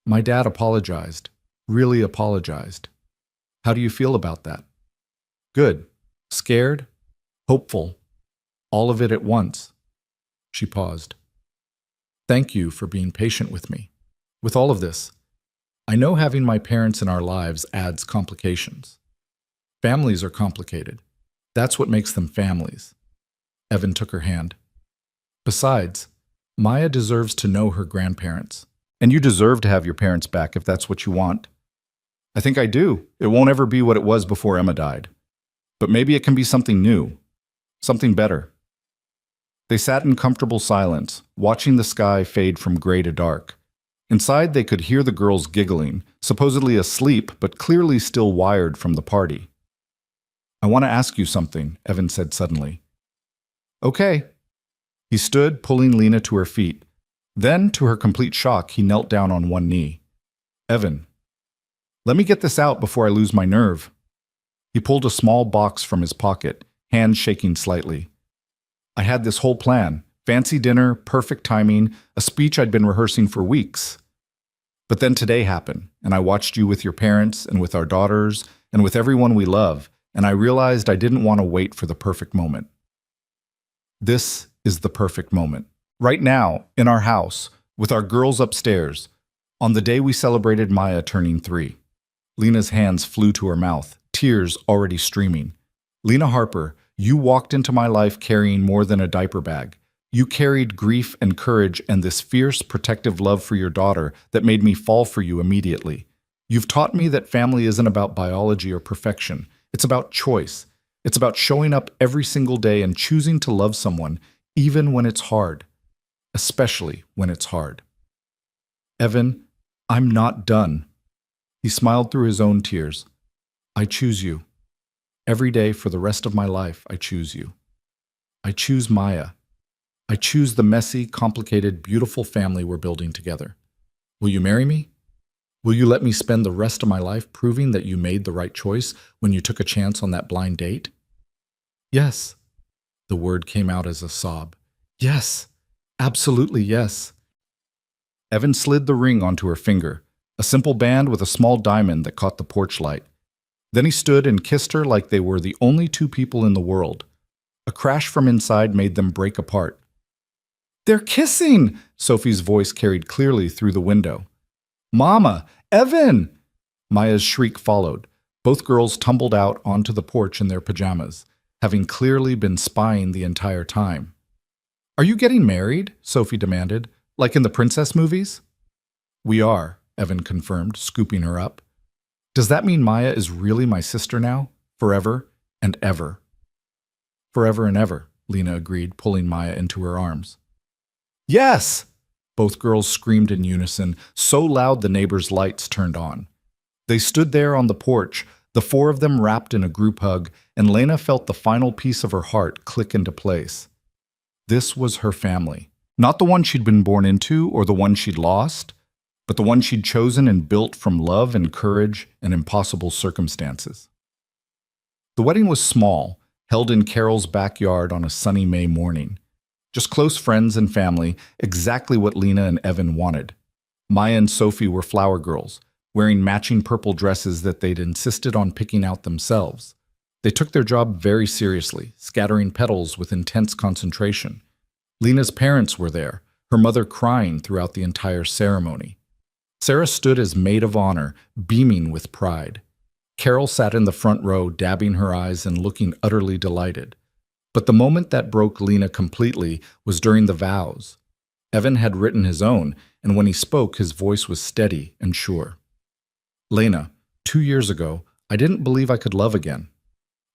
"My dad apologized. Really apologized." "How do you feel about that?" "Good. Scared. Hopeful. All of it at once." She paused. "Thank you for being patient with me. With all of this, I know having my parents in our lives adds complications. Families are complicated. That's what makes them families." Evan took her hand. "Besides, Maya deserves to know her grandparents. And you deserve to have your parents back if that's what you want." "I think I do. It won't ever be what it was before Emma died. But maybe it can be something new. Something better." They sat in comfortable silence, watching the sky fade from gray to dark. Inside, they could hear the girls giggling, supposedly asleep but clearly still wired from the party. "I want to ask you something," Evan said suddenly. "Okay." He stood, pulling Lena to her feet. Then, to her complete shock, he knelt down on one knee. "Evan." Let me get this out before I lose my nerve. He pulled a small box from his pocket, hands shaking slightly. I had this whole plan. Fancy dinner, perfect timing, a speech I'd been rehearsing for weeks. But then today happened, and I watched you with your parents and with our daughters and with everyone we love, and I realized I didn't want to wait for the perfect moment. This is the perfect moment. Right now, in our house, with our girls upstairs, on the day we celebrated Maya turning 3. Lena's hands flew to her mouth, tears already streaming. Lena Harper, you walked into my life carrying more than a diaper bag. You carried grief and courage and this fierce, protective love for your daughter that made me fall for you immediately. You've taught me that family isn't about biology or perfection. It's about choice. It's about showing up every single day and choosing to love someone, even when it's hard. Especially when it's hard. Evan, I'm not done. He smiled through his own tears. I choose you. Every day for the rest of my life, I choose you. I choose Maya. I choose the messy, complicated, beautiful family we're building together. Will you marry me? Will you let me spend the rest of my life proving that you made the right choice when you took a chance on that blind date? Yes. The word came out as a sob. Yes. Absolutely yes. Evan slid the ring onto her finger, a simple band with a small diamond that caught the porch light. Then he stood and kissed her like they were the only two people in the world. A crash from inside made them break apart. They're kissing! Sophie's voice carried clearly through the window. Mama! Evan! Maya's shriek followed. Both girls tumbled out onto the porch in their pajamas, having clearly been spying the entire time. Are you getting married? Sophie demanded, like in the princess movies. We are, Evan confirmed, scooping her up. Does that mean Maya is really my sister now? Forever and ever. Forever and ever, Lena agreed, pulling Maya into her arms. Yes! Both girls screamed in unison, so loud the neighbors' lights turned on. They stood there on the porch, the four of them wrapped in a group hug, and Lena felt the final piece of her heart click into place. This was her family. Not the one she'd been born into or the one she'd lost, but the one she'd chosen and built from love and courage and impossible circumstances. The wedding was small, held in Carol's backyard on a sunny May morning. Just close friends and family, exactly what Lena and Evan wanted. Maya and Sophie were flower girls, wearing matching purple dresses that they'd insisted on picking out themselves. They took their job very seriously, scattering petals with intense concentration. Lena's parents were there, her mother crying throughout the entire ceremony. Sarah stood as maid of honor, beaming with pride. Carol sat in the front row, dabbing her eyes and looking utterly delighted. But the moment that broke Lena completely was during the vows. Evan had written his own, and when he spoke, his voice was steady and sure. Lena, 2 years ago, I didn't believe I could love again.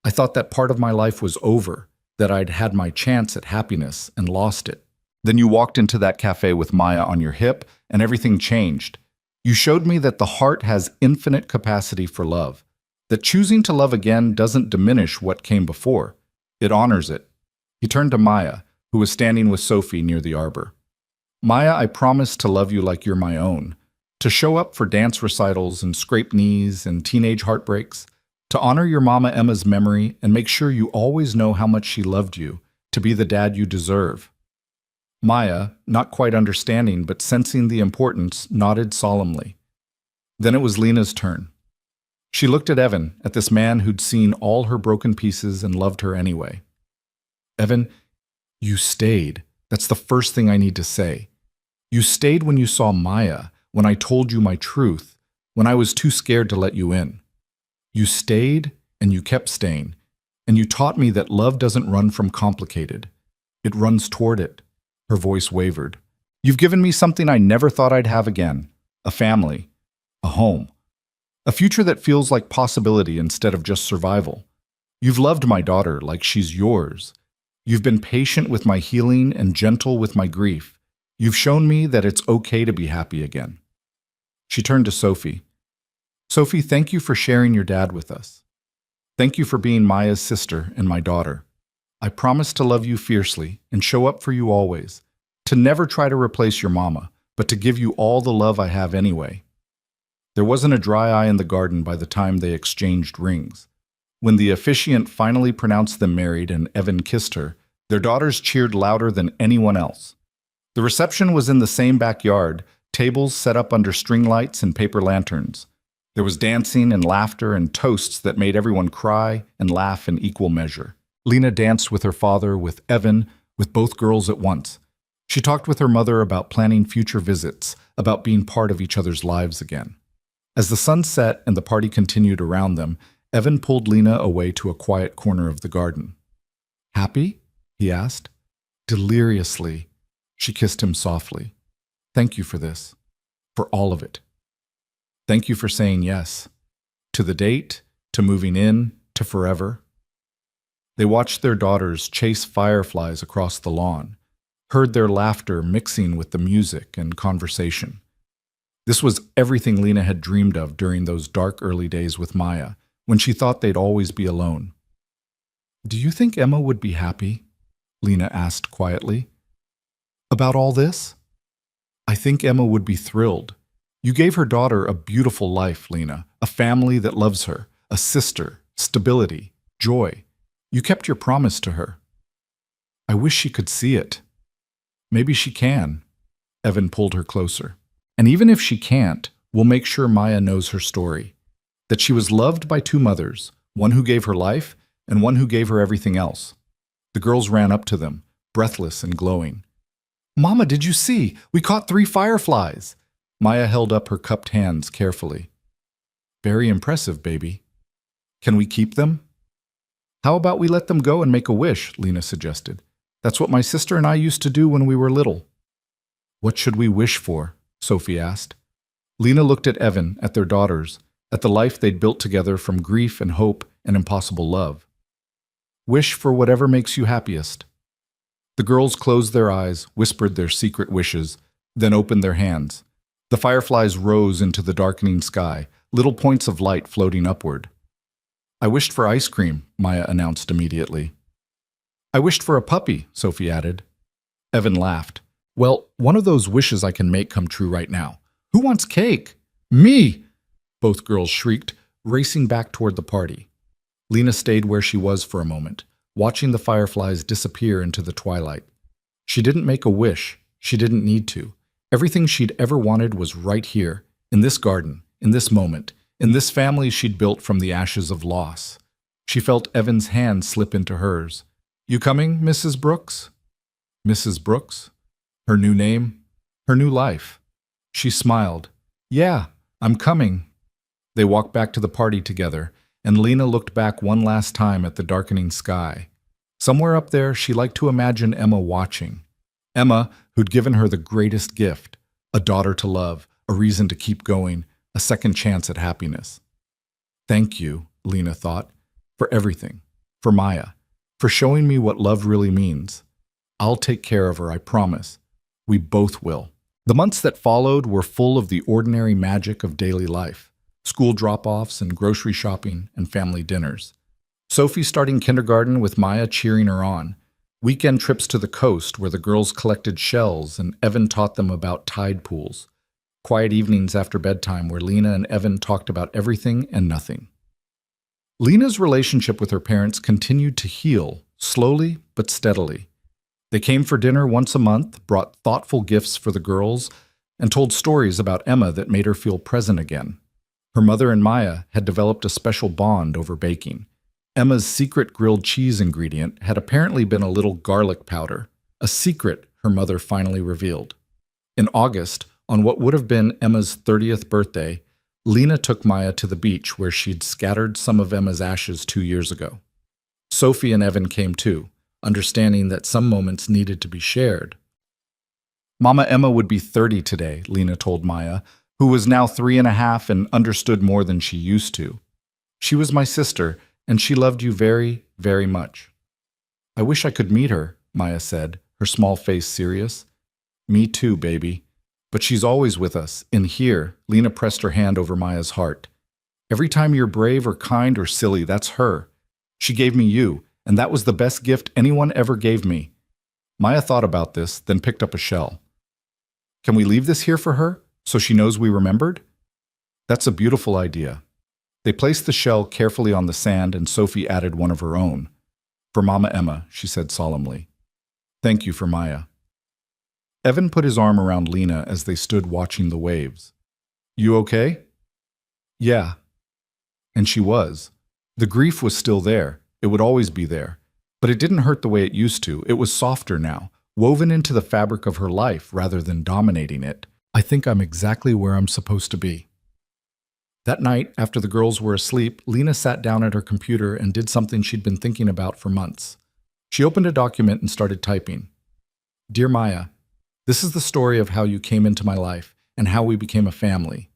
I thought that part of my life was over, that I'd had my chance at happiness and lost it. Then you walked into that cafe with Maya on your hip, and everything changed. You showed me that the heart has infinite capacity for love, that choosing to love again doesn't diminish what came before. It honors it. He turned to Maya, who was standing with Sophie near the arbor. Maya, I promise to love you like you're my own, to show up for dance recitals and scraped knees and teenage heartbreaks, to honor your Mama Emma's memory and make sure you always know how much she loved you, to be the dad you deserve. Maya, not quite understanding but sensing the importance, nodded solemnly. Then it was Lena's turn. She looked at Evan, at this man who'd seen all her broken pieces and loved her anyway. Evan, you stayed. That's the first thing I need to say. You stayed when you saw Maya, when I told you my truth, when I was too scared to let you in. You stayed and you kept staying, and you taught me that love doesn't run from complicated. It runs toward it. Her voice wavered. You've given me something I never thought I'd have again. A family. A home. A future that feels like possibility instead of just survival. You've loved my daughter like she's yours. You've been patient with my healing and gentle with my grief. You've shown me that it's okay to be happy again. She turned to Sophie. Sophie, thank you for sharing your dad with us. Thank you for being Maya's sister and my daughter. I promise to love you fiercely and show up for you always, to never try to replace your mama, but to give you all the love I have anyway. There wasn't a dry eye in the garden by the time they exchanged rings. When the officiant finally pronounced them married and Evan kissed her, their daughters cheered louder than anyone else. The reception was in the same backyard, tables set up under string lights and paper lanterns. There was dancing and laughter and toasts that made everyone cry and laugh in equal measure. Lena danced with her father, with Evan, with both girls at once. She talked with her mother about planning future visits, about being part of each other's lives again. As the sun set and the party continued around them, Evan pulled Lena away to a quiet corner of the garden. "Happy?" he asked. Deliriously, she kissed him softly. "Thank you for this. For all of it. Thank you for saying yes. To the date, to moving in, to forever." They watched their daughters chase fireflies across the lawn, heard their laughter mixing with the music and conversation. This was everything Lena had dreamed of during those dark early days with Maya, when she thought they'd always be alone. "Do you think Emma would be happy?" Lena asked quietly. "About all this?" "I think Emma would be thrilled. You gave her daughter a beautiful life, Lena, a family that loves her, a sister, stability, joy. You kept your promise to her." "I wish she could see it." "Maybe she can." Evan pulled her closer. "And even if she can't, we'll make sure Maya knows her story. That she was loved by two mothers, one who gave her life and one who gave her everything else." The girls ran up to them, breathless and glowing. "Mama, did you see? We caught 3 fireflies." Maya held up her cupped hands carefully. "Very impressive, baby. Can we keep them?" "How about we let them go and make a wish?" Lena suggested. "That's what my sister and I used to do when we were little." "What should we wish for?" Sophie asked. Lena looked at Evan, at their daughters, at the life they'd built together from grief and hope and impossible love. "Wish for whatever makes you happiest." The girls closed their eyes, whispered their secret wishes, then opened their hands. The fireflies rose into the darkening sky, little points of light floating upward. "I wished for ice cream," Maya announced immediately. "I wished for a puppy," Sophie added. Evan laughed. "Well, one of those wishes I can make come true right now. Who wants cake?" "Me!" both girls shrieked, racing back toward the party. Lena stayed where she was for a moment, watching the fireflies disappear into the twilight. She didn't make a wish. She didn't need to. Everything she'd ever wanted was right here, in this garden, in this moment, in this family she'd built from the ashes of loss. She felt Evan's hand slip into hers. "You coming, Mrs. Brooks?" Mrs. Brooks? Her new name? Her new life. She smiled. "Yeah, I'm coming." They walked back to the party together, and Lena looked back one last time at the darkening sky. Somewhere up there, she liked to imagine Emma watching. Emma, who'd given her the greatest gift, a daughter to love, a reason to keep going, a second chance at happiness. "Thank you," Lena thought, "for everything, for Maya, for showing me what love really means. I'll take care of her, I promise. We both will." The months that followed were full of the ordinary magic of daily life. School drop-offs and grocery shopping and family dinners. Sophie starting kindergarten with Maya cheering her on. Weekend trips to the coast where the girls collected shells and Evan taught them about tide pools. Quiet evenings after bedtime where Lena and Evan talked about everything and nothing. Lena's relationship with her parents continued to heal, slowly but steadily. They came for dinner once a month, brought thoughtful gifts for the girls, and told stories about Emma that made her feel present again. Her mother and Maya had developed a special bond over baking. Emma's secret grilled cheese ingredient had apparently been a little garlic powder, a secret her mother finally revealed. In August, on what would have been Emma's 30th birthday, Lena took Maya to the beach where she'd scattered some of Emma's ashes 2 years ago. Sophie and Evan came too, understanding that some moments needed to be shared. Mama Emma would be 30 today, Lena told Maya, who was now 3.5 and understood more than she used to. "She was my sister, and she loved you very, very much." "I wish I could meet her," Maya said, her small face serious. "Me too, baby. But she's always with us, in here." Lena pressed her hand over Maya's heart. "Every time you're brave or kind or silly, that's her. She gave me you, and that was the best gift anyone ever gave me." Maya thought about this, then picked up a shell. "Can we leave this here for her, so she knows we remembered?" That's a beautiful idea. They placed the shell carefully on the sand and Sophie added one of her own. For Mama Emma, she said solemnly. Thank you for Maya. Evan put his arm around Lena as they stood watching the waves. You okay? Yeah. And she was. The grief was still there. It would always be there. But it didn't hurt the way it used to. It was softer now, woven into the fabric of her life rather than dominating it. I think I'm exactly where I'm supposed to be. That night, after the girls were asleep, Lena sat down at her computer and did something she'd been thinking about for months. She opened a document and started typing. Dear Maya, this is the story of how you came into my life and how we became a family.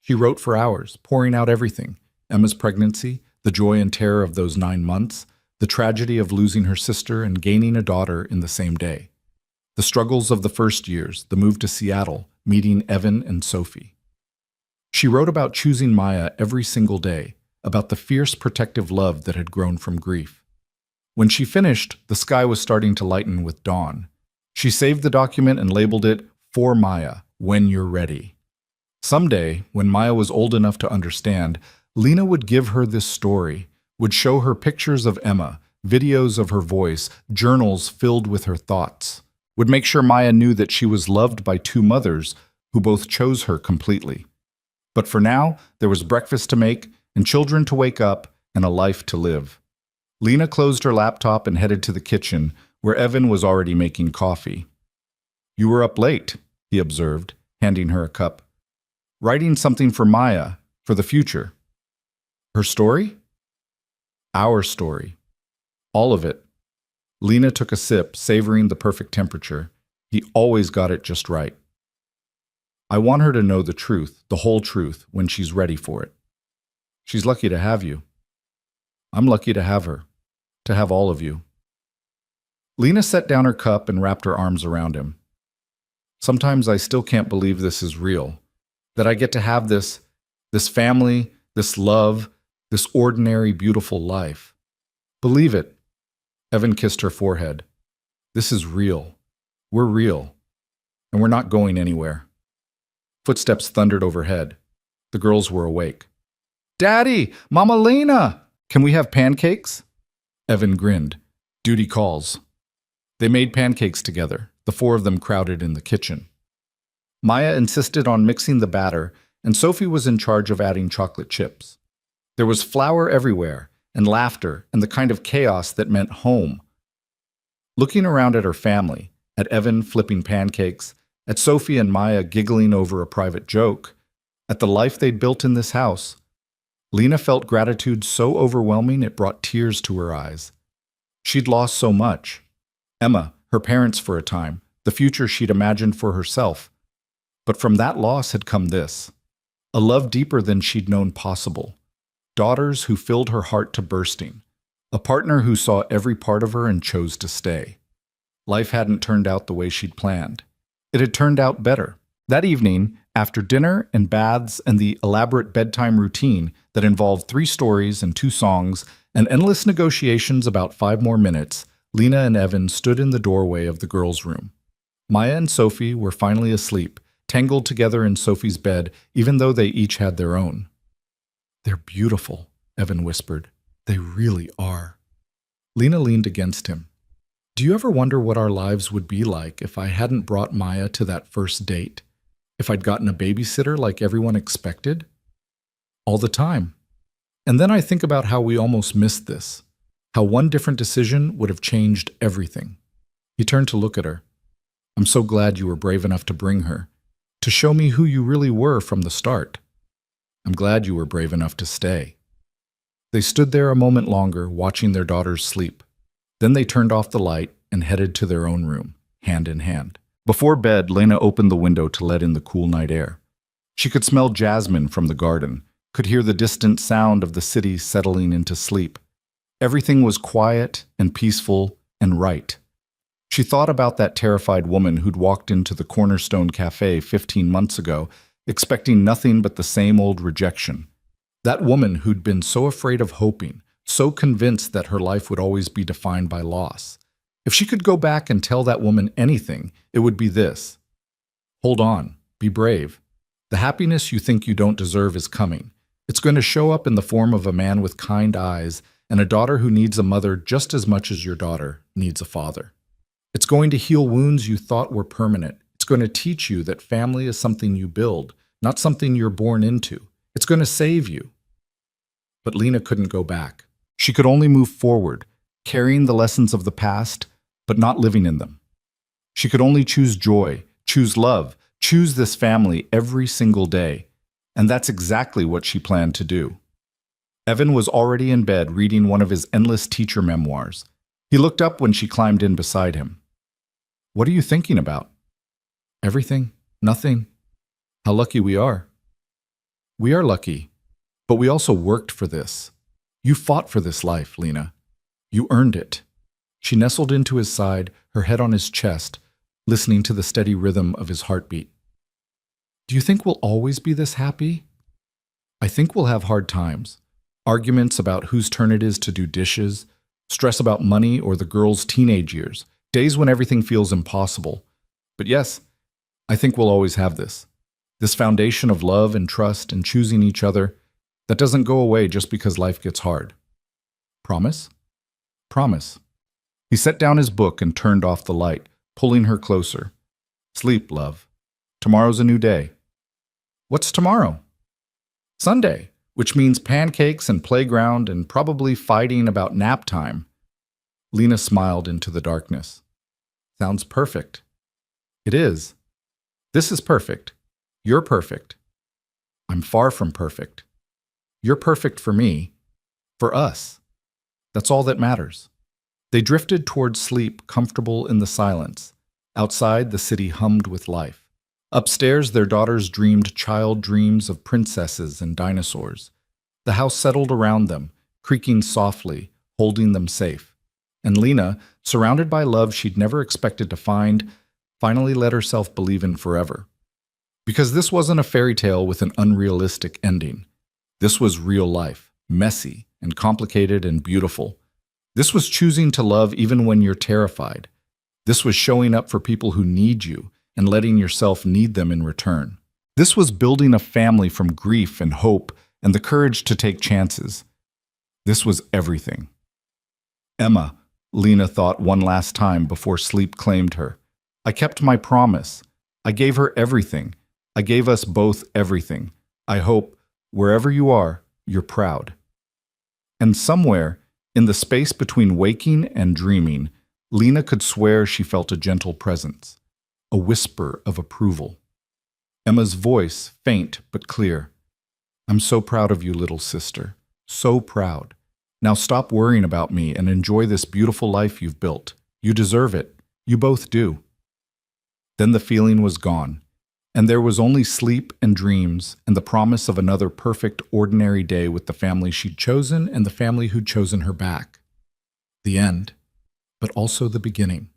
She wrote for hours, pouring out everything. Emma's pregnancy, the joy and terror of those 9 months, the tragedy of losing her sister and gaining a daughter in the same day. The struggles of the first years, the move to Seattle, meeting Evan and Sophie. She wrote about choosing Maya every single day, about the fierce protective love that had grown from grief. When she finished, the sky was starting to lighten with dawn. She saved the document and labeled it, For Maya, When You're Ready. Someday, when Maya was old enough to understand, Lena would give her this story, would show her pictures of Emma, videos of her voice, journals filled with her thoughts, would make sure Maya knew that she was loved by 2 mothers who both chose her completely. But for now, there was breakfast to make, and children to wake up, and a life to live. Lena closed her laptop and headed to the kitchen, where Evan was already making coffee. You were up late, he observed, handing her a cup. Writing something for Maya, for the future. Her story? Our story. All of it. Lena took a sip, savoring the perfect temperature. He always got it just right. I want her to know the truth, the whole truth, when she's ready for it. She's lucky to have you. I'm lucky to have her, to have all of you. Lena set down her cup and wrapped her arms around him. Sometimes I still can't believe this is real, that I get to have this family, this love, this ordinary, beautiful life. Believe it. Evan kissed her forehead. This is real. We're real. And we're not going anywhere. Footsteps thundered overhead. The girls were awake. Daddy! Mama Lena! Can we have pancakes? Evan grinned. Duty calls. They made pancakes together, the 4 of them crowded in the kitchen. Maya insisted on mixing the batter, and Sophie was in charge of adding chocolate chips. There was flour everywhere, and laughter, and the kind of chaos that meant home. Looking around at her family, at Evan flipping pancakes, at Sophie and Maya giggling over a private joke, at the life they'd built in this house, Lena felt gratitude so overwhelming it brought tears to her eyes. She'd lost so much. Emma, her parents for a time, the future she'd imagined for herself. But from that loss had come this, a love deeper than she'd known possible. Daughters who filled her heart to bursting. A partner who saw every part of her and chose to stay. Life hadn't turned out the way she'd planned. It had turned out better. That evening, after dinner and baths and the elaborate bedtime routine that involved 3 stories and 2 songs and endless negotiations about 5 more minutes, Lena and Evan stood in the doorway of the girls' room. Maya and Sophie were finally asleep, tangled together in Sophie's bed, even though they each had their own. They're beautiful, Evan whispered. They really are. Lena leaned against him. Do you ever wonder what our lives would be like if I hadn't brought Maya to that first date? If I'd gotten a babysitter like everyone expected? All the time. And then I think about how we almost missed this. How one different decision would have changed everything. He turned to look at her. I'm so glad you were brave enough to bring her, to show me who you really were from the start. I'm glad you were brave enough to stay. They stood there a moment longer, watching their daughters sleep. Then they turned off the light and headed to their own room, hand in hand. Before bed, Lena opened the window to let in the cool night air. She could smell jasmine from the garden, could hear the distant sound of the city settling into sleep. Everything was quiet and peaceful and right. She thought about that terrified woman who'd walked into the Cornerstone Cafe 15 months ago, expecting nothing but the same old rejection. That woman who'd been so afraid of hoping, so convinced that her life would always be defined by loss. If she could go back and tell that woman anything, it would be this. Hold on, be brave. The happiness you think you don't deserve is coming. It's going to show up in the form of a man with kind eyes and a daughter who needs a mother just as much as your daughter needs a father. It's going to heal wounds you thought were permanent. It's going to teach you that family is something you build, not something you're born into. It's going to save you. But Lena couldn't go back. She could only move forward, carrying the lessons of the past, but not living in them. She could only choose joy, choose love, choose this family every single day. And that's exactly what she planned to do. Evan was already in bed reading one of his endless teacher memoirs. He looked up when she climbed in beside him. "What are you thinking about?" "Everything. Nothing. How lucky we are." "We are lucky, but we also worked for this. You fought for this life, Lena. You earned it." She nestled into his side, her head on his chest, listening to the steady rhythm of his heartbeat. "Do you think we'll always be this happy?" "I think we'll have hard times. Arguments about whose turn it is to do dishes, stress about money or the girl's teenage years, days when everything feels impossible. But yes, I think we'll always have this. This foundation of love and trust and choosing each other that doesn't go away just because life gets hard. Promise?" "Promise." He set down his book and turned off the light, pulling her closer. "Sleep, love. Tomorrow's a new day." "What's tomorrow?" "Sunday, which means pancakes and playground and probably fighting about nap time." Lena smiled into the darkness. "Sounds perfect." "It is. This is perfect. You're perfect. I'm far from perfect. You're perfect for me, for us. That's all that matters." They drifted toward sleep, comfortable in the silence. Outside, the city hummed with life. Upstairs, their daughters dreamed child dreams of princesses and dinosaurs. The house settled around them, creaking softly, holding them safe. And Lena, surrounded by love she'd never expected to find, finally let herself believe in forever. Because this wasn't a fairy tale with an unrealistic ending. This was real life, messy and complicated and beautiful. This was choosing to love even when you're terrified. This was showing up for people who need you and letting yourself need them in return. This was building a family from grief and hope and the courage to take chances. This was everything. Emma, Lena thought one last time before sleep claimed her. I kept my promise. I gave her everything. I gave us both everything. I hope, wherever you are, you're proud. And somewhere, in the space between waking and dreaming, Lena could swear she felt a gentle presence, a whisper of approval. Emma's voice, faint but clear. I'm so proud of you, little sister. So proud. Now stop worrying about me and enjoy this beautiful life you've built. You deserve it. You both do. Then the feeling was gone, and there was only sleep and dreams and the promise of another perfect, ordinary day with the family she'd chosen and the family who'd chosen her back. The end, but also the beginning.